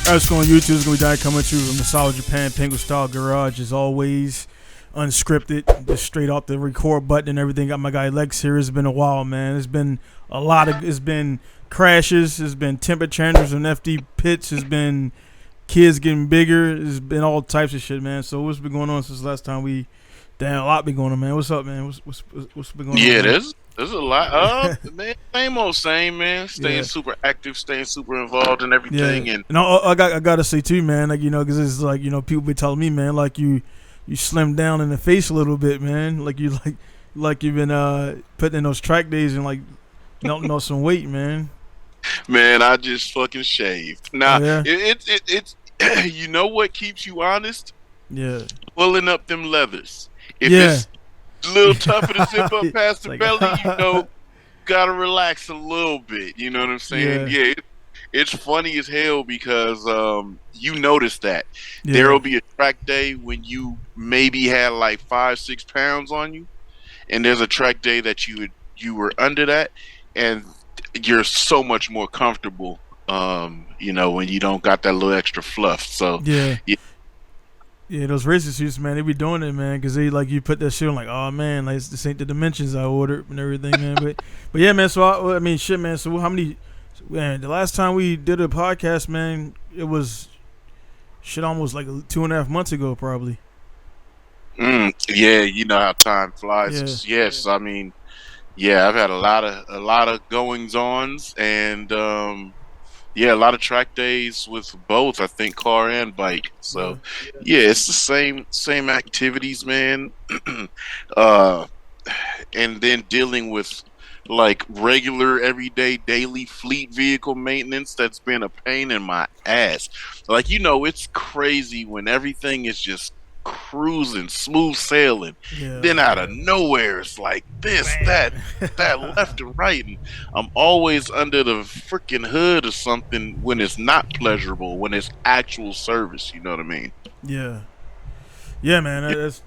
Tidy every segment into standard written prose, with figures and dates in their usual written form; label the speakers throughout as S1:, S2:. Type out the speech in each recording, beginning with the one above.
S1: What's going on YouTube? It's going to be Diane coming to you from the Solid Japan Pinku Style Garage as always. Unscripted, just straight off the record button and everything. Got my guy Lex here. It's been a while, man. It's been a lot of, it's been crashes, it's been temper tantrums and FD pits, it's been kids getting bigger, it's been all types of shit, man. So what's been going on since the last time we, damn, a lot been going on, man. What's up, man? What's been going on?
S2: Yeah,
S1: Man?
S2: there's a lot. Man, same old same, man. Staying super active, staying super involved in everything, and
S1: I gotta say too, man. Like because it's like people be telling me, man, like you slimmed down in the face a little bit, man. Like you've been putting in those track days and like melting off some weight, man.
S2: Man, I just fucking shaved. Now it's you know what keeps you honest?
S1: Yeah,
S2: pulling up them leathers. If it's a little tougher to zip up past the belly, gotta relax a little bit. You know what I'm saying? Yeah, it's funny as hell because you notice that there'll be a track day when you maybe had like 5-6 pounds on you, and there's a track day that you were under that, and you're so much more comfortable. When you don't got that little extra fluff. So
S1: yeah, those racing suits, man, they be doing it, man, because they like you put that shit on like, oh man, like this ain't the dimensions I ordered and everything, man. but yeah, man. So I mean, shit, man. So how many? Man, the last time we did a podcast, man, it was shit almost like 2.5 months ago, probably.
S2: Yeah, you know how time flies. Yes, I mean, I've had a lot of goings ons, and a lot of track days with both, I think, car and bike. So it's the same activities, man. And then dealing with like regular everyday daily fleet vehicle maintenance that's been a pain in my ass. Like, it's crazy when everything is just cruising, smooth sailing. Then out of nowhere it's like this, that left and right, and I'm always under the freaking hood or something when it's not pleasurable, when it's actual service. You know what I mean?
S1: Yeah, man. That's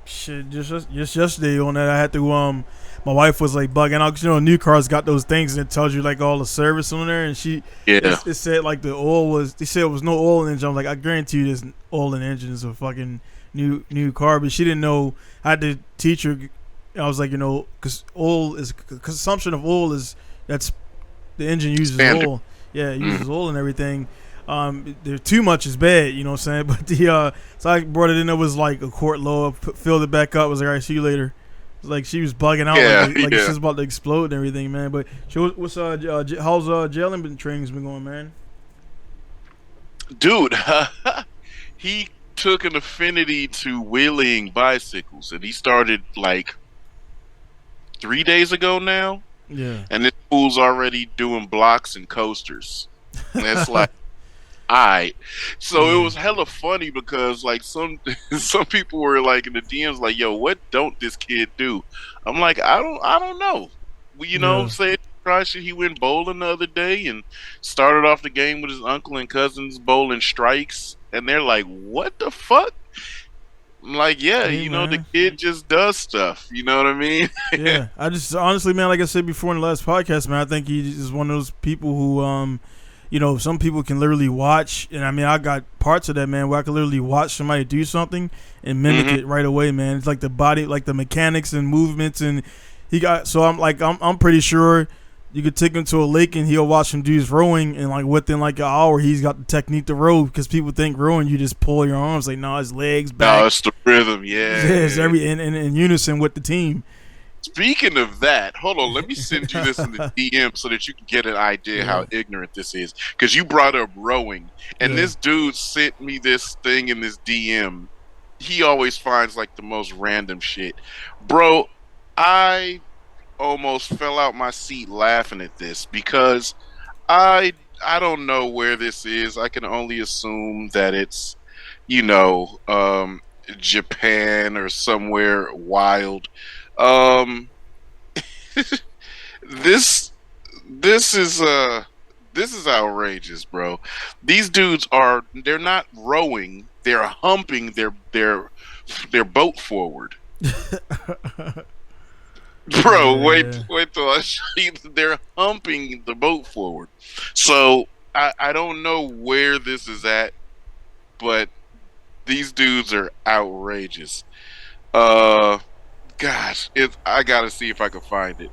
S1: shit. Just yesterday on that, I had to my wife was like bugging out. New cars got those things that tells you like all the service on there, and it said like the oil was. They said it was no oil in the engine. I'm like, I guarantee you, there's oil in the engine. Is a fucking new car, but she didn't know. I had to teach her. I was like, because consumption of oil that's the engine uses
S2: standard.
S1: Oil. Yeah, it uses oil and everything. There too much is bad, you know what I'm saying? But so I brought it in. It was like a quart low. Filled it back up. I was like, all right, see you later. Like she was bugging out, like she's about to explode and everything, man. But what's how's Jalen training's been going, man?
S2: Dude, he took an affinity to wheeling bicycles, and he started like 3 days ago now.
S1: Yeah,
S2: and this fool's already doing blocks and coasters. And it's like, alright. So it was hella funny because like some people were like in the DMs like, yo, what don't this kid do? I'm like, I don't know. Well, you know what I'm saying? He went bowling the other day and started off the game with his uncle and cousins bowling strikes, and they're like, what the fuck? I'm like, the kid just does stuff. You know what I mean?
S1: Yeah. I just honestly, man, like I said before in the last podcast, man, I think he is one of those people who some people can literally watch, and I mean, I got parts of that, man, where I can literally watch somebody do something and mimic it right away, man. It's like the body, like the mechanics and movements, and I'm pretty sure you could take him to a lake and he'll watch him do his rowing, and like within like an hour, he's got the technique to row, because people think rowing, you just pull your arms, like, no, his legs back.
S2: No, it's the rhythm,
S1: it's every in unison with the team.
S2: Speaking of that, hold on. Let me send you this in the DM so that you can get an idea how ignorant this is. Because you brought up rowing, and this dude sent me this thing in this DM. He always finds like the most random shit. Bro, I almost fell out my seat laughing at this because I don't know where this is. I can only assume that it's, Japan or somewhere wild. This is outrageous, bro. These dudes they're not rowing, they're humping their boat forward. Bro, wait till I show you. They're humping the boat forward. So I don't know where this is at, but these dudes are outrageous. Uh, Gosh, I gotta see if I can find it.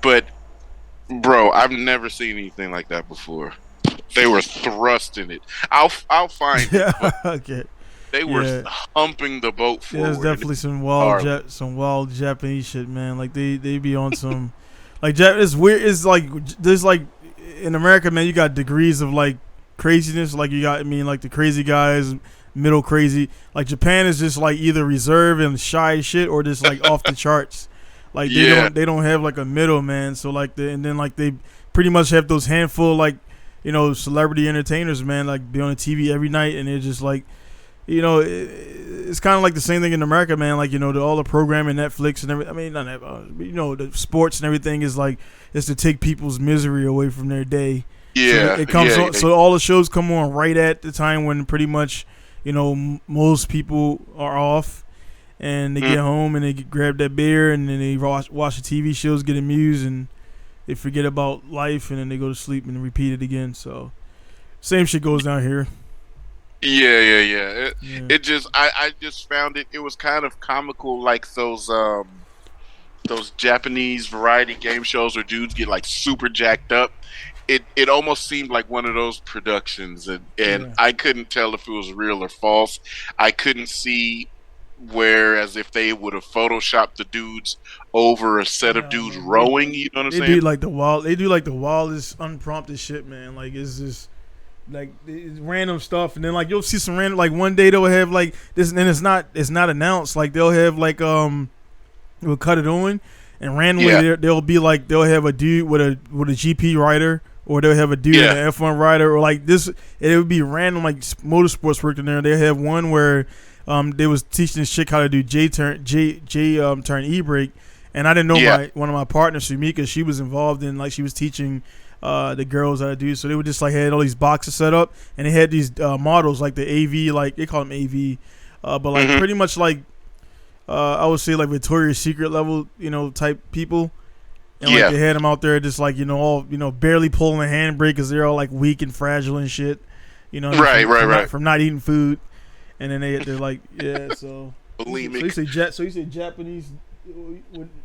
S2: But bro, I've never seen anything like that before. They were thrusting it. I'll find it. But
S1: Okay.
S2: they were humping the boat
S1: Yeah,
S2: forward.
S1: there's definitely some wild Japanese shit, man. Like they be on some, like it's weird. It's like there's like in America, man. You got degrees of like craziness. Like you got, I mean, like the crazy guys, middle crazy. Like Japan is just like either reserved and shy as shit, or just like off the charts. Like they don't have like a middle, man. So like and then like they pretty much have those handful like, you know, celebrity entertainers, man. Like be on the TV every night, and they're just like, you know, it's kind of like the same thing in America, man. Like, you know, all the programming, Netflix and everything. I mean, not you know, the sports and everything is like, it's to take people's misery away from their day.
S2: Yeah,
S1: so it comes on, so all the shows come on right at the time when pretty much, you know, most people are off, and they get home and they grab that beer and then they watch the TV shows, get amused, and they forget about life, and then they go to sleep and repeat it again. So same shit goes down here.
S2: Yeah. It just I just found it was kind of comical, like those Japanese variety game shows where dudes get like super jacked up. It almost seemed like one of those productions, and I couldn't tell if it was real or false. I couldn't see whereas if they would have photoshopped the dudes over a set of dudes rowing, you know what I'm saying?
S1: They do like the wildest unprompted shit, man. Like it's just like it's random stuff, and then like you'll see some random, like one day they'll have like this, and it's not announced. Like they'll have like we'll cut it on, and randomly they'll be like they'll have a dude with a GP rider, or they'll have a dude in an F1 rider, or like this. It would be random, like motorsports worked in there. They have one where they was teaching this chick how to do J turn e-brake, and I didn't know one of my partners, Sumika, she was involved in, like, she was teaching the girls how to do. So they would just like had all these boxes set up, and they had these models like the AV, like they call them AV, but like pretty much like I would say like Victoria's Secret level, you know, type people. And like they had them out there just like, you know, all, you know, barely pulling a handbrake because they're all like weak and fragile and shit, you know, from not eating food. And then they're like, so.
S2: Bulimic.
S1: So you say Japanese? Were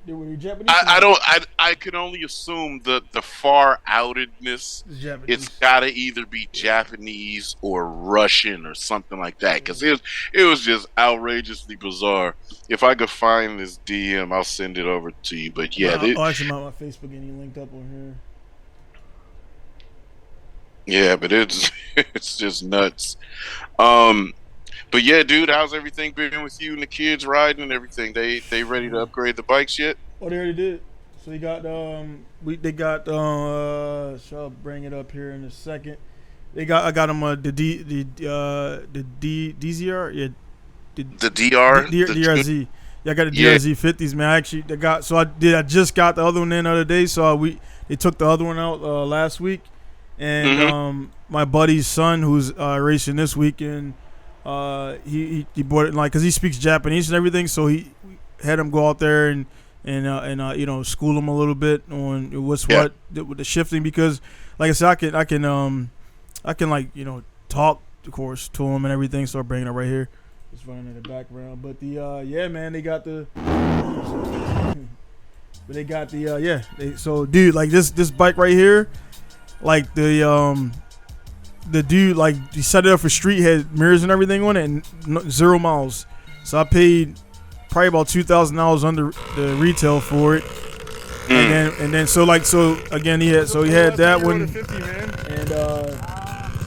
S1: you Japanese?
S2: I can only assume the far outedness. It's gotta either be Japanese or Russian or something like that, because it was just outrageously bizarre. If I could find this DM, I'll send it over to you. But yeah,
S1: actually, my Facebook getting linked up on
S2: here. Yeah, but it's just nuts. But yeah, dude, how's everything been with you and the kids riding and everything? They ready to upgrade the bikes yet?
S1: Oh, they already did. So they got I'll bring it up here in a second. I got them the DZR,
S2: the DR,
S1: DRZ. Yeah, I got the DRZ 50s, man. I just got the other one in the other day. So they took the other one out last week, and my buddy's son who's racing this weekend. He bought it, like, because he speaks Japanese and everything, so he had him go out there and you know, school him a little bit on what's what with the shifting, because like I said, I can like, you know, talk, of course, to him and everything. So I'm bringing it right here, just running in the background. But man, they got the so dude, like this bike right here, like the dude, like, he set it up for street, had mirrors and everything on it, and 0 miles. So I paid probably about $2,000 under the retail for it. And then so again he had that one, and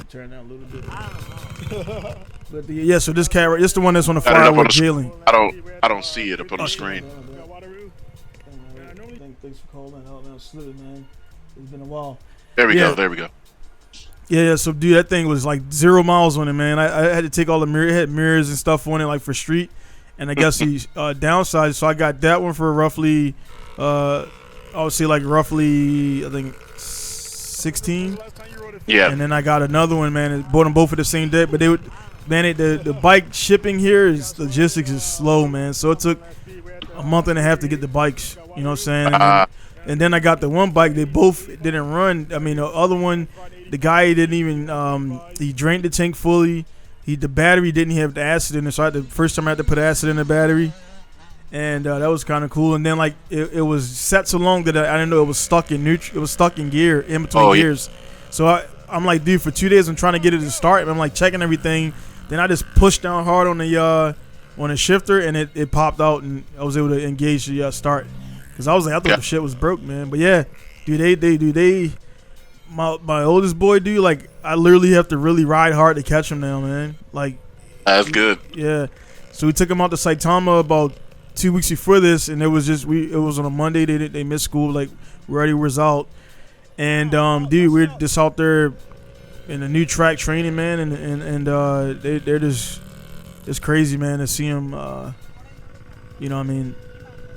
S1: turn that a little bit. But so this cat, this the one that's on the fire with Jalen.
S2: I don't see it up on the screen.
S1: Thanks for calling. Man. It's been a while.
S2: There we go.
S1: Yeah, so dude, that thing was like 0 miles on it, man. I had to take all the mirrors and stuff on it, like for street, and I guess he downsized. So I got that one for roughly, I would say like roughly, I think 16.
S2: Yeah.
S1: And then I got another one, man. I bought them both for the same day, but the bike shipping here logistics is slow, man. So it took a month and a half to get the bikes. You know what I'm saying? And then I got the one bike. They both didn't run. I mean, the other one, the guy didn't even he drained the tank fully. The battery didn't have the acid in it, so first time I had to put acid in the battery, and that was kind of cool. And then like it was set so long that I didn't know it was stuck in neutral. It was stuck in gear in between gears. So I'm like, dude, for 2 days I'm trying to get it to start, and I'm like checking everything. Then I just pushed down hard on the shifter, and it popped out, and I was able to engage the start. Cause I was like, I thought the shit was broke, man. But yeah, dude, my oldest boy, dude, like I literally have to really ride hard to catch him now, man. Like
S2: that's good.
S1: Yeah. So we took him out to Saitama about 2 weeks before this, and it was on a Monday. They missed school, like we already was out, and dude, we're just out there in a new track training, man, and they're just it's crazy, man, to see him. You know what I mean?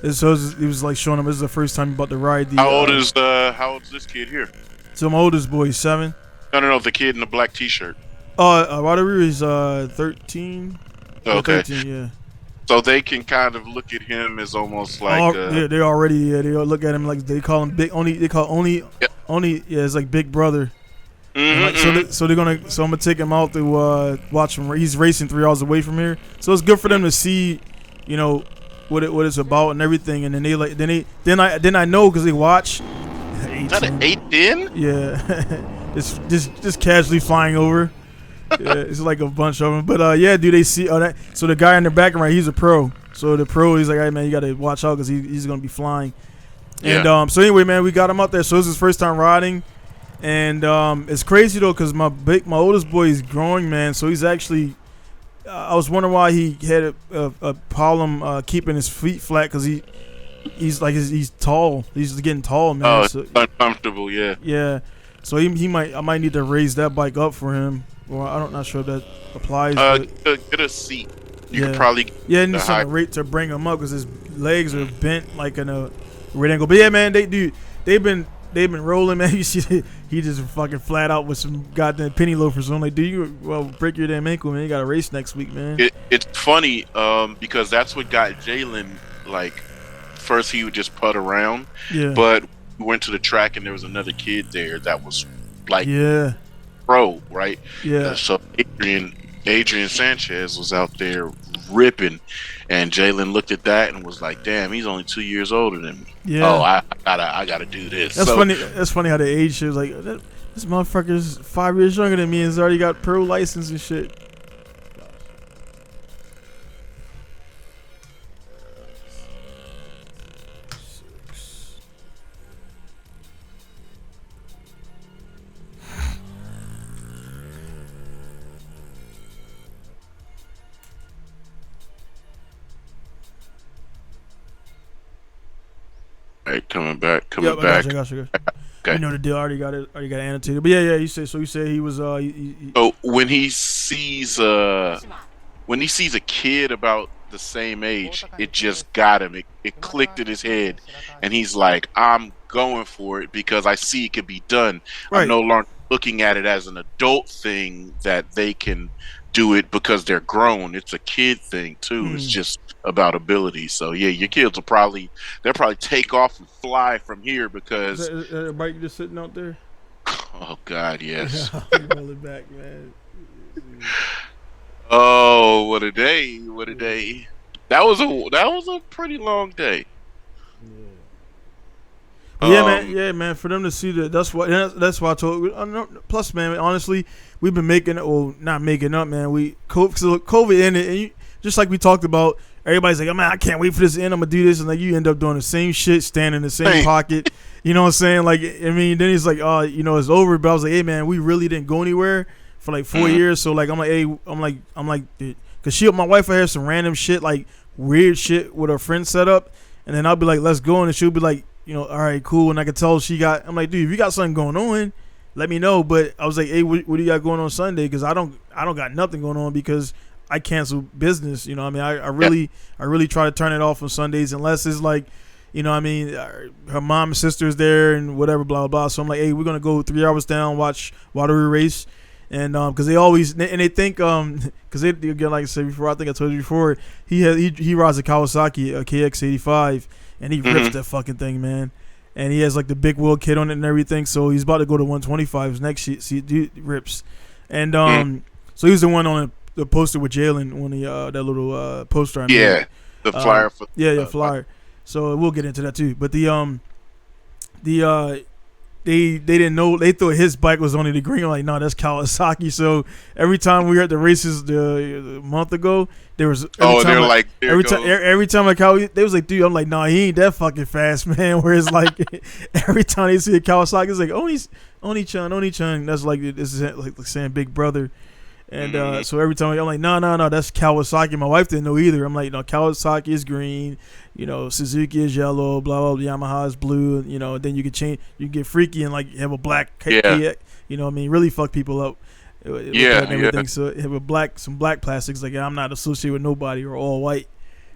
S1: He was like showing him this is the first time about to ride.
S2: How old is this kid here?
S1: So my oldest boy, 7.
S2: No, the kid in the black T-shirt.
S1: Whatever is 13.
S2: Okay.
S1: 13, yeah.
S2: So they can kind of look at him as almost like.
S1: They already they look at him like they call him big. It's like big brother.
S2: Mm-hmm.
S1: Like, so I'm gonna take him out to watch him. He's racing 3 hours away from here, so it's good for them to see, you know, what it's about and everything. And then then I know because they watch.
S2: Is that an 8-10?
S1: Yeah, just casually flying over. Yeah, it's like a bunch of them. But yeah, dude, they see that. So the guy in the background, he's a pro. So the pro, he's like, hey man, you gotta watch out because he's gonna be flying. And so anyway, man, we got him out there. So this is his first time riding, and it's crazy though because my oldest boy is growing, man. So he's actually. I was wondering why he had a problem keeping his feet flat because he's tall. He's getting tall, man.
S2: Oh, so, uncomfortable, yeah.
S1: Yeah. So I might need to raise that bike up for him. Well, I'm not sure if that applies.
S2: Get a seat. You can probably
S1: and just on a rate to bring him up because his legs are bent like in a weird angle. But yeah, man, they've been rolling, man. You see, he just fucking flat out with some goddamn penny loafers. So I'm like, dude, break your damn ankle, man. You got a race next week, man.
S2: It's funny because that's what got Jalen like. First, he would just putt around.
S1: Yeah.
S2: But we went to the track and there was another kid there that was like pro, right?
S1: Yeah.
S2: So Adrian Sanchez was out there ripping, and Jalen looked at that and was like, "Damn, he's only 2 years older than me.
S1: Yeah.
S2: Oh, I gotta do this."
S1: That's funny. That's funny how the age shit was like. This motherfucker's 5 years younger than me and he's already got pro license and shit.
S2: Right, coming back.
S1: I got you.
S2: Okay.
S1: You know the deal. Already got it annotated. But yeah. You said he was.
S2: So when he sees a kid about the same age, it just got him. It clicked in his head, and he's like, "I'm going for it because I see it can be done.
S1: Right.
S2: I'm no longer looking at it as an adult thing that they can do it because they're grown. It's a kid thing too. It's just about ability. So yeah, your kids will probably take off and fly from here because
S1: is that a bike just sitting out there?
S2: Oh God, yes.
S1: Roll it back, man.
S2: Oh, what a day! That was a pretty long day.
S1: Yeah, man. For them to see that, that's why I told. Plus, man, honestly, we've been not making up, man. COVID ended, and just like we talked about, everybody's like, "Oh man, I can't wait for this to end. I'm gonna do this," and like you end up doing the same shit, standing in the same pocket. You know what I'm saying? Like, I mean, then he's like, "Oh, it's over." But I was like, "Hey, man, we really didn't go anywhere for like 4 years." So like, I'm like, because my wife will have some random shit, like weird shit with her friends set up, and then I'll be like, "Let's go," and she'll be like, all right, cool. And I can tell I'm like, dude, if you got something going on, let me know. But I was like, hey, what do you got going on Sunday? Because I don't got nothing going on because I cancel business. You know what I mean? I really try to turn it off on Sundays unless it's like, you know what I mean, her mom and sister's there and whatever, blah, blah, blah. So I'm like, hey, we're going to go 3 hours down, watch Waterloo race. And because they always, and they think, because they, again, like I said before, I think I told you before, he rides a Kawasaki, a KX85, and he rips that fucking thing, man. and he has like the big wheel kit on it and everything. So he's about to go to 125s next rips, and so he was the one on the poster with Jalen on the that little poster I made.
S2: Yeah, the flyer for
S1: flyer. So we'll get into that too. But they didn't know. They thought his bike was only the green. I'm like, no, that's Kawasaki. So every time we were at the races a month ago, there was every time I they was like, dude, I'm like, no, he ain't that fucking fast, man. Whereas like every time they see a Kawasaki, it's like Oni Chun. That's like this is like saying big brother. And so every time I'm like, no, that's Kawasaki. My wife didn't know either. I'm like, no, Kawasaki is green, Suzuki is yellow, blah, blah, Yamaha is blue, then you can change, you can get freaky and like have a black Kia, really fuck people up. And everything. So have some black plastics. Like I'm not associated with nobody or all white.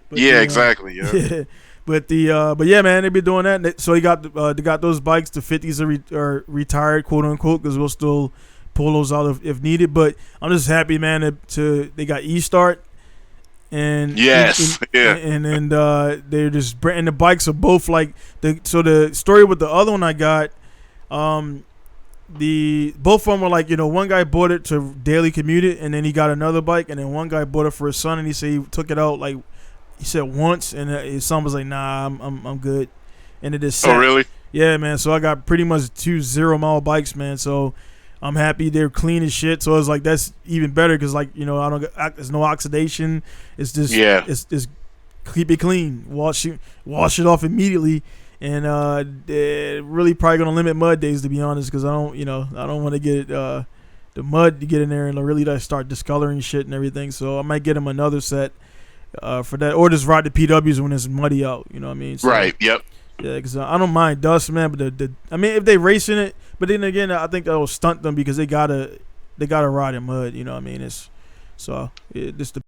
S1: But
S2: exactly. Yeah.
S1: But yeah, man, they be doing that. So they got those bikes. The 50s are retired, quote unquote, because we'll still pull those out if needed. But I'm just happy, man, they got E-Start and they're just and the bikes are both like the story with the other one I got, both of them were like, one guy bought it to daily commute it, and then he got another bike, and then one guy bought it for his son, and he said he took it out like he said once, and his son was like, nah, I'm good, and it is set.
S2: Oh really?
S1: Yeah, man. So I got pretty much 2 0-mile bikes, man. So I'm happy they're clean as shit. So it's like that's even better because like there's no oxidation. It's just it's keep it clean. Wash it off immediately, and really probably gonna limit mud days, to be honest, because I don't want to get the mud to get in there and really start discoloring shit and everything. So I might get him another set for that, or just ride the PWs when it's muddy out. You know what I mean? So,
S2: right. Yep.
S1: Yeah, because I don't mind dust, man. But if they racing it, but then again, I think that will stunt them because they gotta ride in mud. You know what I mean? It's the.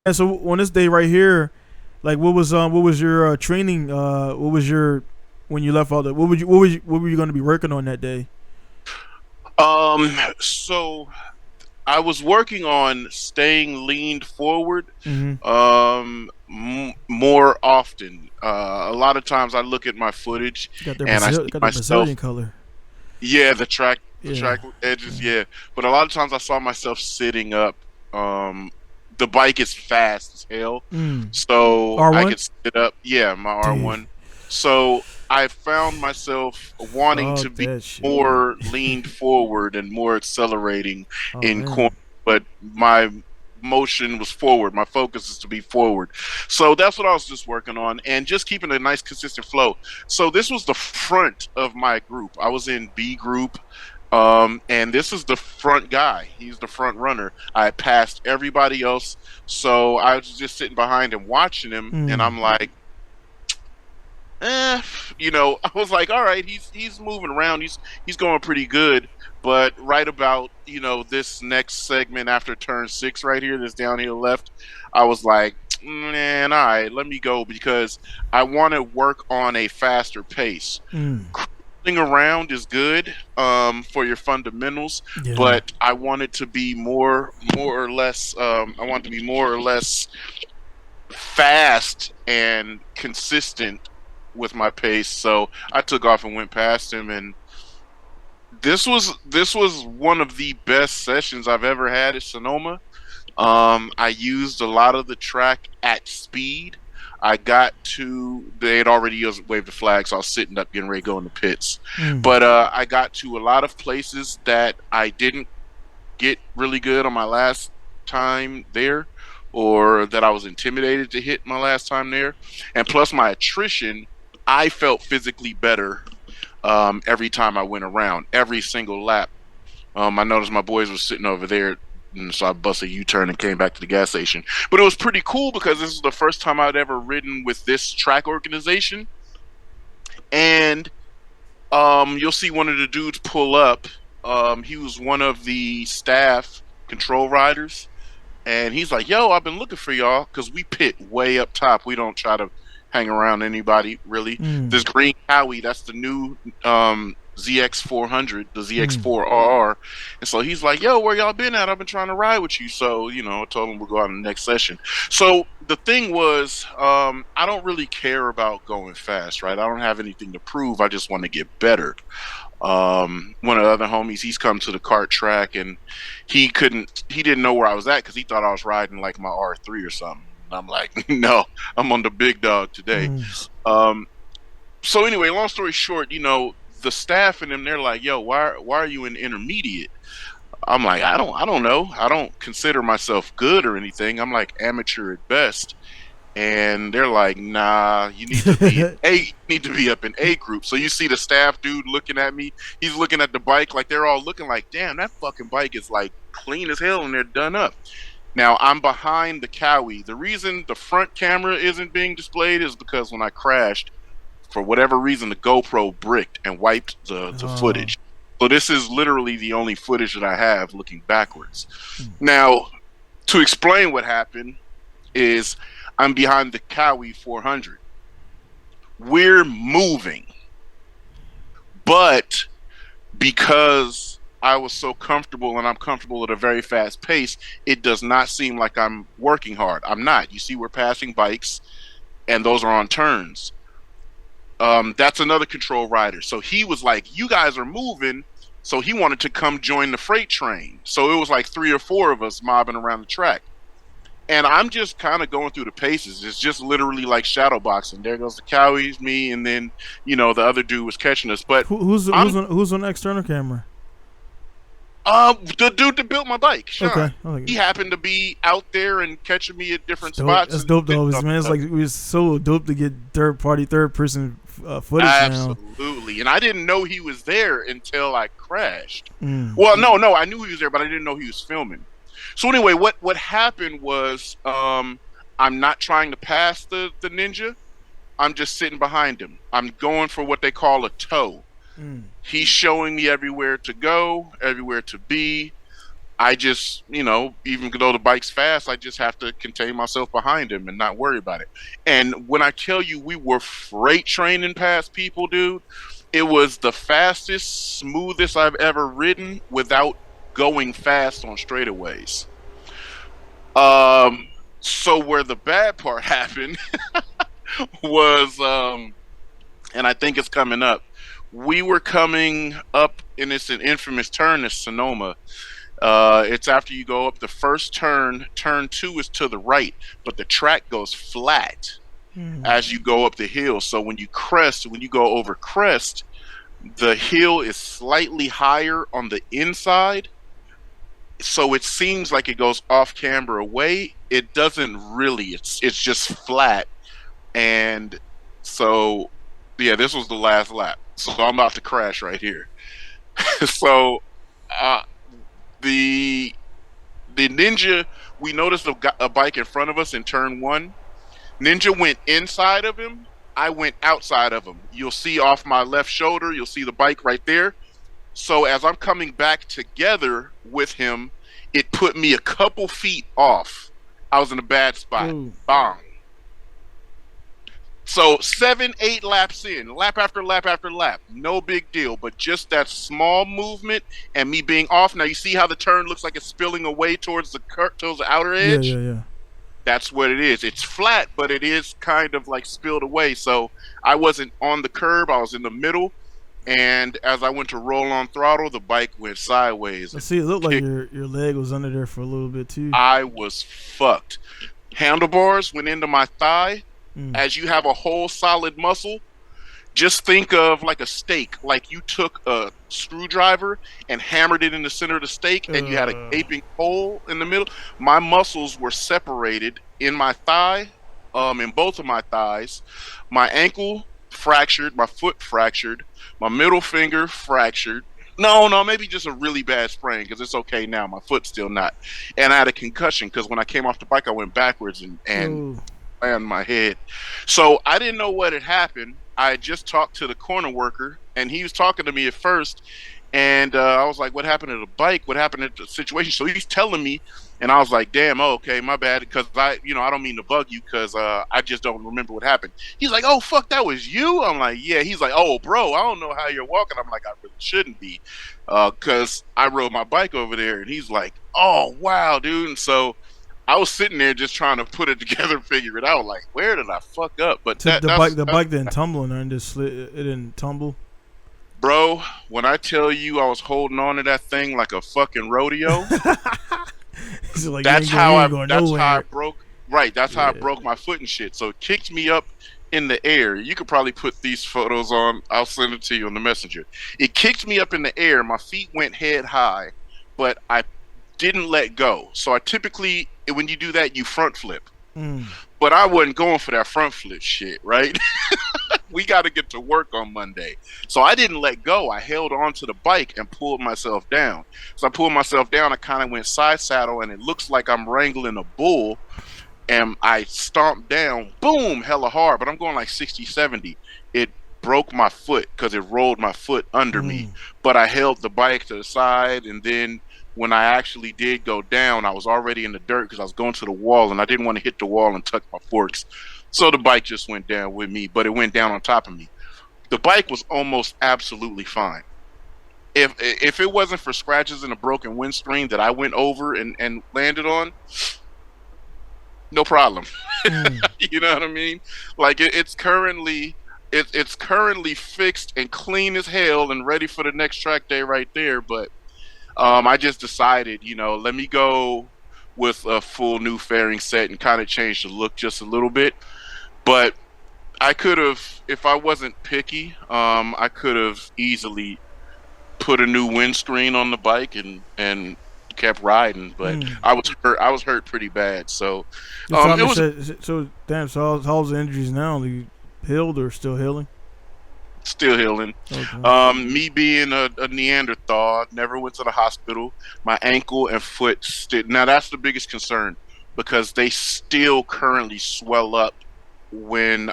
S1: And so on this day right here, like what was your training? What was your when you left all the what were you going to be working on that day?
S2: So I was working on staying leaned forward more often. A lot of times I look at my footage and I see myself.
S1: Brazilian color.
S2: Yeah, the track edges. Yeah, but a lot of times I saw myself sitting up. The bike is fast as hell, so
S1: R1?
S2: I could sit up. Yeah, my R1. So I found myself wanting to be more leaned forward and more accelerating in corner, but my motion was forward. My focus is to be forward. So that's what I was just working on and just keeping a nice consistent flow. So this was the front of my group. I was in B group. And this is the front guy. He's the front runner. I passed everybody else. So I was just sitting behind him watching him and I'm like, I was like, all right, he's moving around. He's going pretty good. But right about, this next segment after turn 6 right here, this downhill left, I was like, man, all right, let me go because I want to work on a faster pace. Cruising around is good for your fundamentals, but I want it to be more or less fast and consistent with my pace. So I took off and went past him, and this was one of the best sessions I've ever had at Sonoma. I used a lot of the track at speed. I got to, they had already waved the flag, so I was sitting up getting ready to go in the pits. But I got to a lot of places that I didn't get really good on my last time there, or that I was intimidated to hit my last time there. And plus my attrition, I felt physically better every time I went around, every single lap. I noticed my boys were sitting over there, and so I busted a U-turn and came back to the gas station. But it was pretty cool because this is the first time I'd ever ridden with this track organization. And you'll see one of the dudes pull up. He was one of the staff control riders. And he's like, yo, I've been looking for y'all, because we pit way up top. We don't try to hang around anybody, really. This green Howie, that's the new ZX400, the ZX4RR. And so he's like, yo, where y'all been at? I've been trying to ride with you. So, I told him we'll go out in the next session. So the thing was, I don't really care about going fast, right? I don't have anything to prove. I just want to get better. One of the other homies, he's come to the kart track and he didn't know where I was at because he thought I was riding like my R3 or something. And I'm like, no, I'm on the big dog today. So anyway, long story short, the staff and them, they're like, yo, why are you in intermediate? I'm like, I don't know. I don't consider myself good or anything. I'm like amateur at best. And they're like, nah, you need to be up in A group. So you see the staff dude looking at me. He's looking at the bike, like they're all looking like, damn, that fucking bike is like clean as hell and they're done up. Now I'm behind the Cowie. The reason the front camera isn't being displayed is because when I crashed, for whatever reason, the GoPro bricked and wiped the footage. So this is literally the only footage that I have looking backwards. Now, to explain what happened is I'm behind the Cowie 400. We're moving. But because I was so comfortable and I'm comfortable at a very fast pace, it does not seem like I'm working hard. I'm not. You see, we're passing bikes and those are on turns. That's another control rider. So he was like, you guys are moving. So he wanted to come join the freight train. So it was like 3 or 4 of us mobbing around the track. And I'm just kind of going through the paces. It's just literally like shadow boxing. There goes the Cowies, me, and then, the other dude was catching us. But
S1: who's on the external camera?
S2: The dude that built my bike, Sean.
S1: Okay.
S2: He happened to be out there and catching me at different spots.
S1: That's dope, though, man. It's like it was so dope to get third person footage.
S2: Absolutely,
S1: now.
S2: And I didn't know he was there until I crashed. Well, no, I knew he was there, but I didn't know he was filming. So anyway, what happened was, I'm not trying to pass the ninja. I'm just sitting behind him. I'm going for what they call a tow. He's showing me everywhere to go, everywhere to be. I just, even though the bike's fast, I just have to contain myself behind him and not worry about it. And when I tell you we were freight training past people, dude, it was the fastest, smoothest I've ever ridden without going fast on straightaways. So where the bad part happened was, and I think it's coming up, we were coming up, and it's an infamous turn, it's Sonoma. It's after you go up the first turn. Turn 2 is to the right, but the track goes flat as you go up the hill. So when you go over crest, the hill is slightly higher on the inside. So it seems like it goes off camber away. It doesn't really. It's just flat. And so, yeah, this was the last lap. So I'm about to crash right here. So the Ninja, we noticed a bike in front of us in turn 1. Ninja went inside of him. I went outside of him. You'll see off my left shoulder, you'll see the bike right there. So as I'm coming back together with him, it put me a couple feet off. I was in a bad spot. Bang. So 7, 8 laps in, lap after lap after lap, no big deal. But just that small movement and me being off. Now you see how the turn looks like it's spilling away towards the outer edge.
S1: Yeah.
S2: That's what it is. It's flat, but it is kind of like spilled away. So I wasn't on the curb. I was in the middle. And as I went to roll on throttle, the bike went sideways.
S1: See, it looked like your leg was under there for a little bit too.
S2: I was fucked. Handlebars went into my thigh. As you have a whole solid muscle, just think of like a steak. Like you took a screwdriver and hammered it in the center of the steak, and you had a gaping hole in the middle. My muscles were separated in my thigh, in both of my thighs. My ankle fractured, my foot fractured, my middle finger fractured. No, maybe just a really bad sprain because it's okay now. My foot's still not. And I had a concussion because when I came off the bike, I went backwards and on my head. So I didn't know what had happened. I just talked to the corner worker, and he was talking to me at first, and I was like, what happened to the bike? What happened to the situation? So he's telling me And I was like, damn, oh, okay, my bad. Because I don't mean to bug you because I just don't remember what happened. He's like, oh, fuck, that was you? I'm like, yeah. He's like, oh, bro, I don't know how you're walking. I'm like, I really shouldn't be. Because I rode my bike over there. And he's like, oh, wow, dude. And so I was sitting there just trying to put it together and figure it out. Like, where did I fuck up? But
S1: the bike didn't tumble and it just slid. It didn't tumble.
S2: Bro, when I tell you I was holding on to that thing like a fucking rodeo,
S1: like,
S2: that's how I broke. Right, that's how I broke my foot and shit. So it kicked me up in the air. You could probably put these photos on. I'll send it to you on the messenger. It kicked me up in the air. My feet went head high, but I didn't let go. So I typically, when you do that, you front flip. But I wasn't going for that front flip shit, right? We got to get to work on Monday. So I didn't let go. I held onto the bike and pulled myself down. So I pulled myself down. I kind of went side saddle, and it looks like I'm wrangling a bull. And I stomped down, boom, hella hard. But I'm going like 60, 70. It broke my foot because it rolled my foot under me. But I held the bike to the side, and then when I actually did go down, I was already in the dirt because I was going to the wall, and I didn't want to hit the wall and tuck my forks. So the bike just went down with me, but it went down on top of me. The bike was almost absolutely fine. If it wasn't for scratches and a broken windscreen that I went over and landed on, no problem. You know what I mean? Like it's currently fixed and clean as hell and ready for the next track day right there. But I just decided, let me go with a full new fairing set and kind of change the look just a little bit. But I could have, if I wasn't picky, I could have easily put a new windscreen on the bike and kept riding. But I was hurt pretty bad. So
S1: so how's the injuries now? Are you healed or still healing?
S2: Still healing. Okay. Me being a Neanderthal, never went to the hospital. My ankle and foot now that's the biggest concern because they still currently swell up when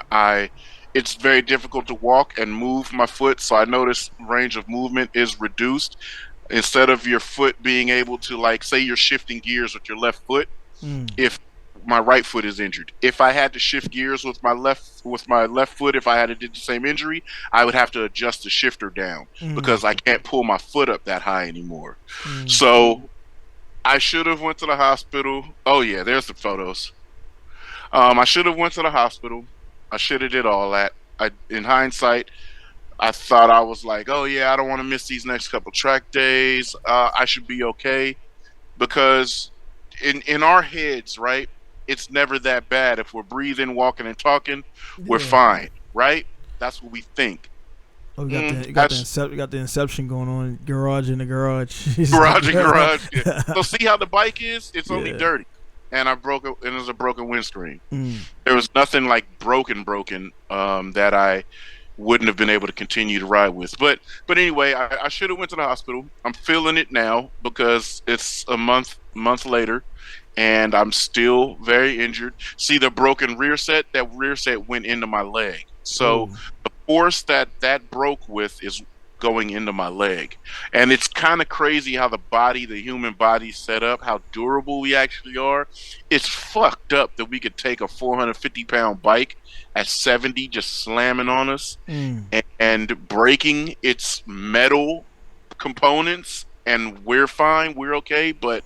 S2: it's very difficult to walk and move my foot. So I notice range of movement is reduced. Instead of your foot being able to, like, say you're shifting gears with your left foot, if my right foot is injured. If I had to shift gears with my left foot, if I had to do the same injury, I would have to adjust the shifter down because I can't pull my foot up that high anymore. So I should have went to the hospital. Oh yeah, there's the photos. I should have went to the hospital. I should have did all that. In hindsight, I thought I was like, oh yeah, I don't want to miss these next couple track days. I should be okay because in our heads, right? It's never that bad. If we're breathing, walking, and talking, we're fine, right? That's what we think.
S1: Oh, we got the Inception going on. Garage in the garage.
S2: Garage. Yeah. So see how the bike is? It's only dirty, and it was a broken windscreen. There was nothing like broken that I wouldn't have been able to continue to ride with. But anyway, I should have went to the hospital. I'm feeling it now because it's a month later. And I'm still very injured. See the broken rear set? That rear set went into my leg. So the force that broke with is going into my leg. And it's kind of crazy how the human body's set up, how durable we actually are. It's fucked up that we could take a 450-pound bike at 70 just slamming on us and breaking its metal components. And we're fine. We're okay. But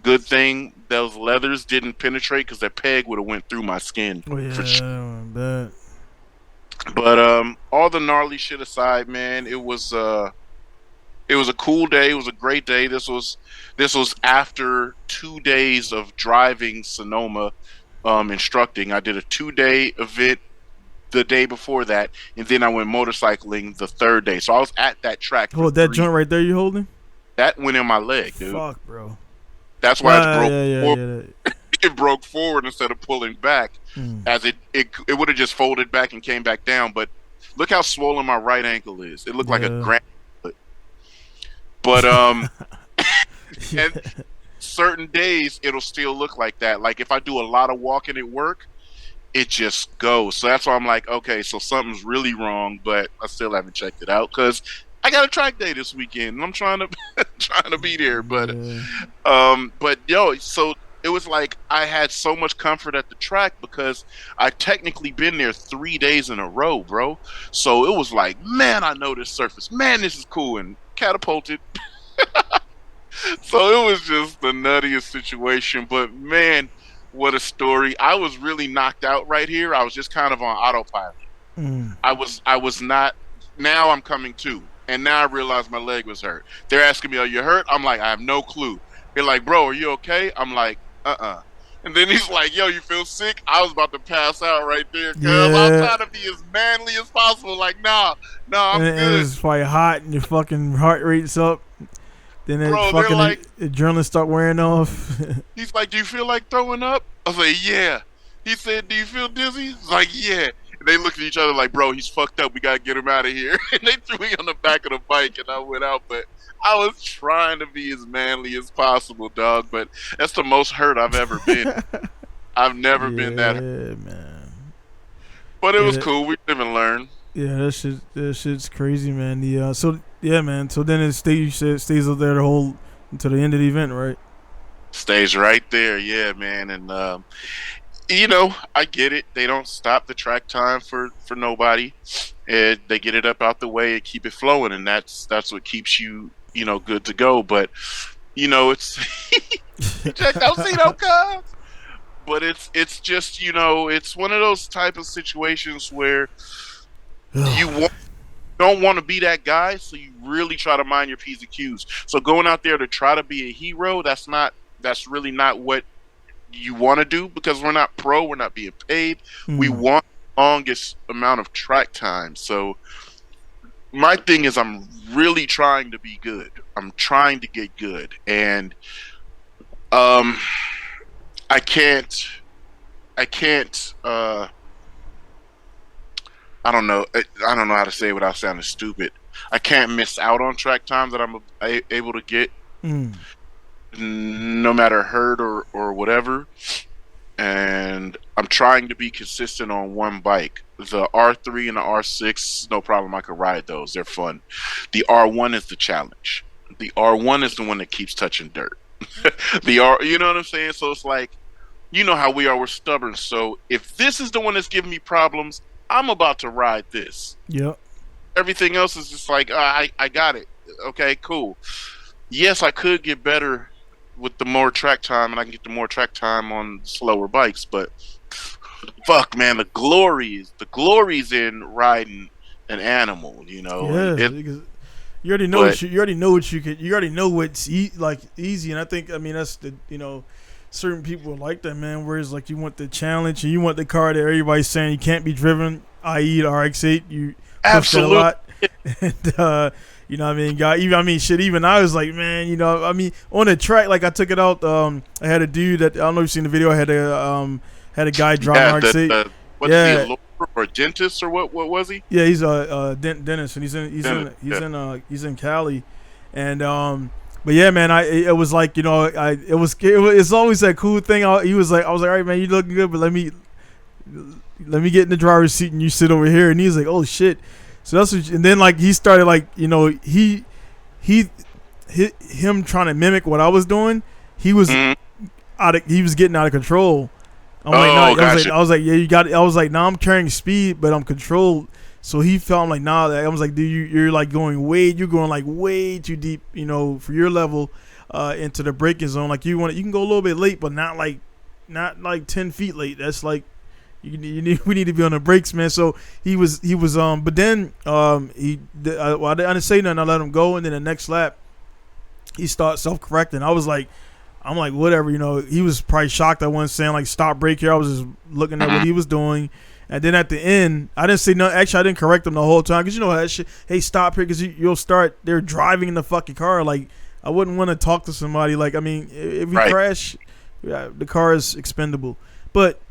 S2: good thing those leathers didn't penetrate because that peg would have went through my skin.
S1: Oh yeah, I bet.
S2: But all the gnarly shit aside, man, it was a cool day. It was a great day. This was after 2 days of driving Sonoma, instructing. I did a 2-day event the day before that, and then I went motorcycling the third day. So I was at that track.
S1: Oh, that joint right there you holding?
S2: That went in my leg, dude.
S1: Fuck, bro.
S2: That's why it broke forward. It broke forward instead of pulling back, as it would have just folded back and came back down. But look how swollen my right ankle is. It looked like a grand foot. But and certain days it'll still look like that. Like if I do a lot of walking at work, it just goes. So that's why I'm like, okay, so something's really wrong, but I still haven't checked it out because I got a track day this weekend, and I'm trying to be there. But yo, so it was like I had so much comfort at the track because I technically been there 3 days in a row, bro. So it was like, man, I know this surface. Man, this is cool, and catapulted. So it was just the nuttiest situation. But man, what a story. I was really knocked out right here. I was just kind of on autopilot. I was not. Now I'm coming to. And now I realize my leg was hurt. They're asking me, are you hurt? I'm like, I have no clue. They're like, bro, are you okay? I'm like, And then he's like, yo, you feel sick? I was about to pass out right there, cuz I'm trying to be as manly as possible. Like, nah, I'm good.
S1: And it's probably hot and your fucking heart rate's up. Then fucking like, adrenaline start wearing off.
S2: He's like, do you feel like throwing up? I was like, yeah. He said, do you feel dizzy? I was like, yeah. And they looked at each other like, bro, he's fucked up. We got to get him out of here. And they threw me on the back of the bike, and I went out. But I was trying to be as manly as possible, dog. But that's the most hurt I've ever been. I've never been that hurt.
S1: Man.
S2: But it was cool. We live and learn.
S1: Yeah, that shit's crazy, man. Man. So then it stays up there until the end of the event, right?
S2: Stays right there, yeah, man. And I get it. They don't stop the track time for nobody. And they get it up out the way and keep it flowing, and that's what keeps you good to go. But it's check out Cito Cubs. But it's just it's one of those type of situations where you don't want to be that guy, so you really try to mind your P's and Q's. So going out there to try to be a hero, that's really not what you want to do, because we're not pro, we're not being paid. We want the longest amount of track time. So my thing is, I'm really trying to be good. I'm trying to get good, and I can't I don't know how to say it without sounding stupid. I can't miss out on track time that I'm able to get, no matter hurt or whatever. And I'm trying to be consistent on one bike. The R3 and the R6, no problem. I can ride those. They're fun. The R1 is the challenge. The R1 is the one that keeps touching dirt. You know what I'm saying? So it's like, you know how we are. We're stubborn. So if this is the one that's giving me problems, I'm about to ride this.
S1: Yep.
S2: Everything else is just like, I got it. Okay, cool. Yes, I could get better with the more track time, and I can get the more track time on slower bikes, but fuck, man, the glory's in riding an animal,
S1: Yeah, because you already know you already know what's easy, and I think that's the certain people like that, man. Whereas like you want the challenge and you want the car that everybody's saying you can't be driven, i.e. the RX-8. You push that a lot, and you know what I mean? Even I was like, man, on the track, like I took it out. I had a dude that, I don't know if you've seen the video. I had a guy driving RX-8.
S2: What's he, a lawyer or a dentist or what was he?
S1: Yeah, he's a dentist, and he's in Cali, and but yeah, man, it was like it's always that cool thing. I was like, all right, man, you looking good, but let me get in the driver's seat and you sit over here. And he's like, oh shit. So that's and then like he started like him trying to mimic what I was doing. He was he was getting out of control. I'm I was like, yeah, you got it. I was like, nah, I'm carrying speed, but I'm controlled. So he felt, I'm like, nah. I was like, dude, you're like you're going like way too deep, for your level, into the braking zone. Like you can go a little bit late, but not like 10 feet late. That's like, we need to be on the brakes, man. So he was, but then I didn't say nothing. I let him go, and then the next lap, he started self-correcting. I'm like, whatever, He was probably shocked I wasn't saying like stop brake here. I was just looking at what he was doing. And then at the end, I didn't say no. Actually, I didn't correct them the whole time, because that shit. Hey, stop here, because you'll start. They're driving in the fucking car. Like, I wouldn't want to talk to somebody. Like, I mean, if we crash, the car is expendable. But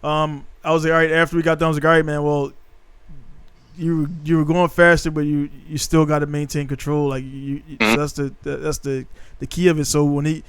S1: I was like, all right. After we got done, I was like, all right, man. Well, you were going faster, but you still got to maintain control. Like, so that's the key of it. So when he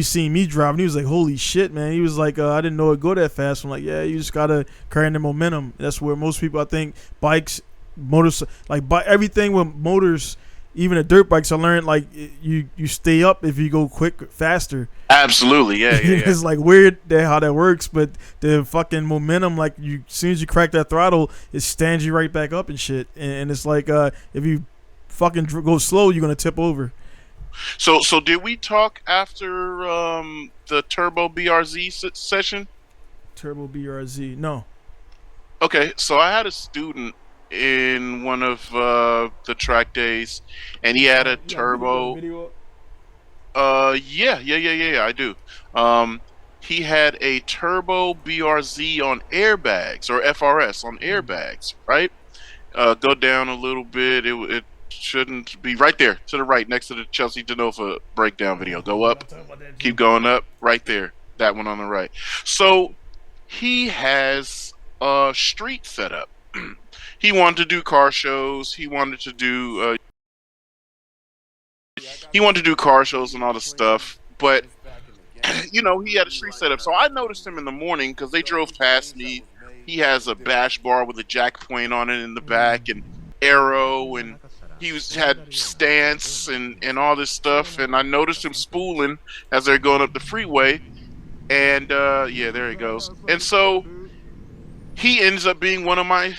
S1: seen me driving, he was like, holy shit, man. He was like, I didn't know it'd go that fast. I'm like, yeah, you just gotta carry the momentum. That's where most people, I think, bikes, motors, like everything with motors even the dirt bikes, I learned like you stay up if you go faster.
S2: Absolutely, yeah.
S1: It's like weird how that works, but the fucking momentum, like as soon as you crack that throttle, it stands you right back up and shit. And it's like if you fucking go slow, you're gonna tip over.
S2: So did we talk after the Turbo BRZ session?
S1: Turbo BRZ, no.
S2: Okay, so I had a student in one of the track days, and he had a turbo. Yeah, I do. He had a turbo BRZ on airbags, or FRS on airbags, right? Go down a little bit. It shouldn't be right there to the right, next to the Chelsea Denova breakdown video. Go up, keep going up, right there. That one on the right. So he has a street setup. He wanted to do car shows. He wanted to do car shows and all the stuff. But he had a street setup. So I noticed him in the morning because they drove past me. He has a bash bar with a jack point on it in the back and arrow, and he had stance and all this stuff. And I noticed him spooling as they're going up the freeway. And there he goes. And so he ends up being one of my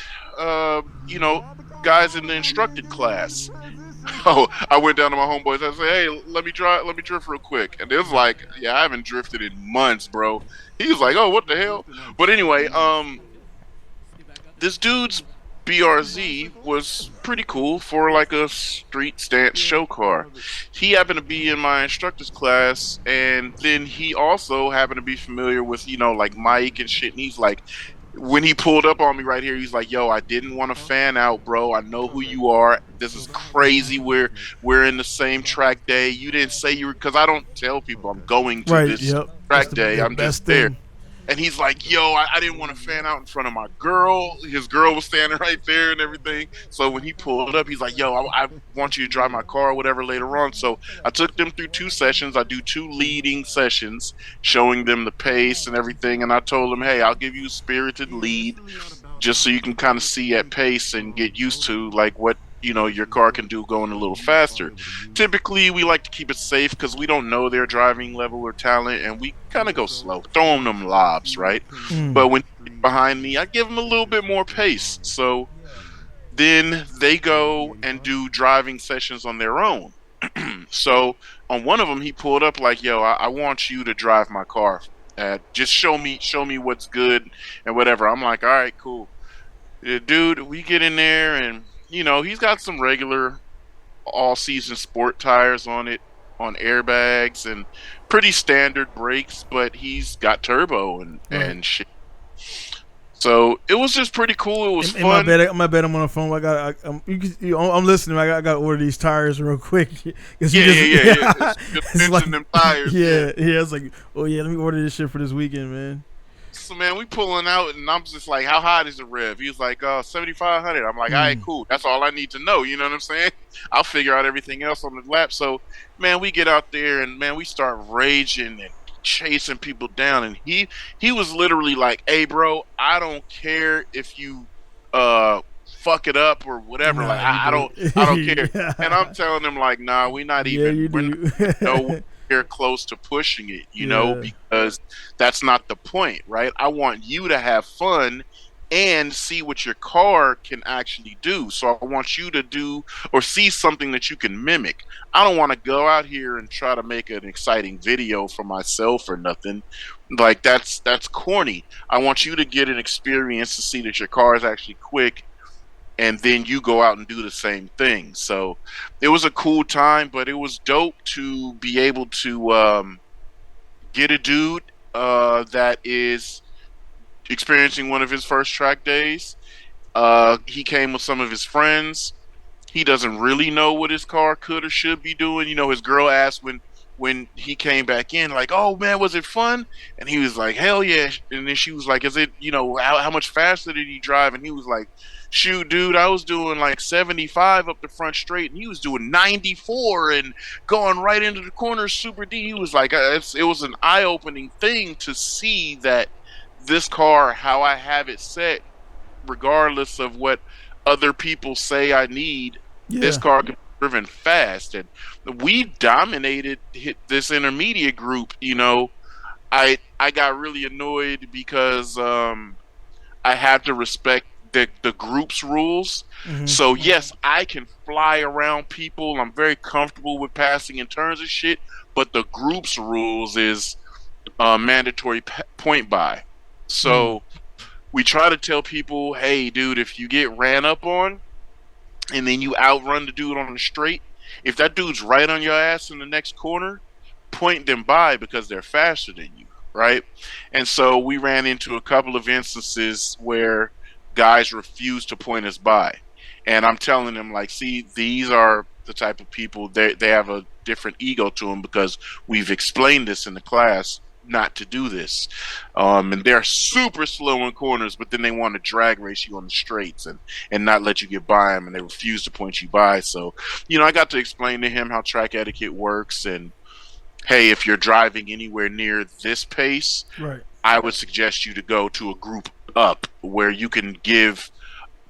S2: guys in the instructed class. Oh, I went down to my homeboys. I said, "Hey, let me drift real quick." And it was like, "Yeah, I haven't drifted in months, bro." He was like, "Oh, what the hell?" But anyway, this dude's BRZ was pretty cool for like a street stance show car. He happened to be in my instructor's class, and then he also happened to be familiar with like Mike and shit. And he's like, when he pulled up on me right here, he's like, "Yo, I didn't want to fan out, bro. I know who you are. This is crazy. We're in the same track day. You didn't say you were," because I don't tell people I'm going to this track day. I'm just there. And he's like, "Yo, I didn't want to fan out in front of my girl. His girl was standing right there and everything." So when he pulled up, he's like, "Yo, I want you to drive my car or whatever later on." So I took them through 2 sessions. I do 2 leading sessions, showing them the pace and everything. And I told them, "Hey, I'll give you a spirited lead just so you can kind of see at pace and get used to like what your car can do going a little faster." Typically, we like to keep it safe because we don't know their driving level or talent, and we kind of go slow, throw them lobs, right? But when behind me, I give them a little bit more pace. So then they go and do driving sessions on their own. So on one of them, he pulled up like, "Yo, I want you to drive my car. Just show me what's good and whatever." I'm like, "All right, cool." Dude, we get in there and he's got some regular all-season sport tires on it, on airbags, and pretty standard brakes, but he's got turbo and shit. So it was just pretty cool. It was fun.
S1: My bad. I'm on the phone. I'm listening. I got to order these tires real quick.
S2: Yeah. Just like, them tires.
S1: Yeah. It's like, oh yeah, let me order this shit for this weekend, man.
S2: So man, we pulling out, and I'm just like, "How hot is the rev?" He was like, 7,500. I'm like, "All right, cool. That's all I need to know." You know what I'm saying? I'll figure out everything else on the lap. So, man, we get out there, and man, we start raging and chasing people down. And he was literally like, "Hey, bro, I don't care if you fuck it up or whatever. Nah, like, I don't care." Yeah. And I'm telling him like, "Nah, we're not nowhere close to pushing it, because that's not the point, right? I want you to have fun and see what your car can actually do. So I want you to do or see something that you can mimic. I don't want to go out here and try to make an exciting video for myself or nothing. Like that's corny. I want you to get an experience to see that your car is actually quick, and then you go out and do the same thing." So it was a cool time, but it was dope to be able to get a dude that is experiencing one of his first track days. He came with some of his friends. He doesn't really know what his car could or should be doing. His girl asked when he came back in, like, "Oh man, was it fun?" And he was like, "Hell yeah." And then she was like, "Is it, how much faster did he drive?" And he was like, "Shoot, dude, I was doing like 75 up the front straight, and he was doing 94 and going right into the corner super deep." He was like, it was an eye-opening thing to see that this car, how I have it set, regardless of what other people say I need, this car can driven fast, and we dominated this intermediate group. I got really annoyed because I had to respect the group's rules.
S1: Mm-hmm.
S2: So yes, I can fly around people. I'm very comfortable with passing in turns and shit. But the group's rules is mandatory point buy. So we try to tell people, hey, dude, if you get ran up on and then you outrun the dude on the straight, if that dude's right on your ass in the next corner, point them by because they're faster than you, right? And so we ran into a couple of instances where guys refused to point us by. And I'm telling them, like, see, these are the type of people, they have a different ego to them because we've explained this in the class not to do this. And they're super slow in corners, but then they want to drag race you on the straights and not let you get by them, and they refuse to point you by. So, I got to explain to him how track etiquette works, and hey, if you're driving anywhere near this pace,
S1: right,
S2: I would suggest you to go to a group up where you can give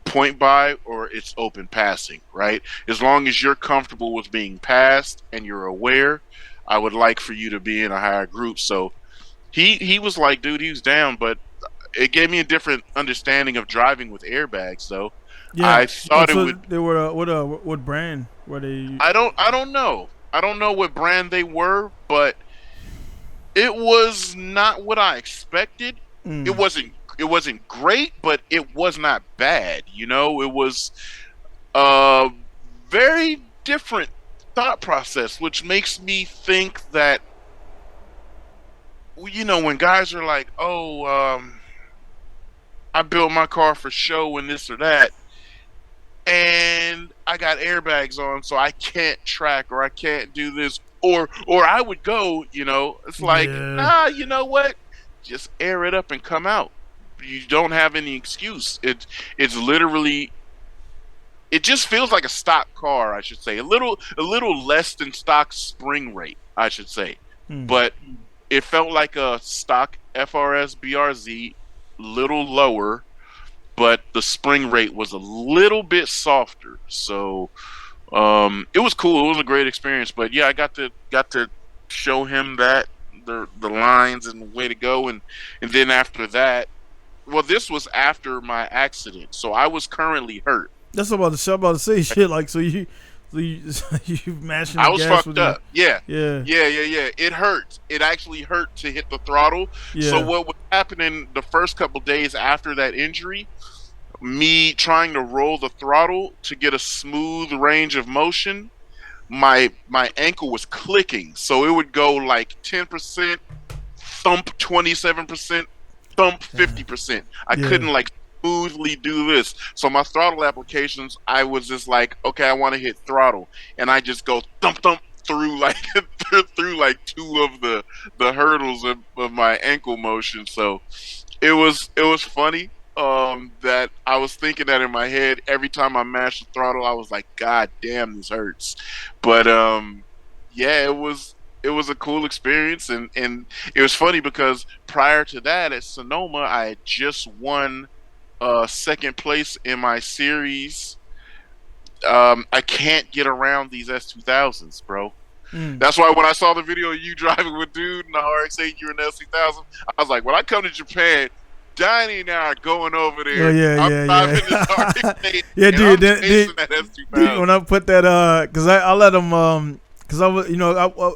S2: point by or it's open passing, right? As long as you're comfortable with being passed and you're aware, I would like for you to be in a higher group. So he was like, dude, he was down, but it gave me a different understanding of driving with airbags, though.
S1: Yeah,
S2: I thought it would.
S1: They were what brand were they?
S2: I don't know. I don't know what brand they were, but it was not what I expected. It wasn't great, but it was not bad. It was a very different thought process, which makes me think that, when guys are like, oh, I built my car for show and this or that, and I got airbags on, so I can't track or I can't do this, or I would go, it's like, nah, you know what? Just air it up and come out. You don't have any excuse. It's literally, it just feels like a stock car, I should say. A little less than stock spring rate, I should say. But it felt like a stock FRS BRZ, little lower, but the spring rate was a little bit softer. So it was cool. It was a great experience. But yeah, I got to show him that the lines and the way to go, and then after that, well, this was after my accident, so I was currently hurt.
S1: That's what I'm about to say. Shit, like, so you mashing the
S2: I was
S1: gas
S2: fucked up. Yeah. It hurt. It actually hurt to hit the throttle.
S1: Yeah.
S2: So what was happening the first couple days after that injury, me trying to roll the throttle to get a smooth range of motion, my ankle was clicking. So it would go like 10%, thump 27%, thump 50%. I couldn't like smoothly do this. So my throttle applications, I was just like, okay, I want to hit throttle, and I just go thump thump through like through like two of the hurdles of my ankle motion. So it was funny that I was thinking that in my head every time I mashed the throttle. I was like, God damn, this hurts. But yeah, it was a cool experience, and it was funny because prior to that at Sonoma, I had just won second place in my series. I can't get around these S2000s, bro. That's why when I saw the video of you driving with dude in the RX-8, you were in the S2000, I was like, when I come to Japan, Donnie and I are going over there. I'm driving this RX-8,
S1: yeah, dude.
S2: That S2000.
S1: When I put that, because I let him, because I was,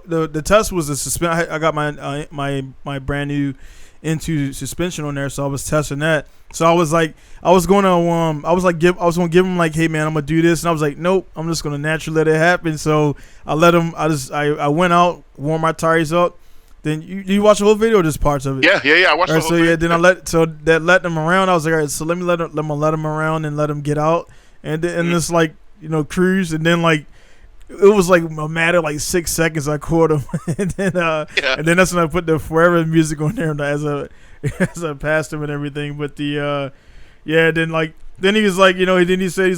S1: the test was a suspension. I got my brand new into suspension on there, so I was testing that. So I was gonna give him like, hey man, I'm gonna do this, and I was like, nope, I'm just gonna naturally let it happen. So I let him. I went out, warmed my tires up. Then you watch the whole video, or just parts of it?
S2: Yeah. I watched the whole video.
S1: Then I let them around. I was like, all right, so let me let him around and let him get out, and just like cruise, and then like. It was like a matter of like 6 seconds. I caught him, and then that's when I put the Forever music on there as I passed him and everything. But then he was like, then he said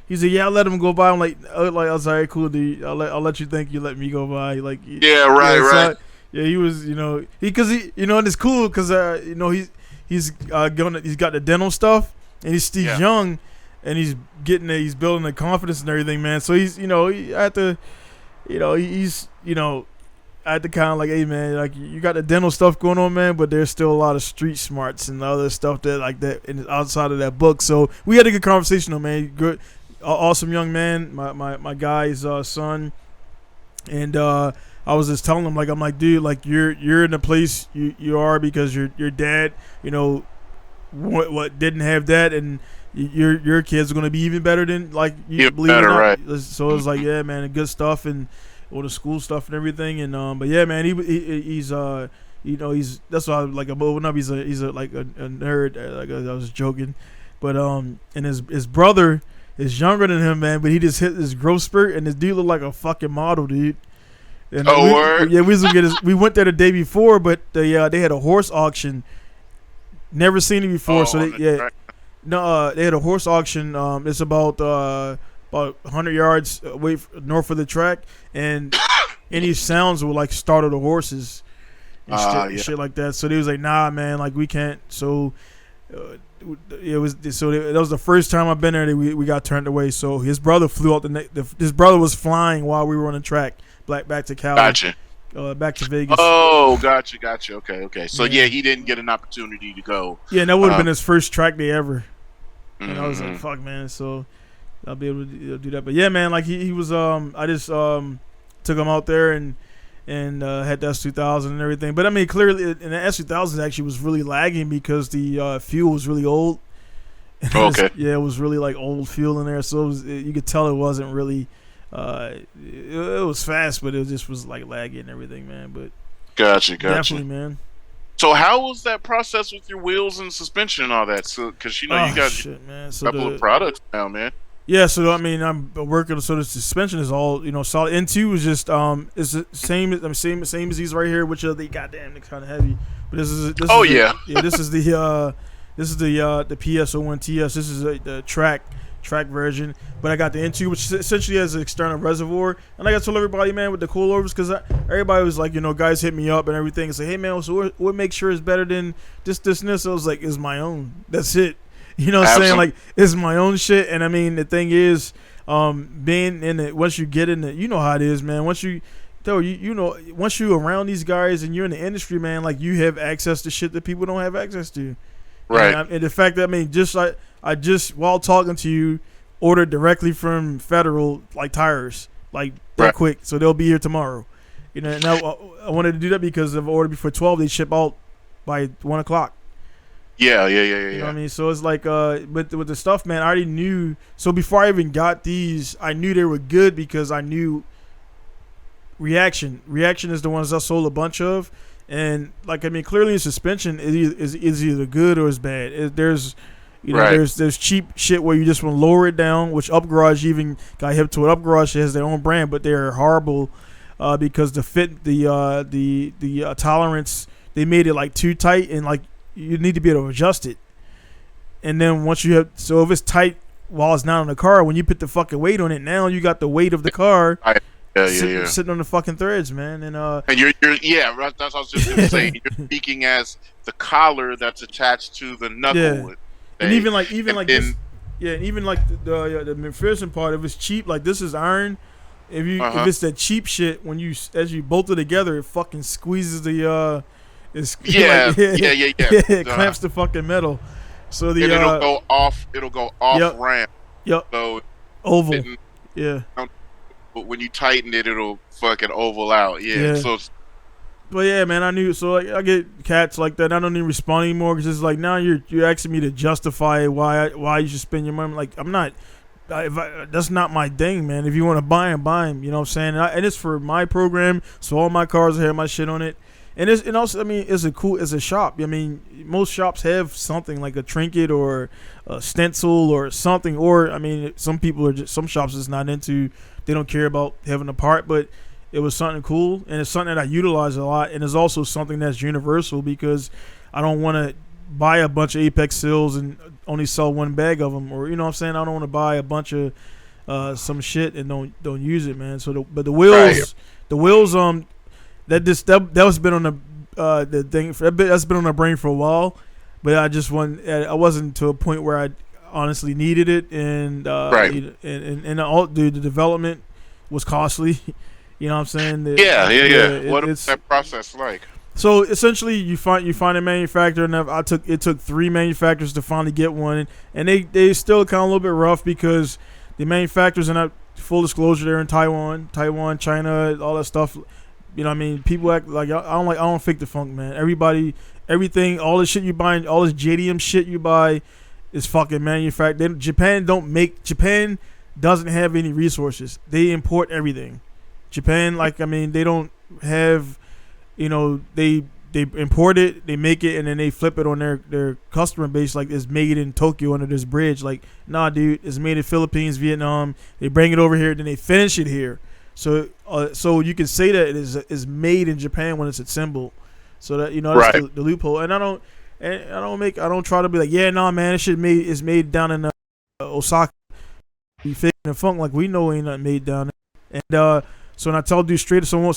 S1: yeah, I'll let him go by. I'm like I was like, cool, dude. I'll let you think you let me go by. Like
S2: right.
S1: So, he was and it's cool because he's got the dental stuff, and he's young. and he's building the confidence and everything, man. So he's, he had to, he's, I had to kind of like, hey, man, like you got the dental stuff going on, man, but there's still a lot of street smarts and other stuff that like that outside of that book. So we had a good conversation, though, man. Good, awesome young man, my guy's son, and I was just telling him, like, I'm like, dude, like you're in the place you are because your dad, what didn't have that, and your kids are gonna be even better than like you believe it or not. Right. So it's like, yeah, man, good stuff and all the school stuff and everything, and but yeah, man, he's that's why I like I'm moving up. He's a like a nerd. Like I was joking, but and his brother is younger than him, man, but he just hit his growth spurt, and this dude looked like a fucking model, dude. And we went there the day before, but they had a horse auction. Never seen it before, so they had a horse auction. It's about 100 yards away north of the track, and any sounds will like startle the horses and shit like that. So they was like, nah, man, like we can't. So that was the first time I've been there that we got turned away. So his brother flew out his brother was flying while we were on the track back to Cali.
S2: Gotcha.
S1: Back to Vegas.
S2: Oh, gotcha. Okay. So yeah, he didn't get an opportunity to go.
S1: Yeah, and that would have been his first track day ever. And I was like, fuck, man. So I'll be able to do that. But yeah, man, like he was. I just took him out there and had the S2000 and everything. But I mean, clearly, and the S2000 actually was really lagging because the fuel was really old.
S2: Okay.
S1: It was really like old fuel in there, so you could tell it wasn't really. It was fast, but it just was like laggy and everything, man. But
S2: gotcha.
S1: Definitely, man.
S2: So how was that process with your wheels and suspension and all that? So, because you got
S1: man.
S2: a couple of products now, man.
S1: Yeah, so I mean, I'm working. So the suspension is all solid. N2 is just is the same as these right here, which are the goddamn they're kind of heavy. But this is this is the PSO1TS. This is the track version, but I got the N2, which essentially has an external reservoir. And like I told everybody, man, with the coilovers, because everybody was like, guys hit me up and everything and say, hey, man, so what makes sure it's better than this and this? I was like, it's my own. That's it. You know what I'm saying? Like, it's my own shit. And I mean, the thing is, being in it, once you get in it, you know how it is, man. Once you once you around these guys and you're in the industry, man, like you have access to shit that people don't have access to.
S2: Right.
S1: And the fact that, I mean, just like I just, while talking to you, ordered directly from Federal, like tires, like that quick. So they'll be here tomorrow. And I wanted to do that because if I ordered before 12, they ship out by 1 o'clock.
S2: Yeah.
S1: You know what I mean? So it's like, with the stuff, man, I already knew. So before I even got these, I knew they were good because I knew Reaction is the ones I sold a bunch of. And like, I mean, clearly in suspension is either good or is bad. There's cheap shit where you just want to lower it down, which Up Garage even got hip to it. Up Garage has their own brand, but they're horrible because the tolerance, they made it like too tight, and like you need to be able to adjust it. And then once you have, so if it's tight while it's not on the car, when you put the fucking weight on it, now you got the weight of the car. Sitting on the fucking threads, man, and
S2: you're that's what I was just gonna say. You're speaking as the collar that's attached to the knuckle,
S1: and even like this, and even like the McPherson part, if it's cheap, like this is iron. If it's that cheap shit, as you bolt it together, it fucking squeezes the it clamps the fucking metal. So
S2: it'll go off ramp.
S1: Yep.
S2: So
S1: oval. Yeah.
S2: But when you tighten it, it'll fucking oval out. Yeah. So.
S1: But yeah, man, I knew. So like, I get cats like that. I don't even respond anymore because it's like now you're asking me to justify why you should spend your money. Like I'm not. That's not my thing, man. If you want to buy them. You know what I'm saying? And it's for my program, so all my cars have my shit on it. And also, I mean, it's a shop. I mean, most shops have something like a trinket or a stencil or something. Or I mean, some shops is not into. They don't care about having a part, but it was something cool, and it's something that I utilize a lot, and it's also something that's universal because I don't want to buy a bunch of Apex seals and only sell one bag of them, or you know what I'm saying. I don't want to buy a bunch of some shit and don't use it, man. So, but the wheels, that was been on the thing. That's been on my brain for a while, but I wasn't to a point where honestly needed it, and
S2: Right.
S1: and all the development was costly. You know what I'm saying?
S2: What is that process like?
S1: So essentially, you find a manufacturer, and it took 3 manufacturers to finally get one, and they still kind of a little bit rough because the manufacturers are not, full disclosure, they're in Taiwan, China, all that stuff. You know what I mean? People act like I don't fake the funk, man. Everything, all the shit you buy, all this JDM shit you buy is fucking manufactured. Japan doesn't have any resources. They import everything. Japan, they don't have, they import it, they make it, and then they flip it on their customer base like it's made in Tokyo under this bridge. Like, nah, dude, it's made in Philippines, Vietnam. They bring it over here, then they finish it here. So you can say that it is made in Japan when it's assembled. So that that's the loophole. And I don't try to be like, yeah, nah, man, this shit is made down in Osaka. You faking the funk like we know ain't nothing made down there. And so when I tell dude straight to someone,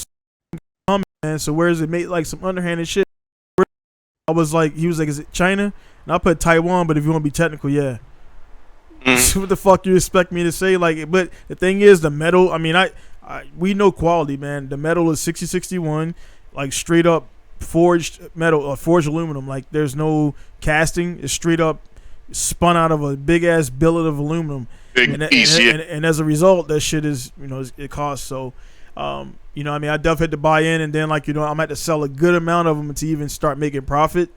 S1: man, so where is it made, like some underhanded shit? He was like, is it China? And I put Taiwan, but if you want to be technical, yeah. What the fuck you expect me to say? Like, but the thing is, the metal. I mean, we know quality, man. The metal is 6061, like straight up forged metal, or forged aluminum. Like, there's no casting. It's straight up spun out of a big ass billet of aluminum. And as a result, that shit is, it costs. So, I definitely had to buy in, and then I'm gonna have to sell a good amount of them to even start making profit.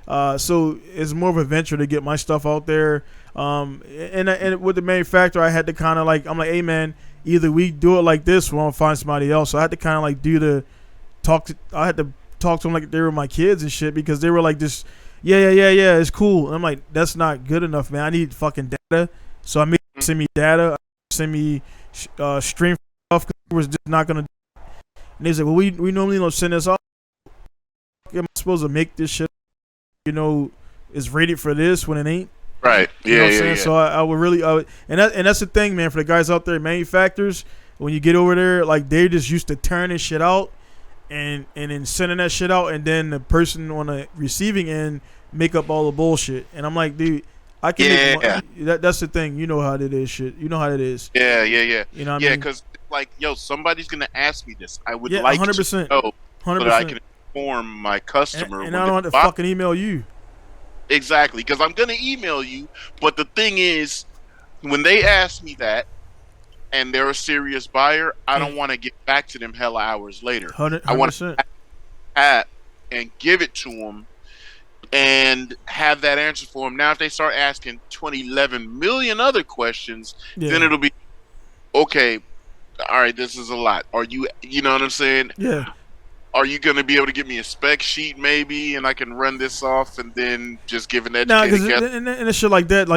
S1: So it's more of a venture to get my stuff out there. And with the manufacturer, I had to kind of I'm like, hey man, either we do it like this, or I'll find somebody else. So I had to kind of I had to talk to them like they were my kids and shit, because they were like this, yeah, it's cool. And I'm like, that's not good enough, man. I need fucking data. So I made them send me data, send me stream stuff, because it was just not gonna. And they said, well, we normally don't send this off. Am I supposed to make this shit? Is rated for this when it ain't.
S2: Right.
S1: You know what I'm saying? So I would really, and that's the thing, man. For the guys out there, manufacturers, when you get over there, like, they're just used to turning shit out, and then sending that shit out, and then the person on the receiving end make up all the bullshit. And I'm like, dude, I can make money. That's the thing. You know how it is, shit. You know how it is.
S2: Yeah. You know
S1: what I mean?
S2: Because somebody's gonna ask me this. I would
S1: 100%.
S2: to know
S1: 100%.
S2: so that I can inform my customer.
S1: And I don't have to fucking email you.
S2: Exactly, because I'm gonna email you. But the thing is, when they ask me that, and they're a serious buyer, I don't want to get back to them hella hours later.
S1: 100%.
S2: I want to and give it to them and have that answer for them. Now, if they start asking 11 million other questions, then it'll be okay. All right, this is a lot. Are you know what I'm saying?
S1: Yeah.
S2: Are you going to be able to give me a spec sheet maybe, and I can run this off and then just give an educated guess?
S1: And it's shit like that,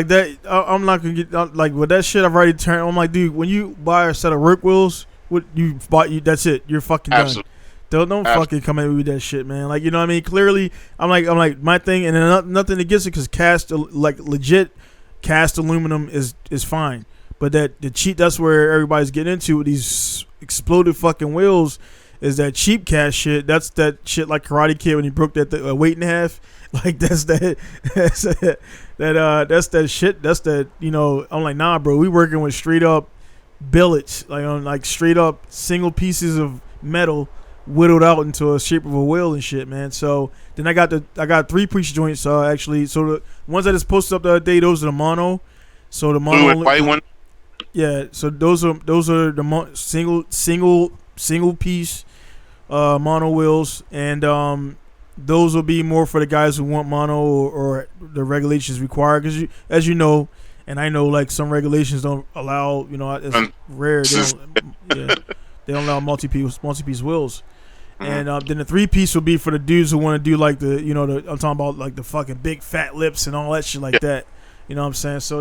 S1: I'm not going to get, like, with that shit I've already turned. I'm like, dude, when you buy a set of work wheels, that's it. You're fucking done.
S2: Absolutely.
S1: Don't fucking come at me with that shit, man. Like, you know what I mean? Clearly, I'm like my thing, and then nothing against it, because legit cast aluminum is fine. But that's where everybody's getting into with these exploded fucking wheels, is that cheap cast shit. That's that shit like Karate Kid when he broke that weight in half. Like, that's that shit. That's that, I'm like, nah, bro. We working with straight up billets, like straight up single pieces of metal whittled out into a shape of a wheel and shit, man. So then I got 3 piece joints, actually. So the ones I just posted up the other day, those are the mono. So the mono,
S2: blue and white one.
S1: Yeah. So those are the single piece mono wheels, and those will be more for the guys who want mono, or the regulations require, because as you know, and I know, like, some regulations don't allow, it's rare, they don't allow multi-piece wheels. And then the 3-piece will be for the dudes who want to do, like, the I'm talking about, like, the fucking big fat lips and all that shit like that. You know what I'm saying? So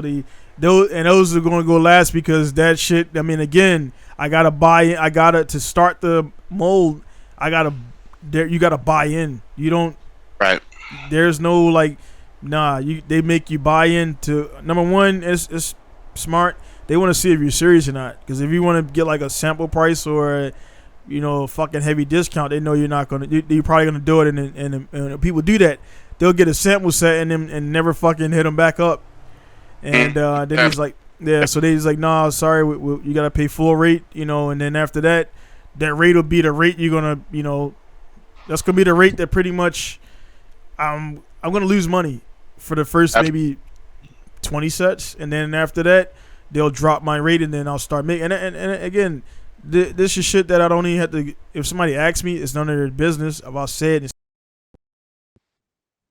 S1: those are going to go last, because that shit, I mean, again, to start the mold, you gotta buy in. You don't.
S2: Right.
S1: There's no, like, they make you buy into, number one, it's smart. They want to see if you're serious or not. Because if you want to get, like, a sample price or a fucking heavy discount, they know you're not gonna. You're probably gonna do it, and people do that. They'll get a sample set and never fucking hit them back up. And then he's like, yeah. So he's like, nah, sorry, you gotta pay full rate, And then after that, that rate will be the rate you're gonna, that's gonna be the rate that pretty much, I'm gonna lose money for the first maybe 20 sets, and then after that, they'll drop my rate, and then I'll start making. And again, this is shit that I don't even have to. If somebody asks me, it's none of their business. I've said it's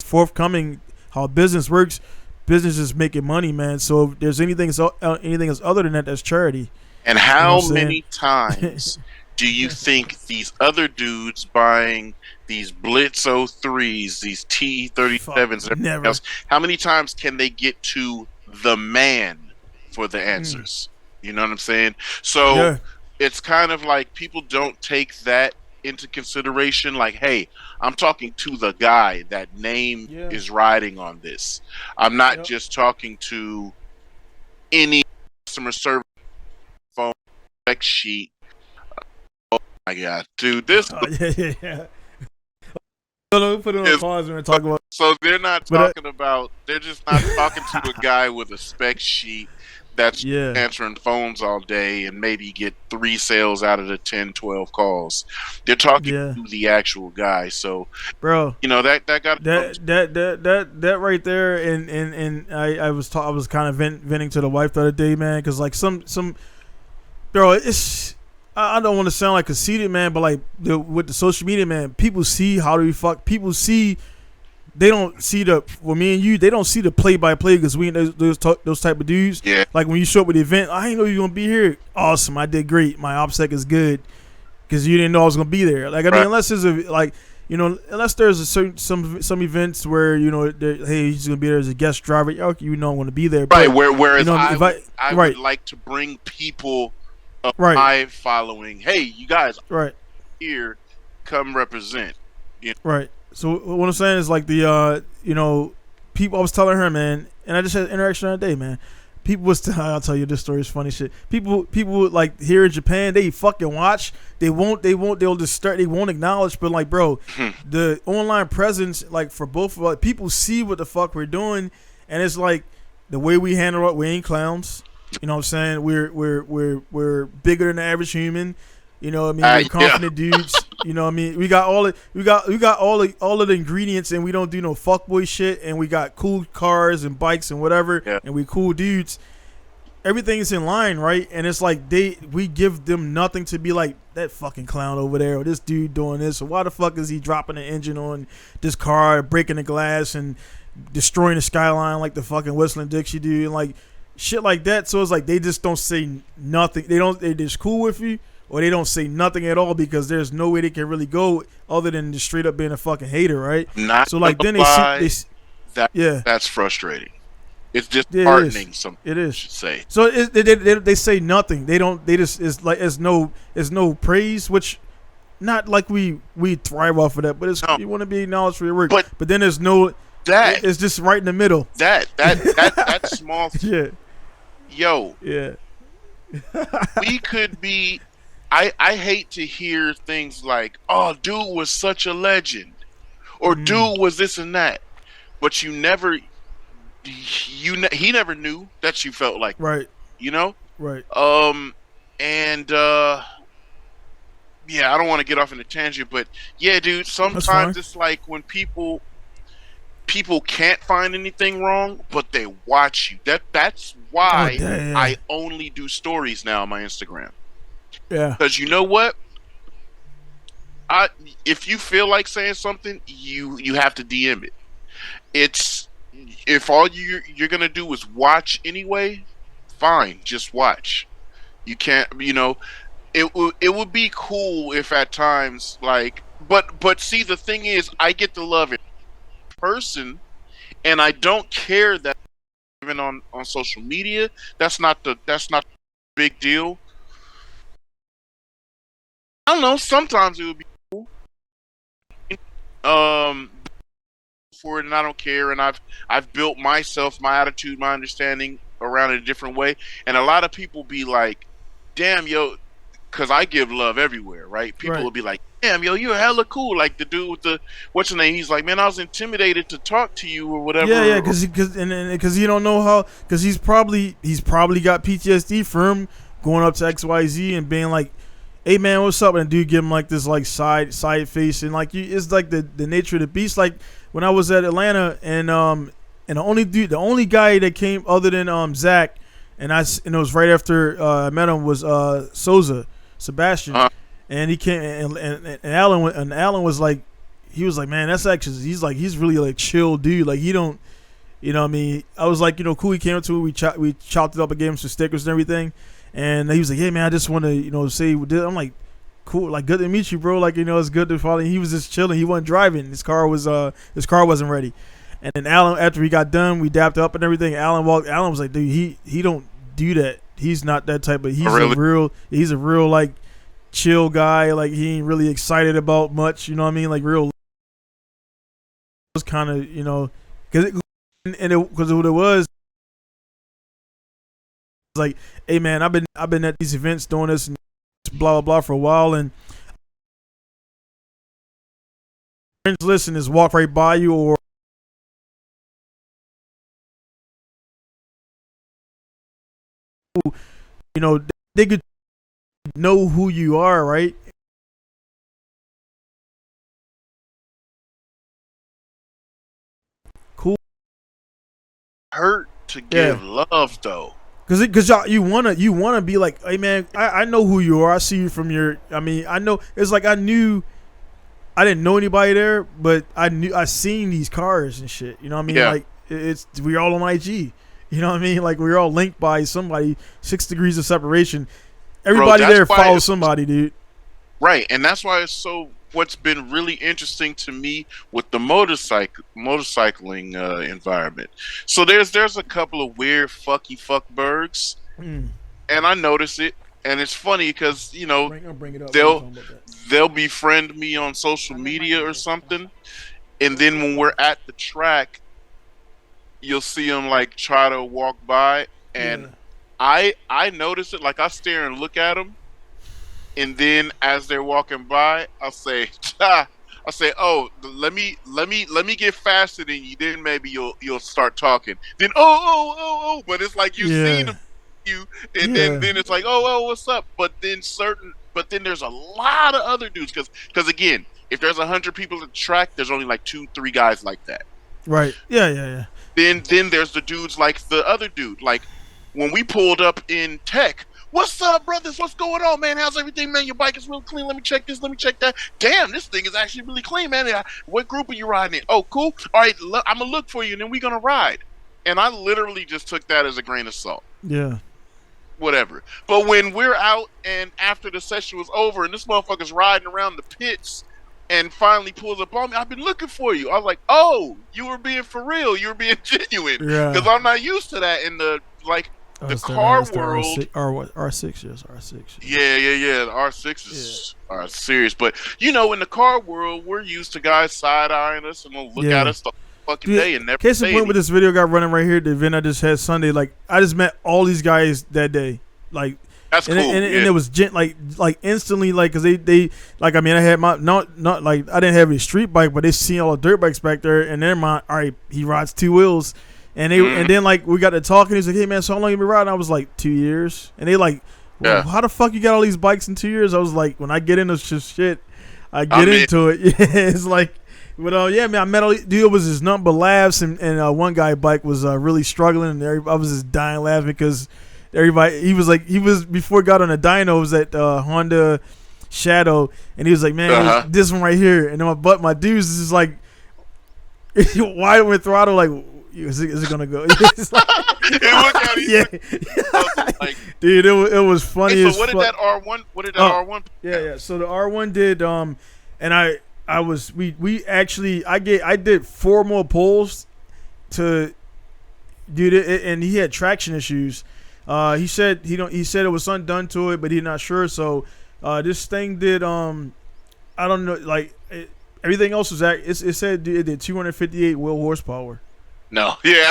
S1: forthcoming how business works. Business is making money, man. So if there's anything else other than that, that's charity.
S2: And how many times do you think these other dudes buying these Blitz 03s, these T37s, and everything else, how many times can they get to the man for the answers? You know what I'm saying? So it's kind of like people don't take that into consideration. Like, hey, I'm talking to the guy. That name is riding on this. I'm not just talking to any customer service phone spec sheet. Oh my god, dude, this.
S1: Put it on pause when we're talking about.
S2: So they're not talking about. They're just not talking to a guy with a spec sheet that's answering phones all day and maybe get 3 sales out of the 10, 12 calls. They're talking to the actual guy. So,
S1: bro,
S2: that got
S1: that right there, and I was kind of venting to the wife the other day, man, because like some bro, it's. I don't want to sound like conceited, man, but like with the social media, man, people see how do we fuck. People see, they don't see me and you, they don't see the play-by-play because we ain't those type of dudes.
S2: Yeah.
S1: Like when you show up with the event, I didn't know you were gonna be here. Awesome, I did great. My OPSEC is good because you didn't know I was gonna be there. Like I mean, unless there's unless there's a certain some events where hey, he's gonna be there as a guest driver. Okay, I'm gonna be there.
S2: Right. Whereas I would like to bring people. Live following. Hey, you guys, here, come represent.
S1: Right. So what I'm saying is like the people. I was telling her, man, and I just had an interaction the other day, man. People was I'll tell you this story is funny shit. People like here in Japan, they fucking watch. They'll just start. They won't acknowledge, but like, bro, the online presence, like for both of us, people see what the fuck we're doing, and it's like the way we handle it. We ain't clowns. You know what I'm saying? We're bigger than the average human. You know what I mean? We're confident dudes. You know what I mean? We got all of the ingredients, and we don't do no fuckboy shit, and we got cool cars and bikes and whatever, and we cool dudes. Everything is in line, right? And it's like we give them nothing to be like that fucking clown over there or this dude doing this. So why the fuck is he dropping the engine on this car, breaking the glass and destroying the skyline like the fucking Whistling Dixie dude, and like shit like that. So it's like they just don't say nothing. They just cool with you, or they don't say nothing at all because there's no way they can really go other than just straight up being a fucking hater, right?
S2: So like then that's frustrating. It's disheartening.
S1: It is.
S2: Should say.
S1: So they say nothing. They don't. They just it's like it's no praise, which not like we thrive off of that, but it's you want to be acknowledged for your work. But then there's no. It's just right in the middle.
S2: That small. Yo.
S1: Yeah.
S2: We could be. I hate to hear things like, "Oh, dude was such a legend," or "Dude was this and that," but he never knew that you felt like
S1: right.
S2: You know.
S1: Right.
S2: And I don't want to get off in a tangent, but yeah, dude. Sometimes it's like when people can't find anything wrong, but they watch you. That's why I only do stories now on my Instagram.
S1: Yeah.
S2: Because you know what? If you feel like saying something, you have to DM it. It's if all you're gonna do is watch anyway, fine, just watch. You can't, it would be cool if at times like, but see, the thing is, I get to love it. Person, and I don't care that even on social media, that's not the big deal. I don't know, sometimes it would be cool for it, and I don't care, and I've built myself, my attitude, my understanding around it a different way, and a lot of people be like, damn, yo, because I give love everywhere, right? People will be like, damn, yo, you're hella cool. Like the dude with the what's his name? He's like, man, I was intimidated to talk to you or whatever.
S1: Yeah, because he don't know how, because he's probably got PTSD from going up to XYZ and being like, hey man, what's up? And dude give him like this like side face, and like it's like the nature of the beast. Like when I was at Atlanta, and the only guy that came other than Zach, and it was right after I met him, was Sebastian. And he came, and Alan was like, he was like, man, that's actually, he's really like chill dude. Like he don't, you know what I mean? I was like, cool. He came up to me, we chopped it up and gave him some stickers and everything. And he was like, hey man, I just want to, say, I'm like, cool, like good to meet you, bro. Like, it's good to follow. He was just chilling. He wasn't driving. His car wasn't ready. And then Alan, after we got done, we dapped up and everything. Alan was like, dude, he don't do that. He's not that type of, he's a real like chill guy. Like he ain't really excited about much, you know what I mean? Like real was kind of, because what it was like, hey man, I've been at these events doing this and blah blah blah for a while, and friends listen is walk right by you, or they could know who you are, right? Cool.
S2: Hurt to give love though.
S1: Cause you wanna be like, hey man, I know who you are. I see you from I know. It's like I didn't know anybody there, but I seen these cars and shit. You know what I mean?
S2: Yeah.
S1: Like we're all on IG. You know what I mean? Like we're all linked by somebody. 6 degrees of separation. Everybody there follows somebody, dude.
S2: Right, and that's why it's so. What's been really interesting to me with the motorcycling environment. So there's a couple of weird fuckbergs, and I notice it, and it's funny because they'll befriend me on social media or something, and then when we're at the track, you'll see them like try to walk by, and I notice it. Like I stare and look at them. And then as they're walking by, I'll say, oh, let me get faster than you. Then maybe you'll start talking. Then but it's like you've seen them, and then it's like oh, what's up? But then there's a lot of other dudes because again, if there's 100 people at the track, there's only like 2-3 guys like that.
S1: Right. Yeah.
S2: Then there's the dudes like the other dude. Like when we pulled up in Tech. What's up, brothers? What's going on, man? How's everything, man? Your bike is real clean. Let me check this. Let me check that. Damn, this thing is actually really clean, man. What group are you riding in? Oh, cool. All right, I'm going to look for you, and then we're going to ride. And I literally just took that as a grain of salt.
S1: Yeah.
S2: Whatever. But when we're out and after the session was over and this motherfucker's riding around the pits and finally pulls up on me, I've been looking for you. I was like, oh, you were being for real. You were being genuine. Because I'm not used to that in the, like, the car world.
S1: R6, yes, R6.
S2: Yeah. The R6s are serious. But, in the car world, we're used to guys side-eyeing us and they'll look at us the fucking day and never
S1: case in point with this video got running right here, the event I just had Sunday, like, I just met all these guys that day. Like,
S2: that's cool.
S1: And it was like instantly, like, because they like, I mean, I had my, not like, I didn't have a street bike, but they seen all the dirt bikes back there, and they're all right, he rides 2 wheels. And and then like we got to talking. He's like, "Hey man, so how long you been riding?" I was like, 2 years. And they like, well, how the fuck you got all these bikes in 2 years? I was like, when I get into shit, I get into it. Yeah, it's like, but yeah, man, I met all dude. It was just nothing but laughs, and one guy bike was really struggling, and I was just dying laughing because everybody. He was before he got on the dyno, was at Honda Shadow, and he was like, man, this one right here, and then my dudes is like wide with throttle, like. Is it gonna go? It's like, dude, it was funny.
S2: Hey, so what did that R1? What did that R1?
S1: Yeah. So the R1 did, and I did 4 more pulls to do it, and he had traction issues. He said it was something done to it, but he's not sure. So this thing did I don't know, like everything else was it said it did 258 wheel horsepower.
S2: No, yeah.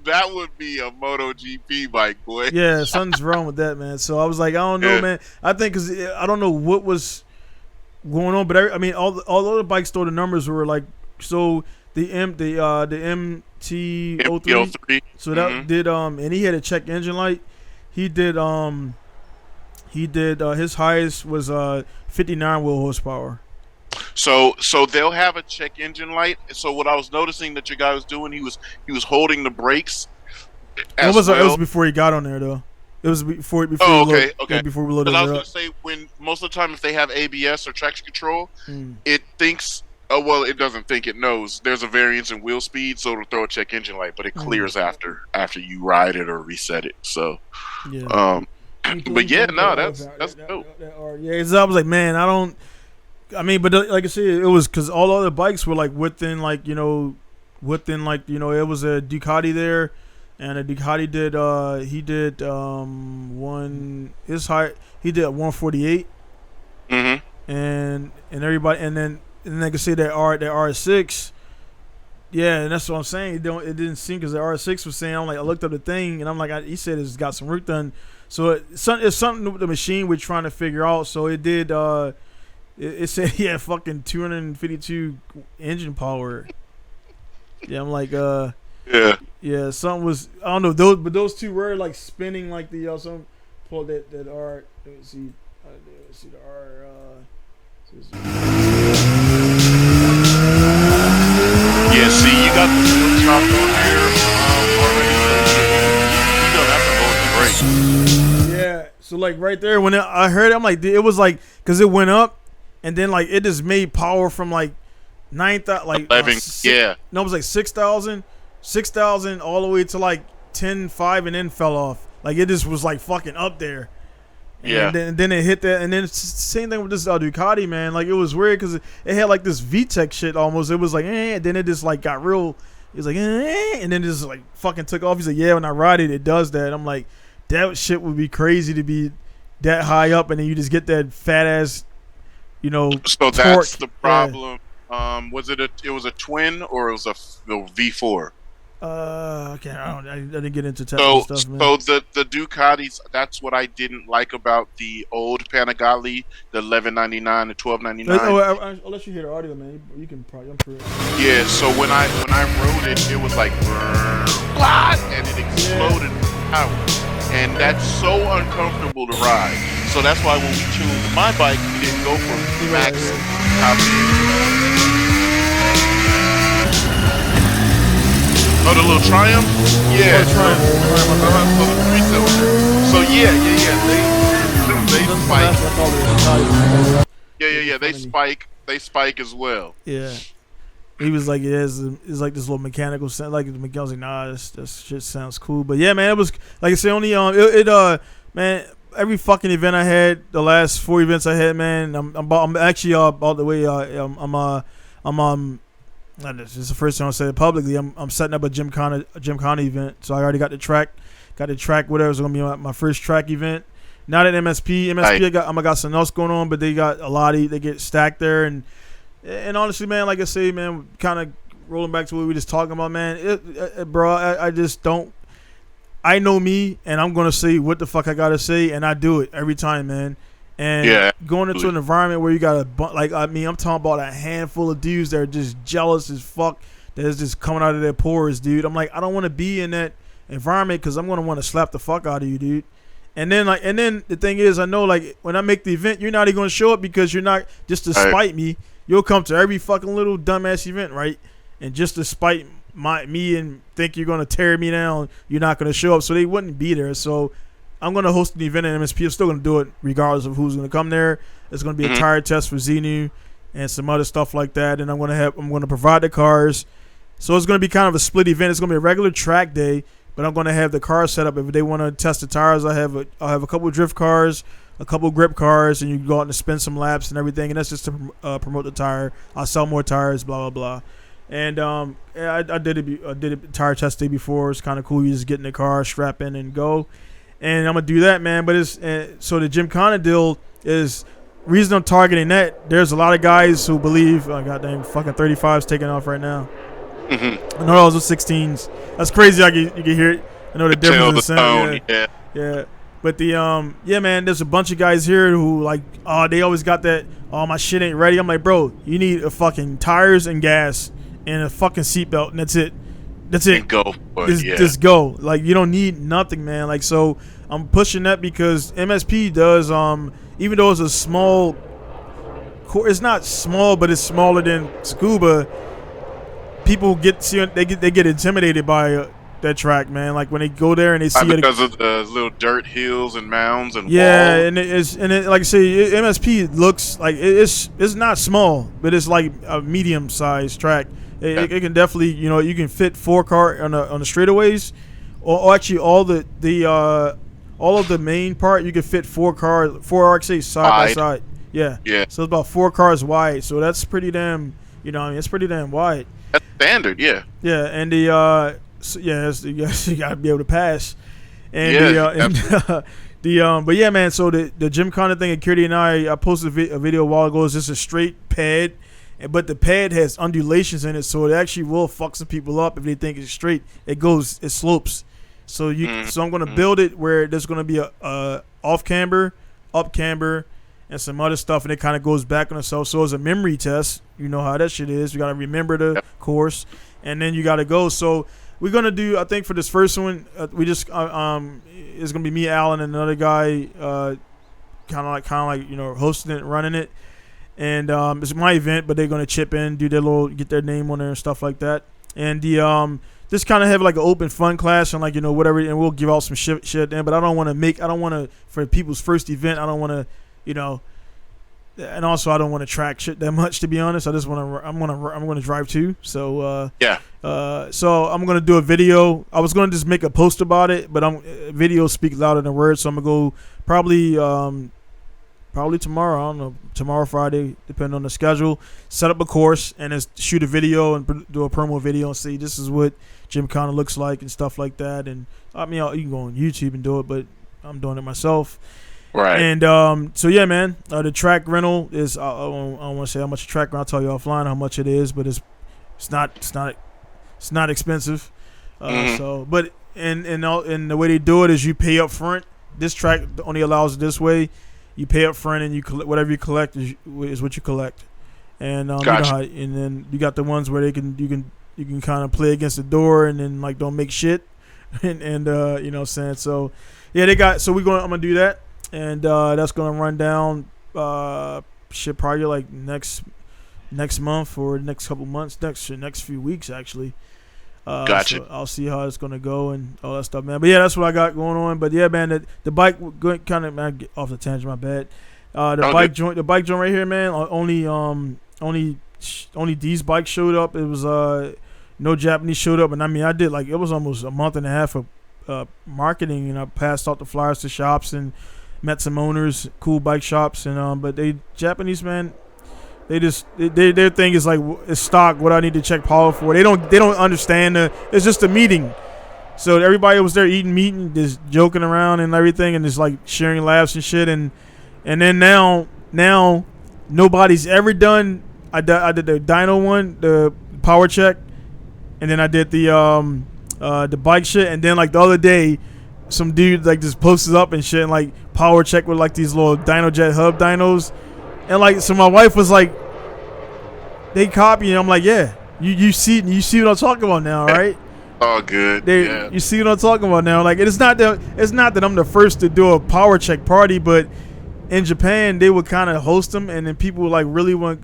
S2: That would be a MotoGP bike, boy.
S1: Yeah, something's wrong with that, man. So I was like, I don't know, man. I think because I don't know what was going on. But I mean, all the other bikes, though, the numbers were like so. The MT-03. So that did and he had a check engine light. He did his highest was 59 wheel horsepower.
S2: So they'll have a check engine light. So what I was noticing that your guy was doing, he was holding the brakes. It was
S1: before he got on there though. It was before.
S2: Okay.
S1: Before we loaded.
S2: But I was going to say, when most of the time if they have ABS or traction control, it thinks. Oh well, it doesn't think, it knows there's a variance in wheel speed, so it'll throw a check engine light, but it clears after you ride it or reset it. So,
S1: yeah.
S2: But yeah, no, that's dope.
S1: Yeah, so I was like, man, but like I said, it was because all other bikes were like within it was a Ducati there, and a Ducati did he did 148, and everybody, and then like I say that RS6, yeah, and that's what I'm saying. It didn't seem because the RS6 was saying, I looked up the thing and I'm like, he said it's got some work done. So it's something with the machine we're trying to figure out. So it did. It said he had fucking 252 engine power. Yeah, I'm like, yeah, something was, I don't know, those two were like spinning like the some pull that R. Let me see the R.
S2: Yeah, see, you got the wheel chopped on here already. You don't have to hold the brake.
S1: Yeah, so like right there when I heard it, I'm like, it was like, because it went up and then like it just made power from like 9,000, like
S2: 11, yeah.
S1: No, it was like 6,000 all the way to like 10.5 and then fell off. Like it just was like fucking up there.
S2: Yeah.
S1: And then it hit that, and then it's the same thing with this Ducati, man. Like it was weird because it had like this VTEC shit almost. It was like, and then it just like got real. It was like, and then it just like fucking took off. He's like, yeah, when I ride it, it does that. I'm like, that shit would be crazy to be that high up, and then you just get that fat ass,
S2: So
S1: torque.
S2: that's the problem. Yeah. Was it a twin or it was a V4?
S1: Okay, I didn't get into technical stuff, man.
S2: So the Ducatis, that's what I didn't like about the old Panigale, the 1199, the 1299.
S1: I'll let you hear the audio, man. You can probably, I'm sure.
S2: Yeah, so when I rode it, it was like, and it exploded with power. And that's so uncomfortable to ride. So that's why when we tuned my bike, we didn't go for max power. Oh, the little Triumph? Yeah.
S1: Oh, Triumph.
S2: So the 3-cylinder. They spike. They spike as well.
S1: Yeah. He was like, it's like this little mechanical sound. Like the mechanic was like, nah, this shit sounds cool. But yeah, man, it was like I said, only man, every fucking event I had, the last 4 events I had, man, I'm actually about the way this is the first time I say it publicly. I'm setting up a Gymkhana event, so I already got the track, whatever. It's gonna be my first track event. Not at MSP. I got something else going on, but they got a lot of, they get stacked there, and honestly, man, like I say, man, kind of rolling back to what we were just talking about, man, bro, I just don't. I know me, and I'm gonna say what the fuck I gotta say, and I do it every time, man. And going into an environment where you got I'm talking about a handful of dudes that are just jealous as fuck, that's just coming out of their pores, dude. I'm like, I don't want to be in that environment because I'm gonna want to slap the fuck out of you, dude. And then the thing is, I know like when I make the event, you're not even gonna show up because you're not just to spite me. You'll come to every fucking little dumbass event, right? And just to spite me and think you're gonna tear me down, you're not gonna show up. So they wouldn't be there. So I'm going to host an event at MSP. I'm still going to do it regardless of who's going to come there. It's going to be a tire test for Xenu and some other stuff like that. And I'm going to provide the cars. So it's going to be kind of a split event. It's going to be a regular track day, but I'm going to have the cars set up. If they want to test the tires, I'll have a couple of drift cars, a couple of grip cars, and you can go out and spin some laps and everything. And that's just to promote the tire. I'll sell more tires, blah, blah, blah. And I did a tire test day before. It's kind of cool. You just get in the car, strap in, and go. And I'm gonna do that, man. But it's so the Gymkhana deal is reason I'm targeting that. There's a lot of guys who believe, goddamn, fucking 35's taking off right now. I know those are 16s. That's crazy. You can hear it. I know the difference in the sound. Yeah. But yeah, man, there's a bunch of guys here who like, they always got that, my shit ain't ready. I'm like, bro, you need a fucking tires and gas and a fucking seatbelt, and that's it. That's it.
S2: And go.
S1: Just go. Like, you don't need nothing, man. Like, so I'm pushing that because MSP does, even though it's a small, it's not small, but it's smaller than Scuba. People get intimidated by that track, man. Like when they go there and they see
S2: because of the little dirt hills and mounds and
S1: walls. And it like I say, MSP looks like it's not small, but it's like a medium sized track. It can definitely, you can fit 4 car on the straightaways, or actually all of the main part you can fit 4 RX-8 side by side. Yeah. So it's about 4 cars wide. So that's pretty damn, it's pretty damn wide.
S2: That's standard, yeah.
S1: Yeah, and you gotta be able to pass. And but yeah, man. So the Gymkhana thing, and Kirty and I posted a video a while ago. It's just a straight pad, but the pad has undulations in it, so it actually will fuck some people up if they think it's straight. It slopes. So so I'm gonna build it where there's gonna be a off camber, up camber, and some other stuff, and it kind of goes back on itself. So it's a memory test. You know how that shit is. You got to remember the course, and then you got to go. So we're going to do, I think for this first one, we just, it's going to be me, Alan, and another guy kind of like, hosting it, running it. And it's my event, but they're going to chip in, do their get their name on there and stuff like that. And just kind of have like an open fun class and like, whatever, and we'll give out some shit then. But I don't want to, for people's first event, I don't want to, and also I don't want to track shit that much, to be honest. I just want to. I'm gonna drive too. So so I'm gonna do a video. I was gonna just make a post about it, but videos speak louder than words. So I'm gonna go probably tomorrow. I don't know, tomorrow, Friday, depending on the schedule. Set up a course and just shoot a video and do a promo video and see this is what Gymkhana looks like and stuff like that. And I mean, you can go on YouTube and do it, but I'm doing it myself.
S2: Right.
S1: And so yeah, man, the track rental is I don't want to say how much the track rental. I'll tell you offline how much it is, but it's not expensive. So but and the way they do it is you pay up front. This track only allows it this way. You pay up front and you whatever you collect is what you collect. And
S2: gotcha.
S1: And then you got the ones where you can kind of play against the door and then like don't make shit and you know what I'm saying. So yeah, I'm gonna do that. And that's gonna run down probably like next month or next couple months, next few weeks actually.
S2: Gotcha.
S1: So I'll see how it's gonna go and all that stuff, man. But yeah, that's what I got going on. But yeah, man, the bike kind of, man, get off the tangent, my bad. The bike joint right here, man. Only these bikes showed up. It was no Japanese showed up, and I mean I did like it was almost a month and a half of marketing, and I passed out the flyers to shops and met some owners, cool bike shops, and but they Japanese, man, their thing is like it's stock. What I need to check power for, they don't understand. It's just a meeting, so everybody was there eating meat and just joking around and everything, and just like sharing laughs and shit. And then now nobody's ever done. I did the dyno one, the power check, and then I did the bike shit, and then like the other day, some dude like just posted up and shit and like power check with like these little DynoJet hub dynos, and like so my wife was like, they copy, and I'm like, yeah, you see what I'm talking about now, right?
S2: Oh, good.
S1: You see what I'm talking about now. Like it's not that I'm the first to do a power check party, but in Japan they would kind of host them, and then people would like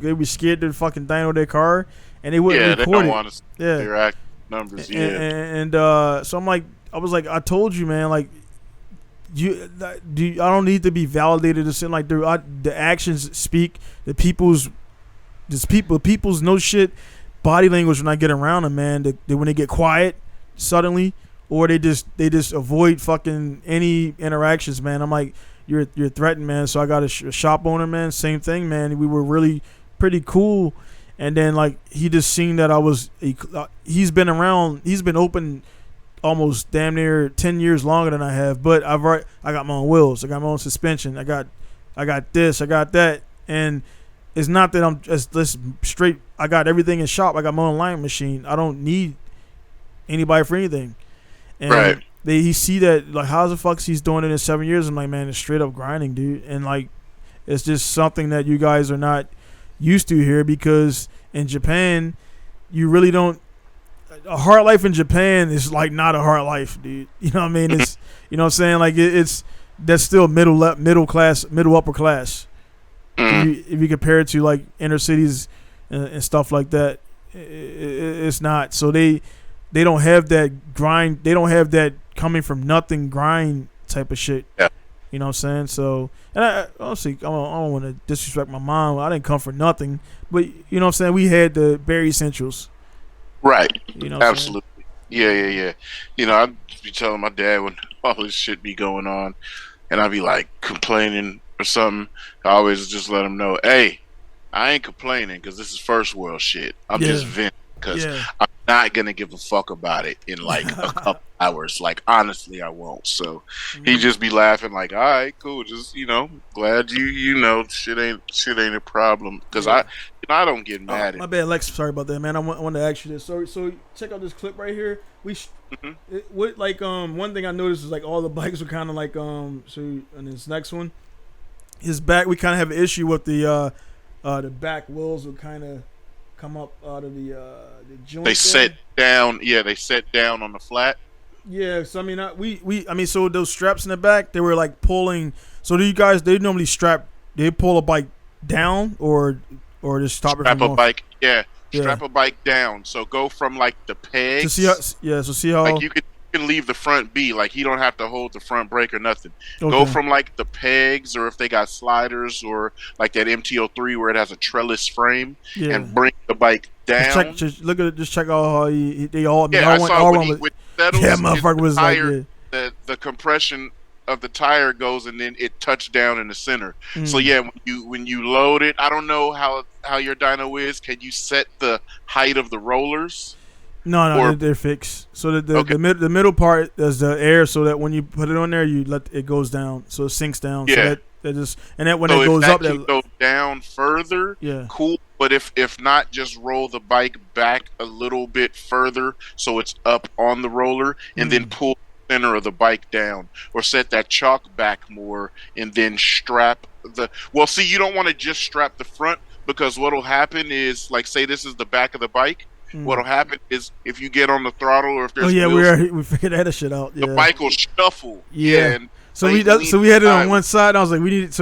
S1: they were scared to fucking dyno their car, and they wouldn't record
S2: they don't
S1: it.
S2: Want to their act numbers.
S1: And so I'm like, I was like, I told you, man, like I don't need to be validated to say like the actions speak. People's no shit body language when I get around them, man. When they get quiet suddenly, or they just avoid fucking any interactions, man. I'm like, you're threatened, man. So I got a shop owner, man. Same thing, man. We were really pretty cool, and then like he just seen that I was. He's been around. He's been open almost damn near 10 years longer than I have, but I got my own wheels, I got my own suspension, I got this, I got that, and it's not that I'm just straight. I got everything in shop. I got my own line machine. I don't need anybody for anything. And,
S2: right.
S1: he see that like how the fuck he's doing it in 7 years. I'm like, man, it's straight up grinding, dude, and like it's just something that you guys are not used to here because in Japan, you really don't. A hard life in Japan is like not a hard life, dude. You know what I mean? It's you know what I'm saying? Like it's that's still middle class, middle upper class. If you compare it to like inner cities and stuff like that, it's not. So they don't have that grind. They don't have that coming from nothing grind type of shit.
S2: Yeah.
S1: You know what I'm saying? So, and I honestly, I don't want to disrespect my mom. I didn't come for nothing, but you know what I'm saying? We had the bare essentials.
S2: Right.
S1: You know
S2: absolutely. Yeah. You know, I'd be telling my dad when all this shit be going on, and I'd be like complaining or something. I always just let him know, hey, I ain't complaining because this is first world shit. I'm just venting because I'm not gonna give a fuck about it in like a couple hours. Like honestly, I won't. So he'd just be laughing like, all right, cool. Just glad you know shit ain't a problem because I don't get mad.
S1: My bad, Lex. Sorry about that, man. I wanted to ask you this. So check out this clip right here. One thing I noticed is like all the bikes were kind of like so in this next one, his back. We kind of have an issue with the back wheels will kind of come up out of the joint.
S2: They set down. Yeah, they set down on the flat.
S1: Yeah, so I mean, so those straps in the back, they were like pulling. So do you guys? They normally they pull a bike down or just stop it from
S2: a
S1: off?
S2: bike. Yeah, strap a bike down. So go from like the pegs.
S1: So see how
S2: like you can leave the front be like you don't have to hold the front brake or nothing. Okay. Go from like the pegs or if they got sliders or like that MT-03 where it has a trellis frame and bring the bike down.
S1: Just check out how they all.
S2: I saw when it settles.
S1: Yeah, motherfucker was
S2: tire, like the compression of the tire goes and then it touched down in the center. So when you load it, I don't know how your dyno is. Can you set the height of the rollers?
S1: No, they're fixed. So the middle part is the air, so that when you put it on there, you let it goes down, so it sinks down.
S2: Yeah.
S1: So when it goes up,
S2: that go down further.
S1: Yeah.
S2: Cool. But if not, just roll the bike back a little bit further so it's up on the roller, and then pull the center of the bike down, or set that chalk back more, and then strap the. Well, see, you don't want to just strap the front because what'll happen is, like, say this is the back of the bike. What'll happen is if you get on the throttle or if there's
S1: we figured that shit out. Yeah.
S2: The bike will shuffle.
S1: And so we had it on one side. I was like, we needed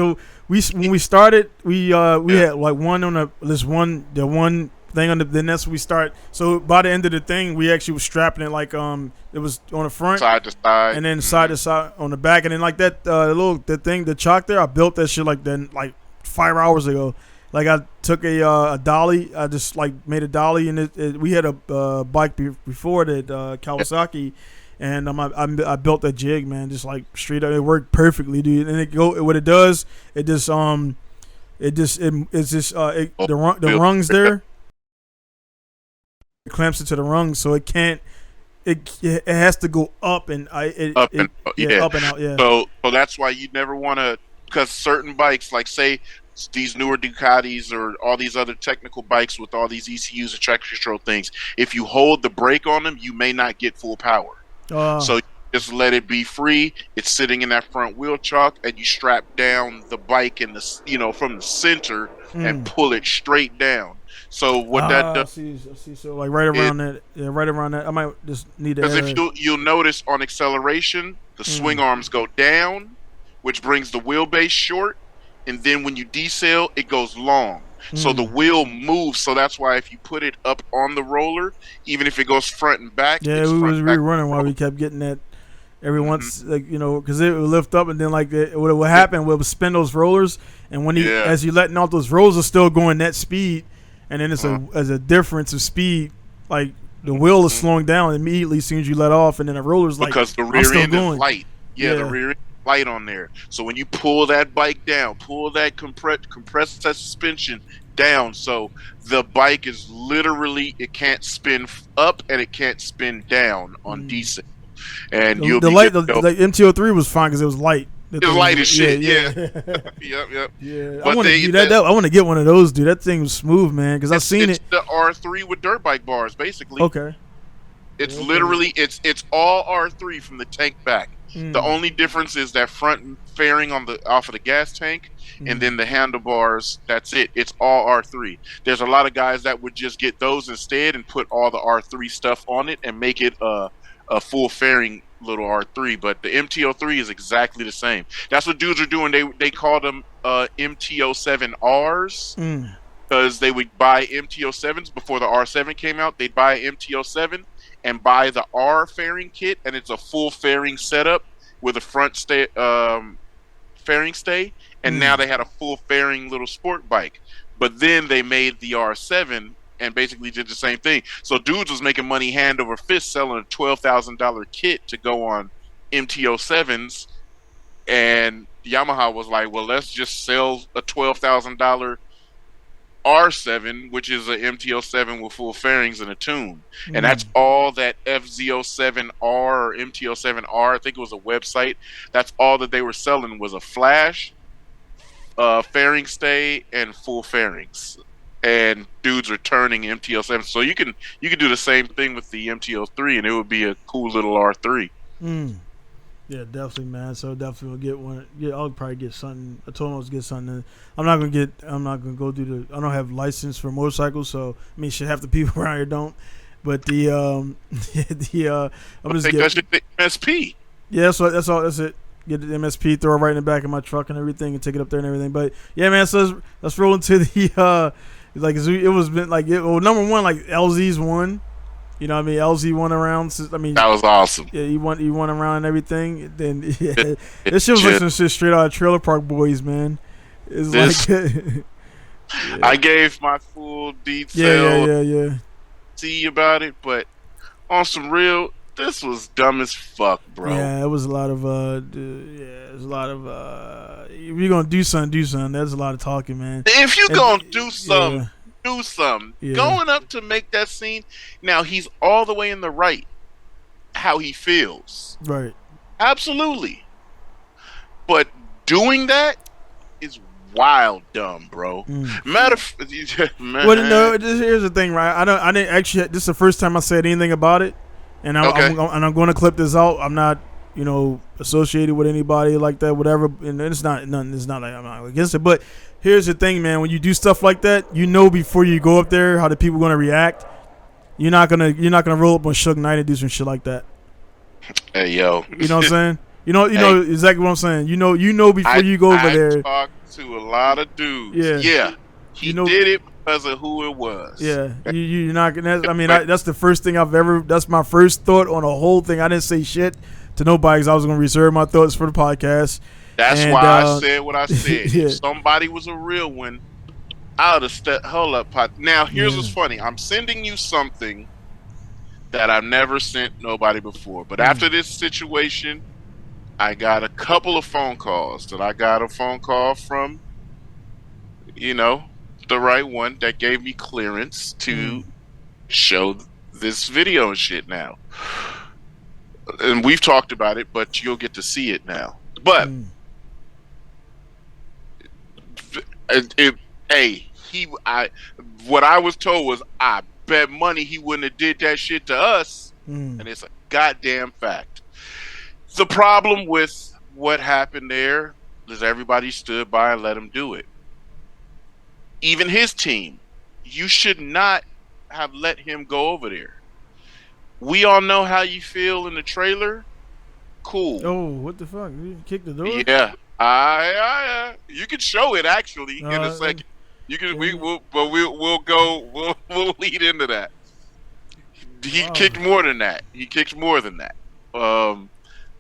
S1: when we started we had like one on the one thing on then that's when we start. So by the end of the thing, we actually was strapping it like it was on the front,
S2: side to side,
S1: and then side to side on the back, and then like that the chalk there. I built that shit like 5 hours ago. Like I took a dolly, I just like made a dolly, and we had a bike before that Kawasaki, and I built that jig, man, just like straight up. It worked perfectly, dude. And what it does, the rungs there, it clamps into the rungs, so it can't. It has to go up and up and out. Yeah.
S2: So that's why you never want to, because certain bikes, like say these newer Ducatis or all these other technical bikes with all these ECUs and traction control things, if you hold the brake on them, you may not get full power. So just let it be free. It's sitting in that front wheel chalk, and you strap down the bike in the from the center and pull it straight down. So what that does,
S1: I see. So like right around that, I might just need to.
S2: Because if you'll notice on acceleration, the swing arms go down, which brings the wheelbase short. And then when you decel, it goes long. So the wheel moves. So that's why if you put it up on the roller, even if it goes front and back.
S1: Yeah, we was rerunning while we kept getting that every once, like, because it would lift up and then like what happened, we would spin those rollers. And when as you're letting out, those rollers are still going that speed. And then it's a difference of speed. Like the wheel is slowing down immediately as soon as you let off. And then the roller's like,
S2: because the rear end is light. Yeah, the rear end. Light on there. So when you pull that bike down, pull that compress that suspension down, so the bike is literally, it can't spin up and it can't spin down on decel. And the
S1: MT-03 was fine because it was light.
S2: It was light as shit. Yeah. Yep.
S1: Yeah. I want to do that. I want to get one of those, dude. That thing was smooth, man. Because I've seen it.
S2: The R3 with dirt bike bars, basically.
S1: Okay.
S2: It's
S1: Okay.
S2: literally it's all R3 from the tank back. The only difference is that front fairing off of the gas tank, and then the handlebars. That's it. It's all R3. There's a lot of guys that would just get those instead and put all the R3 stuff on it and make it a full fairing little R3. But the MT-03 is exactly the same. That's what dudes are doing. They call them MT-07Rs. Because they would buy MT-07s before the R7 came out. They'd buy an MT-07 and buy the R fairing kit, and it's a full fairing setup with a front fairing stay. And now they had a full fairing little sport bike. But then they made the R7 and basically did the same thing. So dudes was making money hand over fist selling a $12,000 kit to go on MT-07s. And Yamaha was like, well, let's just sell a $12,000 R7, which is an MT-07 with full fairings and a tune. And that's all that FZ-07R or MT-07R, I think it was a website, that's all that they were selling was a flash, fairing stay, and full fairings. And dudes are turning MT-07. So you can do the same thing with the MT-03, and it would be a cool little R3.
S1: Yeah, definitely, man. So definitely will get one. Yeah, I'll probably get something. I told him I was get something. I'm not gonna go do the. I don't have license for motorcycles, so I mean, shit, half the people around here don't. But I'm just
S2: get the MSP.
S1: Yeah, that's all. That's it. Get the MSP, throw it right in the back of my truck and everything, and take it up there and everything. But yeah, man. So let's roll into the like it was been like number one, like LZ's won. You know what I mean? LZ won around. I mean,
S2: that was awesome.
S1: Yeah, he won around and everything. Then yeah, this shit was like some shit straight out of Trailer Park Boys, man. It's like
S2: I gave my full detail.
S1: Yeah.
S2: See about it, but on some real, this was dumb as fuck, bro.
S1: Yeah, it was a lot of it was a lot of if you're gonna do something. There's a lot of talking, man.
S2: If you gonna do something.
S1: Yeah.
S2: Do something.
S1: Yeah.
S2: Going up to make that scene. Now he's all the way in the right. How he feels.
S1: Right.
S2: Absolutely. But doing that is wild dumb, bro. Matter of man.
S1: Well, no. Here's the thing, right? I didn't actually. This is the first time I said anything about it, and I'm going to clip this out. I'm not, associated with anybody like that, whatever. And it's not nothing. It's not like I'm not against it, but. Here's the thing, man. When you do stuff like that, before you go up there how the people are gonna react. You're not gonna roll up on Suge Knight and do some shit like that.
S2: Hey yo,
S1: you know what I'm saying? You know exactly what I'm saying. You know before you go over there.
S2: I talked to a lot of dudes. Yeah. He did it because of who it was.
S1: Yeah, you're not gonna. I mean, that's the first thing I've ever. That's my first thought on the whole thing. I didn't say shit to nobody because I was gonna reserve my thoughts for the podcast.
S2: That's why I said what I said. Yeah. If somebody was a real one, I would have stepped. Hold up, Pot. Now, here's what's funny. I'm sending you something that I've never sent nobody before. But after this situation, I got a couple of phone calls. I got a phone call from, the right one that gave me clearance to show this video and shit now. And we've talked about it, but you'll get to see it now. But... what I was told was I bet money he wouldn't have did that shit to us, and it's a goddamn fact. The problem with what happened there is everybody stood by and let him do it. Even his team, you should not have let him go over there. We all know how you feel in the trailer. Cool.
S1: Oh, what the fuck? You kicked the door?
S2: Yeah. You can show it actually in a second. You can. We'll lead into that. He kicked more than that.